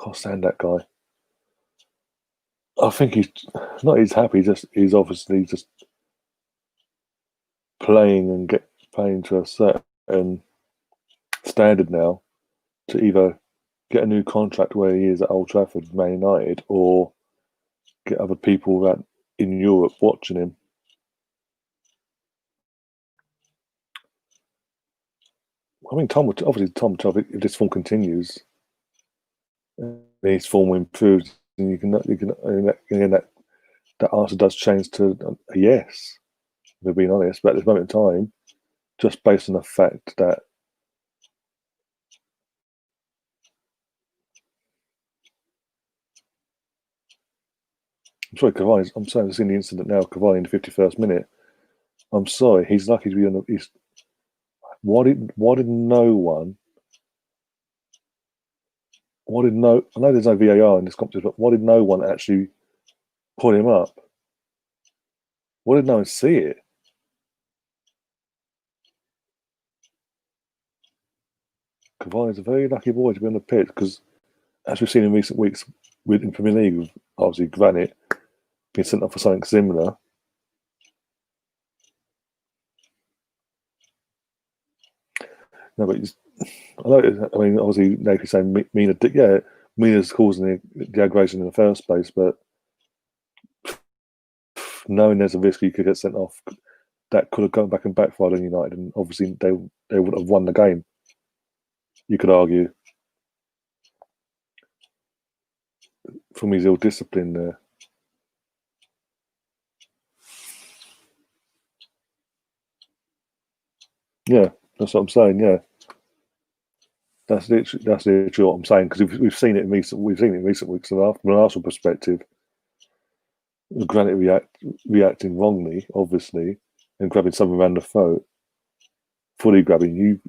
Can't stand that guy. I think he's not. He's happy. He's obviously just playing and playing to a certain standard now to either get a new contract where he is at Old Trafford, Man United, or get other people that in Europe watching him. I mean, Tom if this form continues, and his form improves, and and that answer does change to a yes. If we're being honest, but at this moment in time, just based on the fact that I'm sorry, Cavani. I'm saying this in the incident now. Cavani in the 51st minute. I'm sorry. He's lucky to be on the. Why did no one? Why did no? I know there's no VAR in this competition, but why did no one actually pull him up? Why did no one see it? Cavani's a very lucky boy to be on the pitch because, as we've seen in recent weeks in Premier League, with obviously Granit being sent off for something similar. No, but I know. I mean, obviously, Nathan's saying Mina. Yeah, Mina's causing the aggravation in the first place, but knowing there's a risk you could get sent off, that could have gone back and backfired on United, and obviously they would have won the game. You could argue from his ill discipline there. Yeah, that's what I'm saying. Yeah, that's literally what I'm saying because we've seen it in recent weeks. And from an Arsenal perspective, Granit reacting wrongly, obviously, and grabbing someone around the throat, fully grabbing you.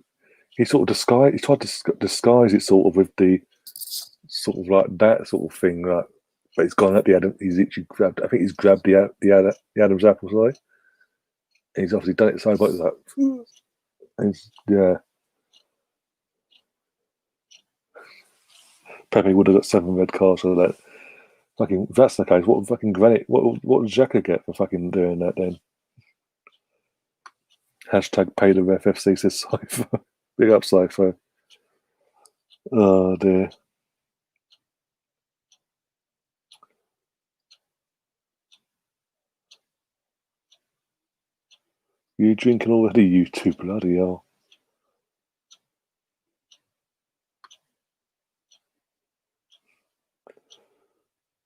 He sort of he tried to disguise it sort of with the sort of like that sort of thing, like. But he's gone at the Adam. He's literally grabbed. I think he's grabbed the Adam's apple, sorry. And he's obviously done it so much like. Yeah, Pepe would have got 7 red cards for that. Fucking, if that's the case, what fucking Granite? What would Xhaka get for fucking doing that then? Hashtag pay the ref FC says Cypher. Big up Cypher. Oh dear. You drinking already, you two? Bloody hell.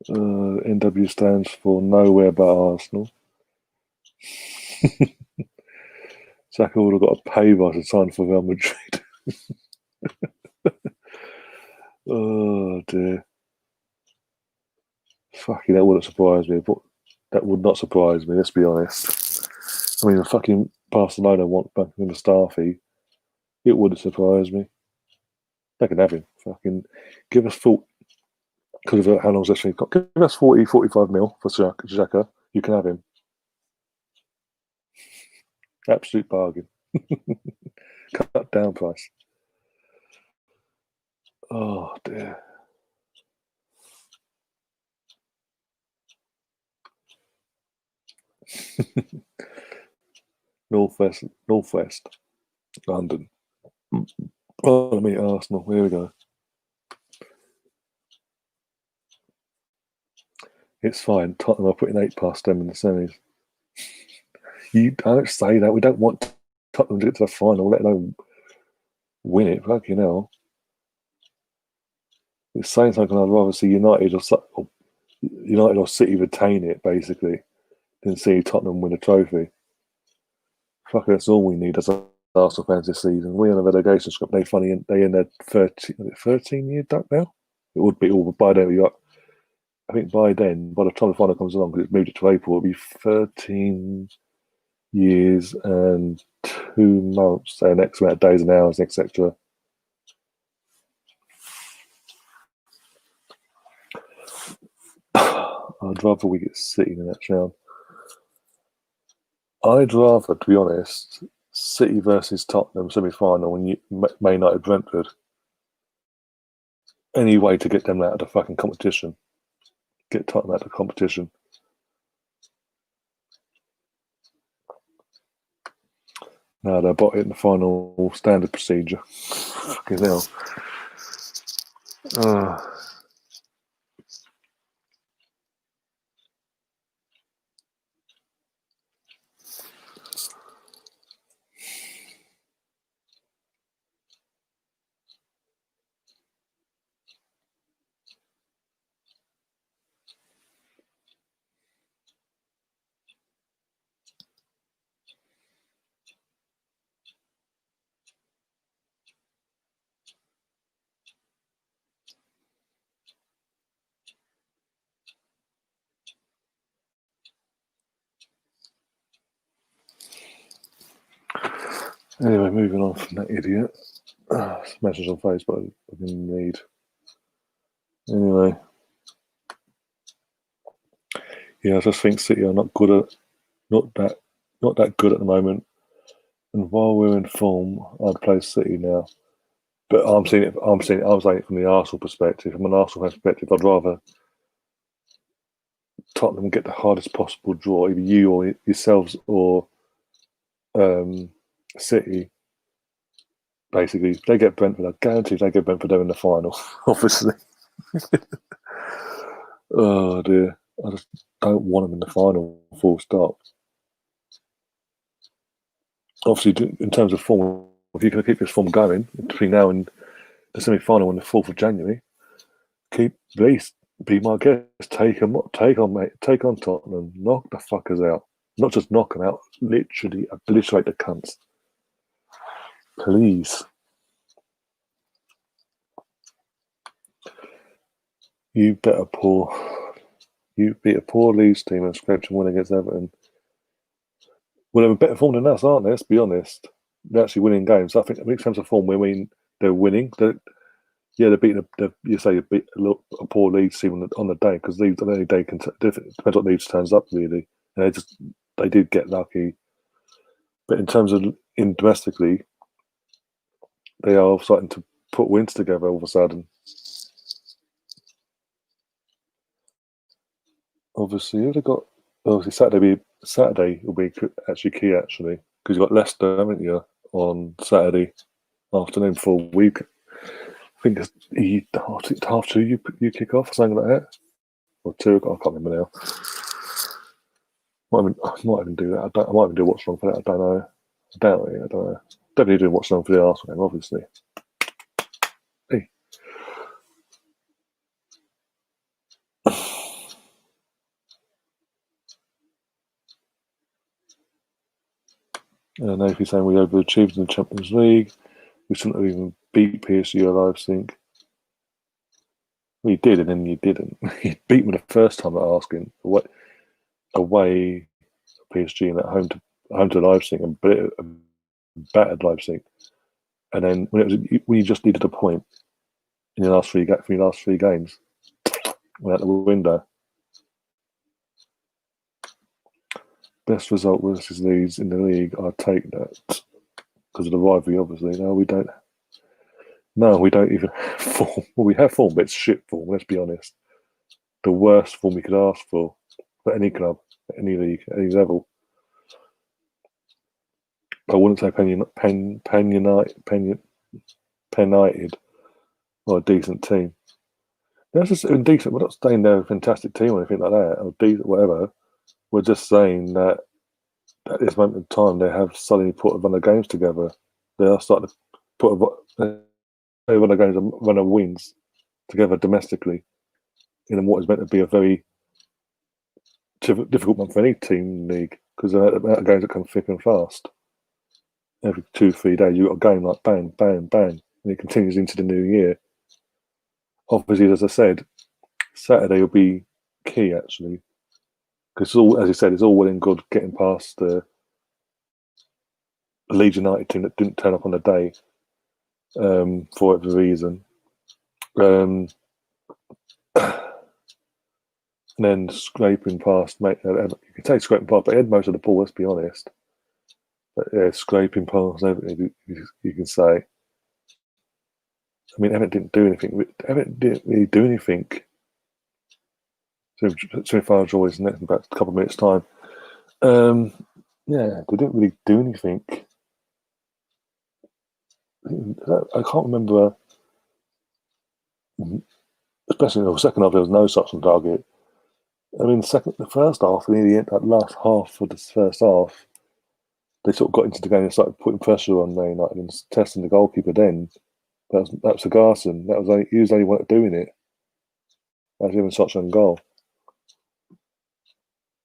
NW stands for nowhere but Arsenal. Xhaka would have got a pay rise to sign for Real Madrid. Oh dear. Fucking, that wouldn't surprise me. But that would not surprise me, let's be honest. I mean, fucking Barcelona want back in the Mustafi. It wouldn't surprise me. They can have him. Fucking give us full. Because of how long's this thing got? Give us 40, 45 mil for Xhaka. You can have him. Absolute bargain. Cut down price. Oh dear. Northwest London. Oh, I mean Arsenal. Here we go. It's fine. Tottenham are putting 8 past them in the semis. You don't say that. We don't want Tottenham to get to the final, let alone win it. Fucking hell. It's saying something. I'd rather see United or City retain it, basically, than see Tottenham win a trophy. Fuck, that's all we need as Arsenal fans this season. We're in a relegation scrap. They in their 13-year duck now. It would be all by then. I think by then, by the time the final comes along, because it's moved it to April, it'll be 13 years and 2 months, and X amount of days and hours, etc. I'd rather we get City in the next round. I'd rather, to be honest, City versus Tottenham semi-final when Man United Brentford. Any way to get them out of the fucking competition. Get Tottenham out of the competition. No, they're bought it in the final standard procedure. Fucking hell. Anyway, moving on from that idiot. Message on Facebook I didn't read. Anyway. Yeah, I just think City are not that good at the moment. And while we're in form, I'd play City now. But I'm saying it from the Arsenal perspective. From an Arsenal perspective, I'd rather Tottenham get the hardest possible draw, either you or yourselves or City. Basically, if they get Brentford, I guarantee they get Brentford, they're in the final, obviously. Oh dear. I just don't want them in the final, full stop. Obviously, in terms of form, if you're going to keep this form going between now and the semi-final on the 4th of January, please be my guest. Take on Tottenham. Knock the fuckers out. Not just knock them out, literally obliterate the cunts. Please. You beat a poor Leeds team and scratch and win against Everton. Well, they're better form than us, aren't they? Let's be honest. They're actually winning games. I think in terms of form, they're winning. They're beating. You say you beat a poor Leeds team on the day, because Leeds on any day depends what Leeds turns up really. And they did get lucky. But in terms of domestically, they are starting to put wins together all of a sudden. Obviously, Saturday will be actually key because you've got Leicester, haven't you, on Saturday afternoon for a week. I think it's half 2 you kick off or something like that, or 2. I can't remember now. Might even do that. I might even do watch along for that. I don't know. I doubt it. I don't know. Definitely do watch along for the Arsenal game, obviously. Hey. I know if you're saying we overachieved in the Champions League, we shouldn't have even beat PSG alive sync. Well, you did, and then you didn't. You beat them the first time at asking away PSG and at home to Leipzig and battered Leipzig. And then when you just needed a point in your last three games, went out the window. Best result versus these in the league, I'd take that because of the rivalry. Obviously, no, we don't. No, we don't even have form. Well, we have form, but it's shit form. Let's be honest. The worst form we could ask for any club, any league, any level. I wouldn't say Penn United or a decent team. They're just indecent. We're not saying they're a fantastic team or anything like that, or decent, whatever. We're just saying that at this moment in time, they have suddenly put a run of games together. They are starting to put a run of games, a run of wins together domestically in what is meant to be a very difficult month for any team league because the amount of games that come thick and fast. Every 2-3 days, you've got a game like bang, bang, bang, and it continues into the new year. Obviously, as I said, Saturday will be key actually, because as you said, it's all well and good getting past the Leeds United team that didn't turn up on the day for whatever reason. And then scraping past, you can say scraping past, but he had most of the ball, let's be honest. But yeah, scraping past everything, you can say. I mean, Everton didn't do anything. Everton didn't really do anything. So far, draw is next in about a couple of minutes' time. Yeah, they didn't really do anything. I can't remember, especially in the second half, there was no shots on target. I mean, the first half, that last half of the first half, they sort of got into the game and started putting pressure on Man United and testing the goalkeeper. Then that was Garson. He was the only one doing it. That's even shots on goal.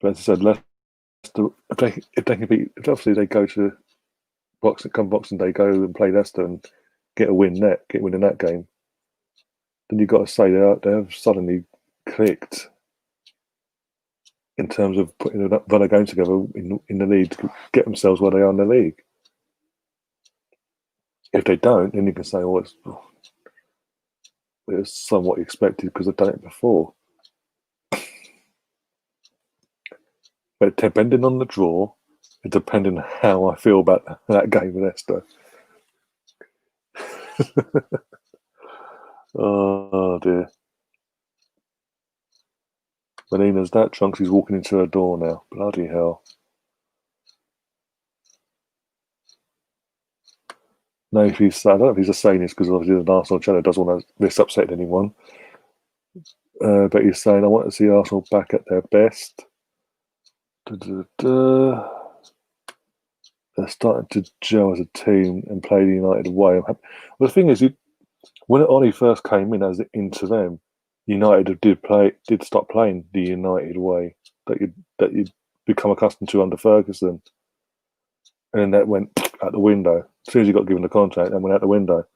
But as I said, Leicester, if they can beat, if obviously they go to Boxing Day, go and play Leicester and get a win in that game, then you've got to say they have suddenly clicked in terms of putting a run of games together in the league to get themselves where they are in the league. If they don't, then you can say, "Oh, it's somewhat expected because they've done it before." But depending on the draw, and depending on how I feel about that game with Leicester. Oh dear. Melina's that Trunks is walking into her door now. Bloody hell. No, I don't know if he's just saying this because obviously the Arsenal channel doesn't want this upset anyone. But he's saying, I want to see Arsenal back at their best. They're starting to gel as a team and play the United way. Well, the thing is, when Ollie first came in as into them, United did stop playing the United way that you'd become accustomed to under Ferguson, and then that went out the window as soon as you got given the contract. That went out the window.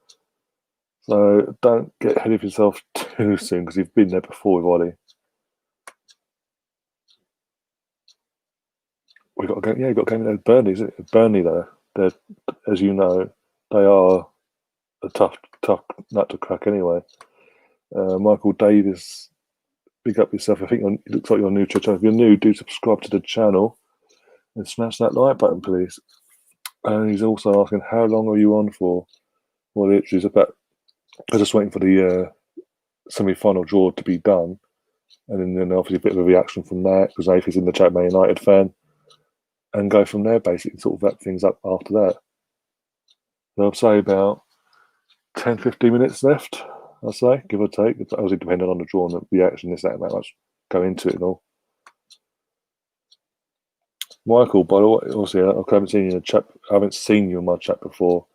So don't get ahead of yourself too soon because you've been there before with Ollie. We got a game. Yeah, you got a game against Burnley. Isn't it? Burnley, though, they're, as you know, they are a tough nut to crack anyway. Michael Davis, big up yourself. I think it looks like you're new to the channel. If you're new, do subscribe to the channel and smash that like button, please. And he's also asking, how long are you on for? Well, literally, I'm just waiting for the semi-final draw to be done. And then obviously a bit of a reaction from that, because Nathan's in the chat, Man United fan. And go from there, basically, sort of wrap things up after that. So I'll say about 10-15 minutes left, I'll say, give or take. Obviously, depending on the draw and the reaction, this, that, and that much go into it and all. Michael, by the way, obviously, I haven't seen you in a chat. I haven't seen you in my chat before.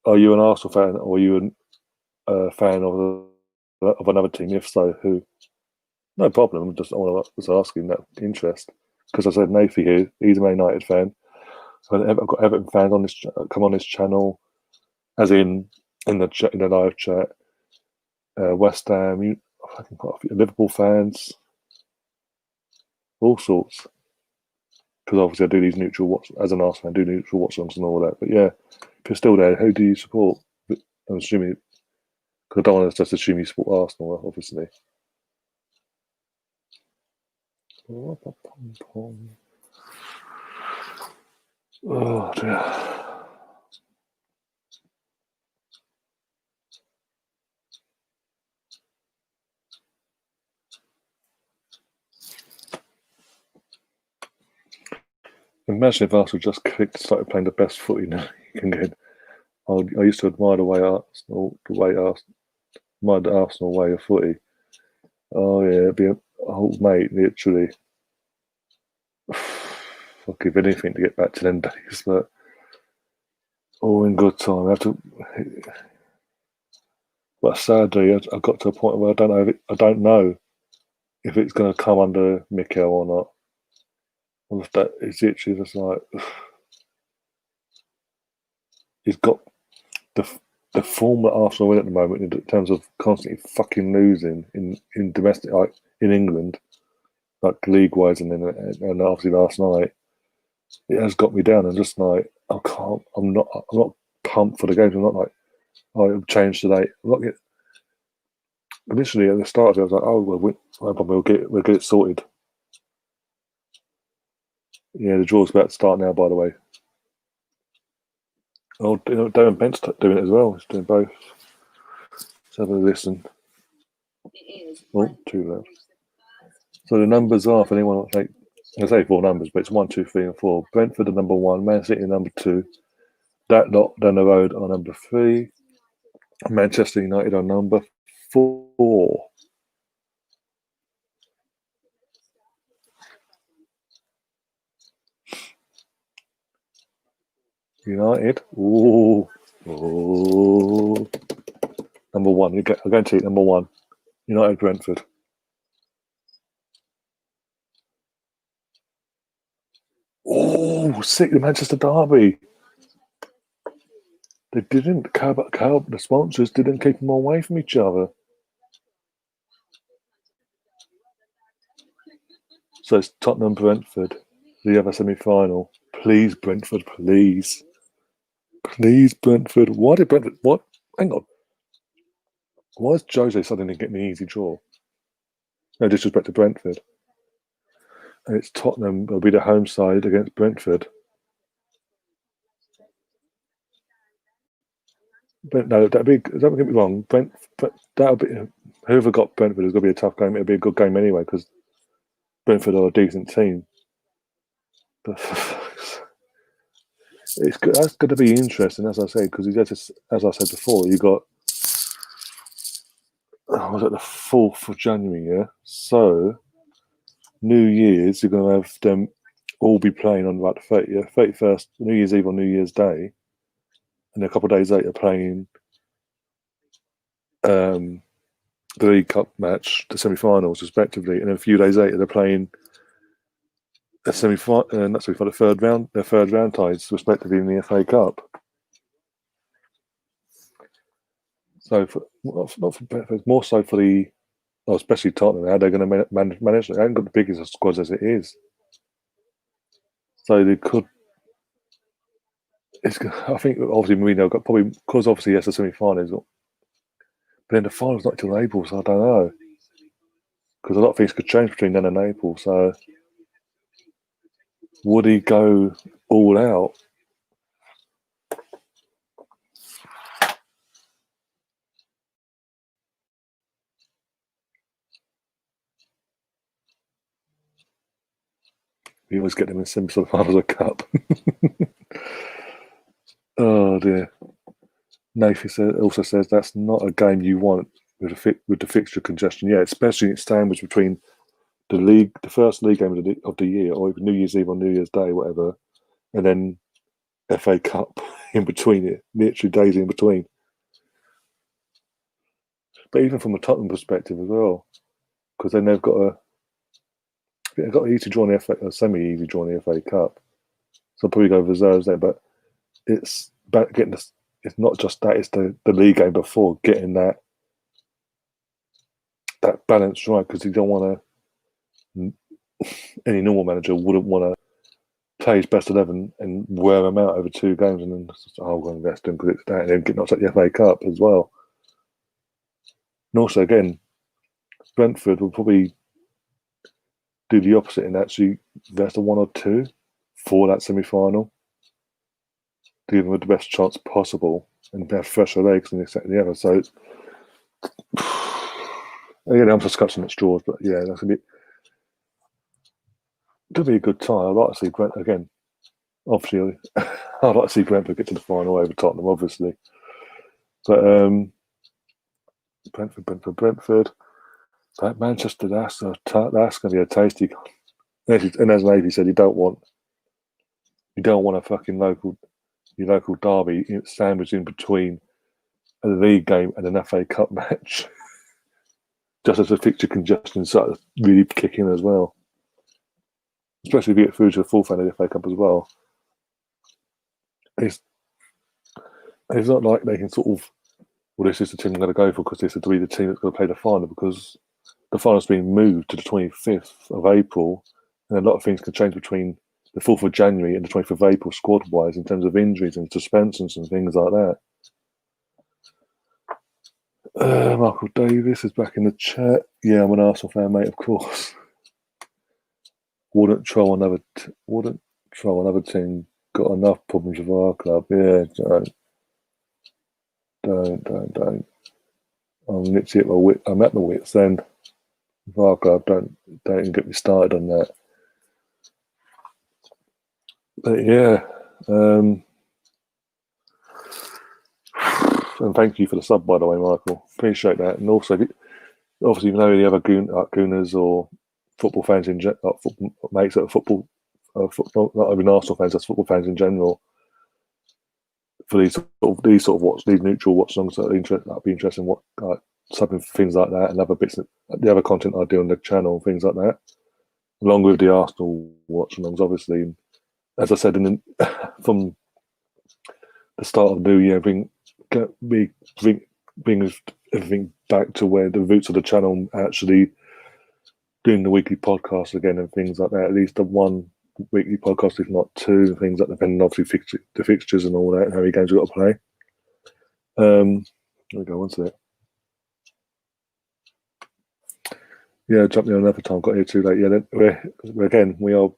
Are you an Arsenal fan, or are you a fan of another team? If so, who? No problem. I want to just asking that interest because I said Nafi here. He's a Man United fan. So I've got Everton fans on this come on this channel, as in the chat, in the live chat. West Ham, fucking quite a few Liverpool fans, all sorts. Because obviously I do these neutral watch as an Arsenal fan, I do neutral watch songs and all that. But yeah, if you're still there, who do you support? I'm assuming because I don't want to just assume you support Arsenal, obviously. Oh dear. Imagine if Arsenal just started playing the best footy now you can get. I used to admire admire the Arsenal way of footy. Oh yeah, it'd be oh mate, literally. I'll give anything to get back to them days, but all in good time. But sadly, I got to a point where I don't know if it's going to come under Mikel or not. Or if that is literally just like he's got the form that Arsenal are in at the moment in terms of constantly fucking losing in domestic, like in England, like league wise, and obviously last night it has got me down. And just like I can't, I'm not pumped for the games. I'm not like I've changed today. I'm not initially at the start of it, I was like, oh well, we'll get it sorted. Yeah, the draw's about to start now. By the way, oh, Darren Bent's doing it as well. He's doing both. Let's have a listen. Oh, too loud. So the numbers are for anyone like I say 4 numbers, but it's 1, 2, 3, and 4. Brentford are number 1, Man City are number 2. That lot down the road are number 3. Manchester United are number 4. United, ooh, number 1. I'm going to take number 1. United, Brentford. Oh, sick! The Manchester Derby. They didn't. The sponsors didn't keep them away from each other. So it's Tottenham, Brentford, the other semi-final. Please, Brentford, please. Please, Brentford. Why did Brentford? What? Hang on. Why is Jose suddenly getting the easy draw? No disrespect to Brentford. And it's Tottenham. It'll be the home side against Brentford. But no, don't get me wrong. That'll be whoever got Brentford is going to be a tough game. It'll be a good game anyway because Brentford are a decent team. But that's going to be interesting, as I say, because as I said before, you got was it the 4th of January? Yeah, so New Year's you're going to have them all be playing on like the 31st, New Year's Eve or New Year's Day, and a couple of days later playing the League Cup match, the semi-finals respectively, and then a few days later they're playing a semi-final, not semi-final, the third round ties respectively in the FA Cup. So not for Brentford, more so for especially Tottenham, how they're going to manage it. They haven't got the biggest squads as it is, so they could. I think obviously Mourinho got probably because obviously yes, the semi-finals, but then the finals not till April, so I don't know because a lot of things could change between then and April. So would he go all out? We always get them in semi-finals of cup. Oh dear. Nathan also says that's not a game you want with the fixture congestion. Yeah, especially it's sandwiched between the first league game of the year, or even New Year's Eve or New Year's Day, whatever, and then FA Cup in between it, literally days in between. But even from a Tottenham perspective as well, because then they've got an easy draw in the FA, a semi-easy draw in the FA Cup. So I'll probably go reserves there, but it's about getting this. It's not just that; it's the league game before getting that balance right, because you don't want to. Any normal manager wouldn't want to play his best 11 and wear them out over 2 games, and then I'm going to invest in because it's that, and then get knocked out the FA Cup as well. And also, again, Brentford will probably do the opposite and actually invest a 1 or 2 for that semi-final to give them the best chance possible and have fresher legs and this, that, and the other. So, again, I'm just scratching at straws, but yeah, that's going to be a good time. I'd like to see Brent again. Obviously, I'd like to see Brentford get to the final over Tottenham, obviously. But Brentford. But Manchester, that's going to be a tasty. And as Navy said, you don't want a fucking local derby sandwiched in between a league game and an FA Cup match. Just as the fixture congestion starts really kicking as well. Especially if you get through to the full final of the FA Cup as well. It's not like they can sort of, well, this is the team I'm going to go for because this is to be the team that's going to play the final, because the final's been moved to the 25th of April, and a lot of things can change between the 4th of January and the 25th of April squad-wise in terms of injuries and suspensions and things like that. Michael Davis is back in the chat. Yeah, I'm an Arsenal fan, mate, of course. Wouldn't troll another team. Got enough problems with our club. Yeah, don't. I'm literally at my wit. I'm at my wits end. Our club, don't even get me started on that. But yeah, and thank you for the sub, by the way, Michael. Appreciate that. And also, obviously, if you know any other Gooners or football fans in general, football mates that are football, not even Arsenal fans, that's football fans in general. For these neutral watch songs that'd be interesting. What something things like that, and other bits, the other content I do on the channel, things like that, along with the Arsenal watch-alongs, obviously. As I said, from the start of the new year, bring everything back to where the roots of the channel, actually doing the weekly podcast again and things like that. At least the one weekly podcast, if not 2, things like depending obviously the fixtures and all that, and how many games we've got to play. There we go, one sec. Yeah, jumped in another time, got here too late. Yeah, we are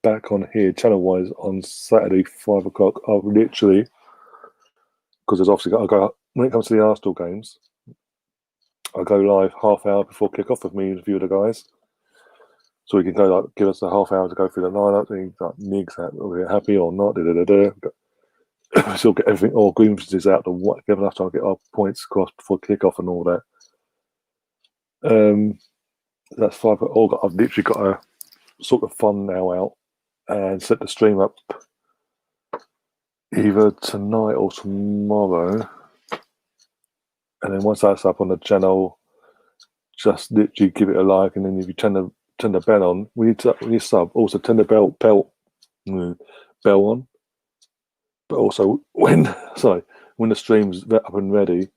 back on here channel wise on Saturday 5 o'clock. I've literally, because there's obviously I go when it comes to the Arsenal games, I go live half hour before kick off with me and a few of the guys. So we can go give us a half hour to go through the lineup, and Nigs, are we happy or not? Still get everything, all grievances out to give enough time to get our points across before kick-off and all that. That's 5 o'clock. I've literally got a sort of fun now out and set the stream up either tonight or tomorrow. And then once that's up on the channel, just literally give it a like, and then if you turn the bell on, when you sub, also turn the bell on. But also when the stream's up and ready,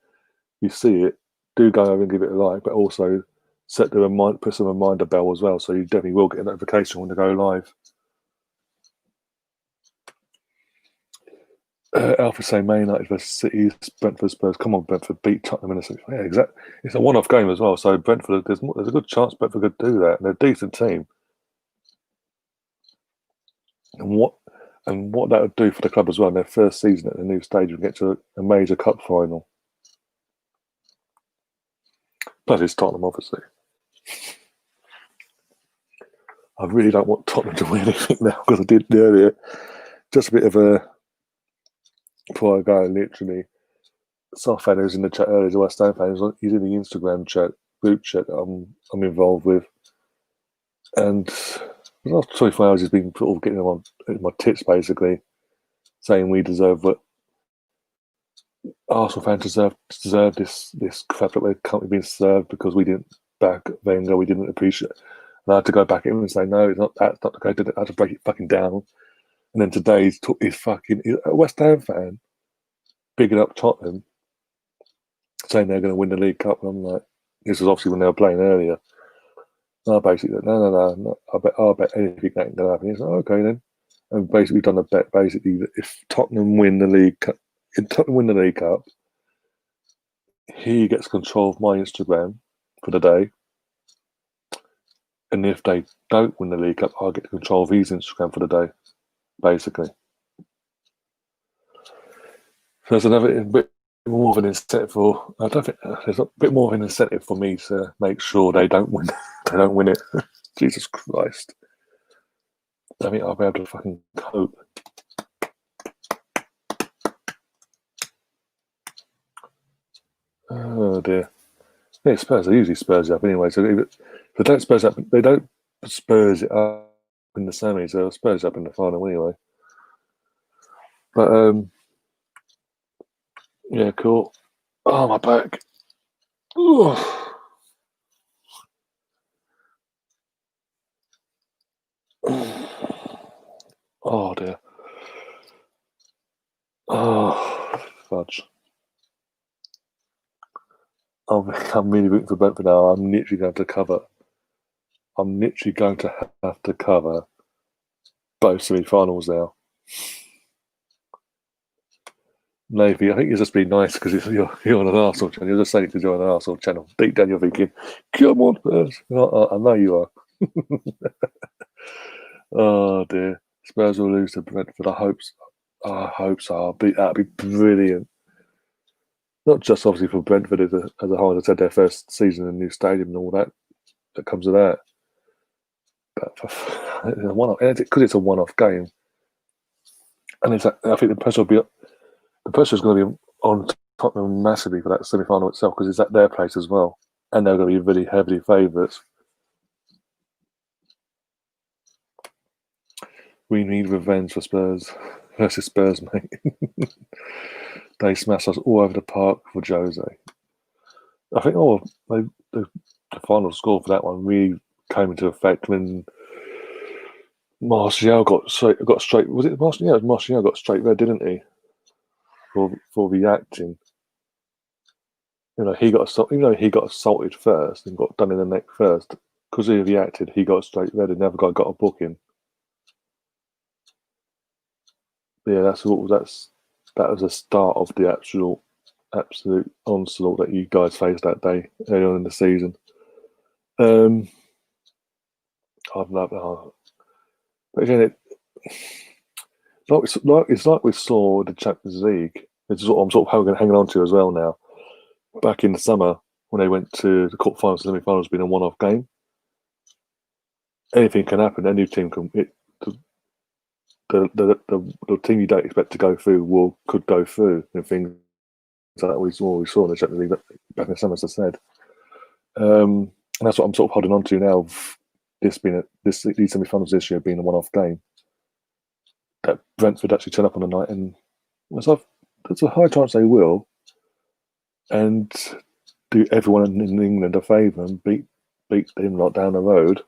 you see it, do go over and give it a like, but also put some reminder bell as well, so you definitely will get a notification when they go live. Alpha say Man United versus City, Brentford Spurs. Come on, Brentford, beat Tottenham in a six. Yeah, exactly. It's a one-off game as well, so Brentford, there's a good chance Brentford could do that. And they're a decent team. And what that would do for the club as well in their first season at the new stage, and get to a major cup final. Plus, it's Tottenham, obviously. I really don't want Tottenham to win anything now, because I did earlier. Just a bit of a, before I go, literally, some fan who's in the chat earlier, the West Ham fans, he's in the Instagram chat, group chat that I'm involved with. And the last 24 hours has been sort of getting on my tits, basically, saying we deserve what Arsenal fans deserve this crap that we're currently being served because we didn't back Wenger, we didn't appreciate it. And I had to go back in and say, no, it's not that's not the case. I had to break it fucking down. And then today he's fucking a West Ham fan, bigging up Tottenham, saying they're going to win the League Cup. And I'm like, this was obviously when they were playing earlier. And I basically said, no. I bet anything that ain't going to happen. He's like, okay then. And basically done a bet basically that if Tottenham win the League Cup, he gets control of my Instagram for the day. And if they don't win the League Cup, I'll get control of his Instagram for the day, basically. So there's another bit more of an incentive for. I don't think there's a bit more of an incentive for me to make sure they don't win. They don't win it. Jesus Christ! I think I'll be able to fucking cope. Oh dear. Yeah, Spurs. They usually Spurs it up anyway. So if they don't Spurs up, they don't Spurs it up in the semis. They'll Spurs up in the final anyway. But yeah, cool. Oh, my back. Ooh. Oh dear. Oh, fudge. I'm really rooting for Brentford now. I'm literally going to cover. I'm literally going to have to cover both semi-finals now. Maybe I think it's just been nice because you're on an Arsenal channel. You're just saying it because you're on an Arsenal channel. Deep down, you're thinking, "Come on, Spurs!" I know you are. Oh dear, Spurs will lose to Brentford. I hope so. That'd be brilliant. Not just obviously for Brentford as a whole. As I said, their first season in a new stadium and all that comes with that. But because it's a one-off game, and I think the pressure is going to be on Tottenham massively for that semi-final itself because it's at their place as well, and they're going to be really heavily favourites. We need revenge for Spurs versus Spurs, mate. They smashed us all over the park for Jose. I think the final score for that one really came into effect when Martial got straight. Was it Martial? Yeah, Martial got straight red, didn't he? For reacting. You know, even though he got assaulted first and got done in the neck first, because he reacted, he got straight red and never got a booking. Yeah, that was the start of the absolute onslaught that you guys faced that day early on in the season. I've loved it. But again, it's like we saw the Champions League. It's what I'm sort of hanging on to as well now. Back in the summer when they went to the quarterfinals, semi-finals, being a one-off game. Anything can happen. Any team can. The team you don't expect to go through could go through, and things like we saw in the Champions League back in the summer, as I said. And that's what I'm sort of holding on to now. These semi-finals this year being a one-off game. That Brentford actually turn up on the night, and there's a high chance they will, and do everyone in England a favour and beat them lot down the road,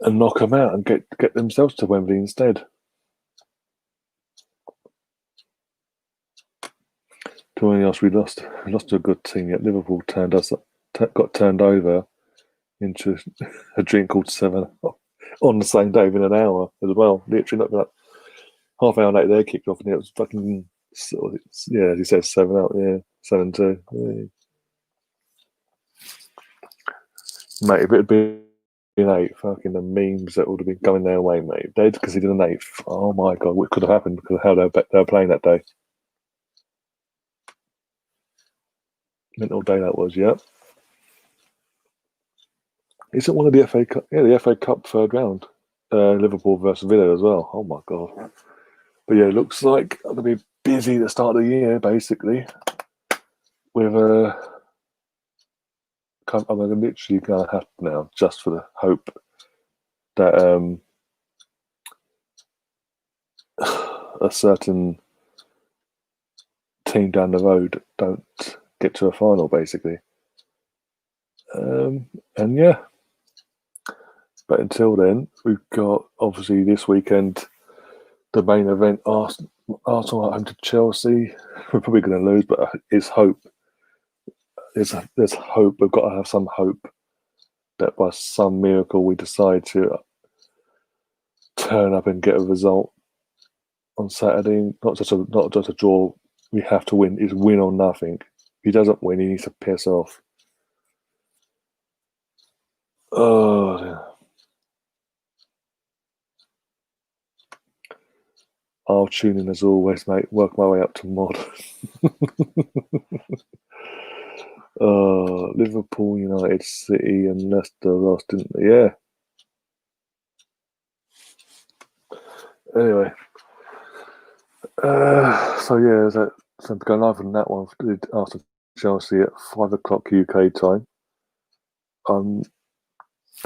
and knock them out and get themselves to Wembley instead. To anything else, we lost to a good team. Yet Liverpool got turned over into a drink called 7 on the same day within an hour as well. Literally, not like half an hour later, they kicked off, and it was fucking as he says, 7-0, 7-2. Yeah. Mate, if it had been an 8, fucking the memes that would have been going their way, mate. If they'd conceded an 8, oh my god, what could have happened because of how they were playing that day. Mental day that was, yeah. Isn't one of the FA Cup? Yeah, the FA Cup third round, Liverpool versus Villa as well. Oh my god! But yeah, it looks like I'm gonna be busy at the start of the year, basically. With I'm literally gonna have to now, just for the hope that a certain team down the road don't get to a final, basically. And yeah, but until then, we've got obviously this weekend the main event. Arsenal at home to Chelsea. We're probably going to lose, but it's hope. There's hope. We've got to have some hope that by some miracle we decide to turn up and get a result on Saturday. Not just a draw. We have to win. It's win or nothing. If he doesn't win, he needs to piss off. Oh, dear. I'll tune in as always, mate. Work my way up to mod. Liverpool, United, City, and Leicester lost, didn't they? Yeah. Anyway, so go live on that one after Chelsea at 5 o'clock UK time.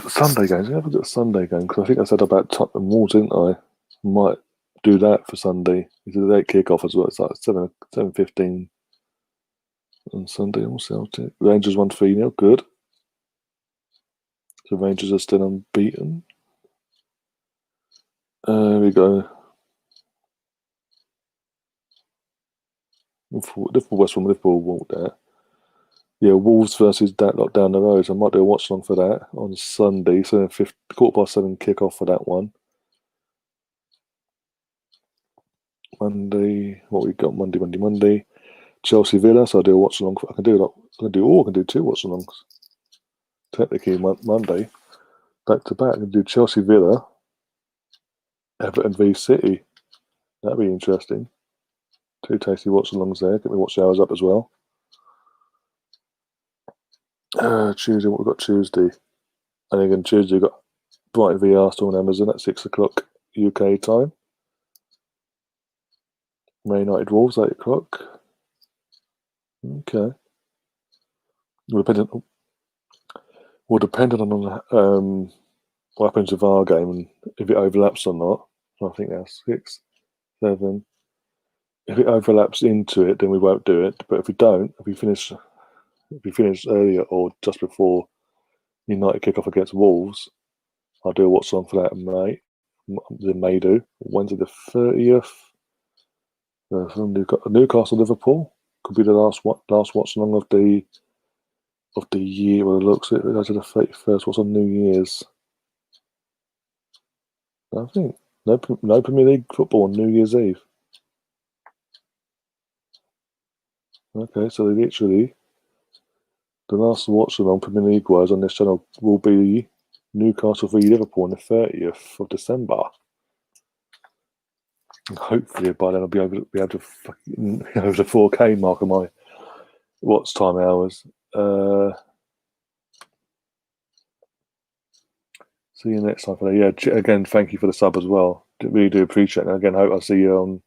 Sunday games. We haven't got a Sunday game because I think I said about Tottenham Wolves, didn't I? Might do that for Sunday. It's a late kick-off as well. It's like 7:15 on Sunday. On Celtic. Rangers won 3-0. Good. So Rangers are still unbeaten. We go. Liverpool walked there. Yeah, Wolves versus that lot down the road. So I might do a watch along for that on Sunday. So 7:15 kick-off for that one. Monday, what we got? Monday. Chelsea Villa. So I do a watch along. I can do 2 watch alongs. Technically Monday, back to back. I can do Chelsea Villa, Everton v City. That'd be interesting. 2 tasty watch alongs there. Get me watch hours up as well. Tuesday, what we've got Tuesday. And again, Tuesday, we've got Brighton v Arsenal on Amazon at 6 o'clock UK time. Man United Wolves, 8 o'clock. Okay. Depending on what happens with our game and if it overlaps or not. I think that's 6, 7. If it overlaps into it, then we won't do it. But if we don't, if we finish earlier or just before United kick off against Wolves, I'll do a watch on for that in May. They may do Wednesday the 30th. From Newcastle Liverpool could be the last watch along of the year. Well, it looks it goes to the 31st. What's on New Year's? I think no Premier League football on New Year's Eve. Okay, so literally the last watch along Premier League wise on this channel will be Newcastle v Liverpool on the 30th of December. And hopefully by then I'll be able to fucking over the 4K mark of my watch time hours. See you next time for that. Yeah, again, thank you for the sub as well. Really do appreciate it. And again, hope I'll see you on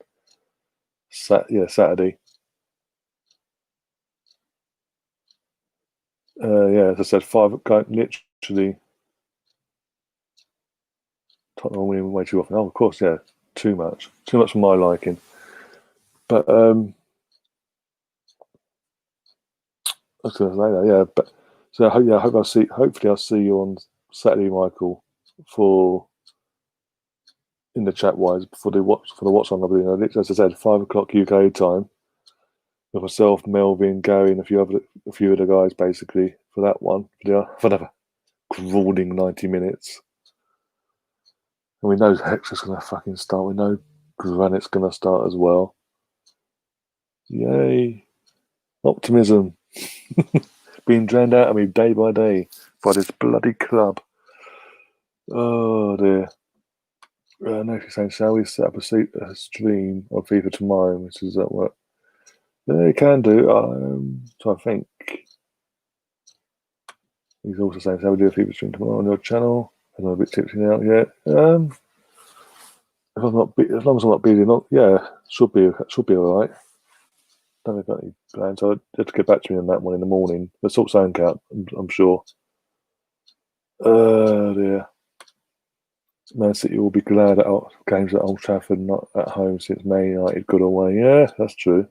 Saturday. As I said, 5 literally. Tottenham winning way too often. Oh, of course, yeah, too much for my liking. But I was going to say that, yeah. But so hopefully I'll see you on Saturday, Michael, for in the chat wise for the watch on. As I said, 5 o'clock UK time. With myself, Melvin, Gary, and a few of the guys basically for that one. For another grueling 90 minutes. And we know Hector's going to fucking start. We know Granite's going to start as well. Yay. Optimism. Being drowned out of me day by day by this bloody club. Oh dear. No, she's saying, shall we set up a stream of FIFA tomorrow? Which is that what? Yeah, you can do. So I think he's also saying, shall we do a FIFA stream tomorrow on your channel? I'm not a bit tipsy now yet. As long as I'm not busy, should be all right. Don't know if I've got any plans. So you have to get back to me on that one in the morning. Let's sort something out, I'm sure. Dear. Man City will be glad at games at Old Trafford, not at home, since Man United got away. Yeah, that's true.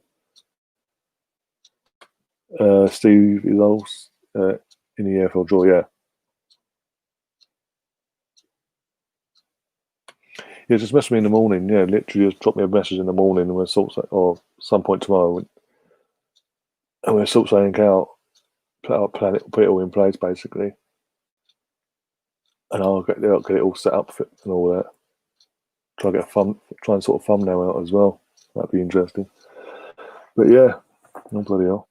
Steve is also in the EFL draw. Yeah, yeah. Just message me in the morning. Yeah, literally just drop me a message in the morning, and we'll sort or some point tomorrow, and we'll sort something out. Plan it, put it all in place, basically, and I'll get it all set up and all that. Try and sort of thumbnail out as well. That'd be interesting. But yeah, oh bloody hell.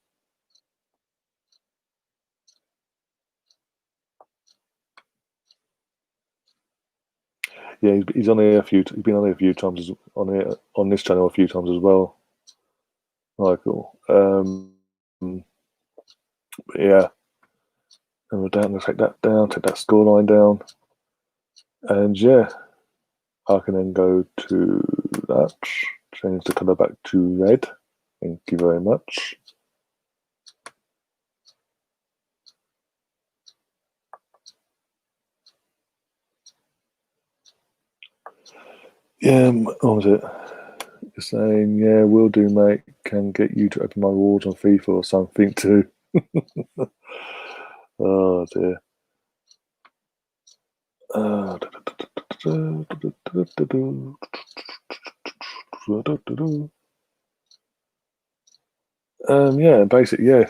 Yeah, he's on here a few. He's been on here a few times on this channel a few times as well. Michael. But yeah, and we're down to take that down, take that scoreline down, and yeah, I can then go to that, change the colour back to red. Thank you very much. Yeah, what was it? You're saying, yeah, will do, mate. Can get you to open my rewards on FIFA or something too. Oh dear. Uh, yeah, basically, yeah.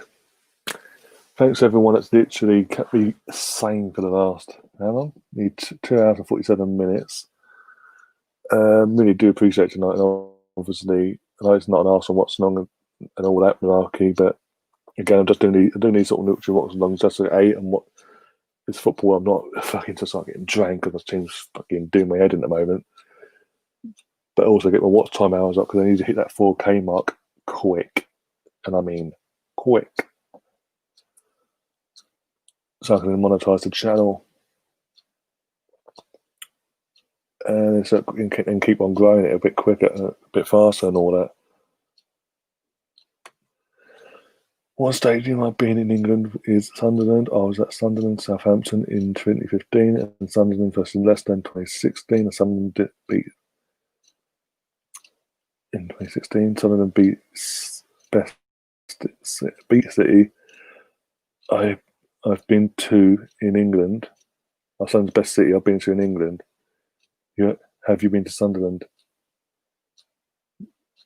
Thanks to everyone that's literally kept me sane for the last, how long? Need 2 hours and 47 minutes. Really do appreciate tonight. And obviously, I know it's not an Arsenal Watchalong and all that malarkey, but again, I'm just doing I do need sort of neutral Watchalongs just to and what it's football. I'm not fucking just like getting drank because the team's fucking doing my head in the moment. But also get my watch time hours up because I need to hit that 4K mark quick. And I mean quick. So I can monetize the channel and keep on growing it a bit quicker, a bit faster, and all that. What stadium I've been in England is Sunderland. I was at Sunderland, Southampton in 2015, and Sunderland versus Leicester in 2016. And Sunderland beat in 2016. Sunderland beat City. I've been to in England. Sunderland's best city I've been to in England. Have you been to Sunderland?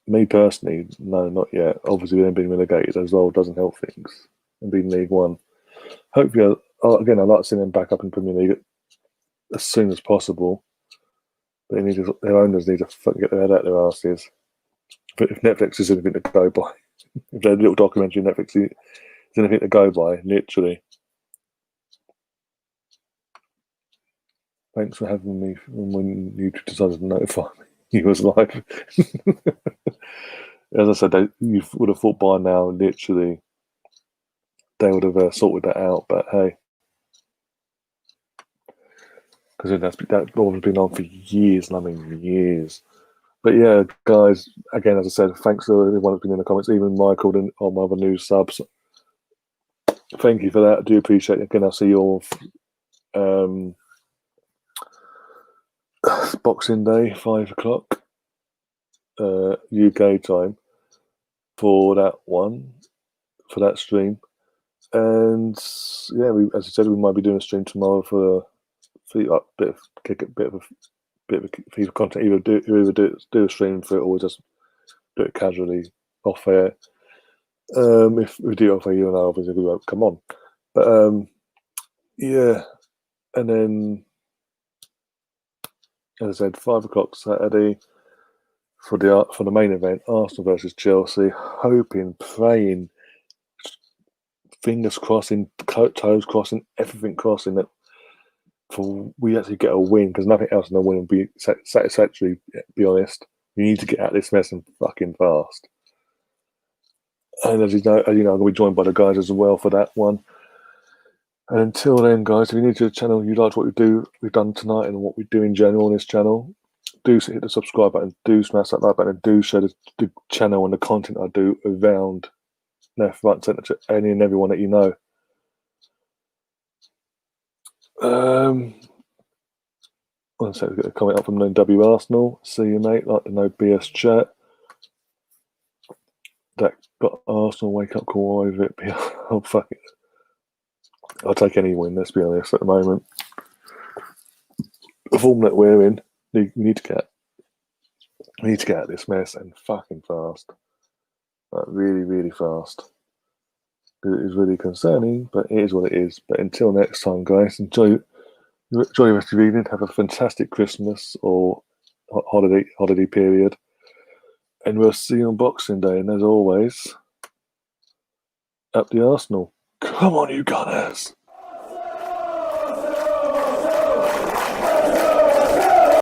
Me personally, no, not yet. Obviously, they've been relegated as well doesn't help things. And being League One. Hopefully, again, I'd like to see them back up in Premier League as soon as possible. But their owners need to fucking get their head out their asses. But if Netflix is anything to go by, if their little documentary Netflix is anything to go by, literally. Thanks for having me when you decided to notify me he was live. As I said, you would have thought by now, literally, they would have sorted that out. But hey, because that ball has been on for years, and I mean years. But yeah, guys, again, as I said, thanks to everyone that's been in the comments, even Michael and all my other new subs. Thank you for that. I do appreciate it. Again, I'll see you all Boxing Day, 5 o'clock UK time for that one, for that stream. And yeah, as I said, we might be doing a stream tomorrow for a bit of FIFA content. Either do a stream for it or just do it casually off air. If we do it off air, you and I obviously we won't come on. But yeah, and then as I said, 5 o'clock Saturday for the main event, Arsenal versus Chelsea. Hoping, praying, fingers crossing, toes crossing, everything crossing that we actually get a win, because nothing else in the win will be satisfactory. To be honest, we need to get out of this mess and fucking fast. And as you know, I'm going to be joined by the guys as well for that one. And until then, guys, if you're new to the channel, you liked what we've done tonight and what we do in general on this channel, do hit the subscribe button, do smash that like button, and do share the channel and the content I do around left, right, centre to any and everyone that you know. One sec, we've got a comment up from No W Arsenal. See you, mate. Like the No BS chat. That got Arsenal wake up call over it. Oh, fuck it. I'll take any win, let's be honest, at the moment. The form that we're in, we need to get out of this mess and fucking fast. Like, really, really fast. It is really concerning, but it is what it is. But until next time, guys, enjoy the rest of your evening. Have a fantastic Christmas or holiday period. And we'll see you on Boxing Day. And as always, up the Arsenal. Come on, you Gunners!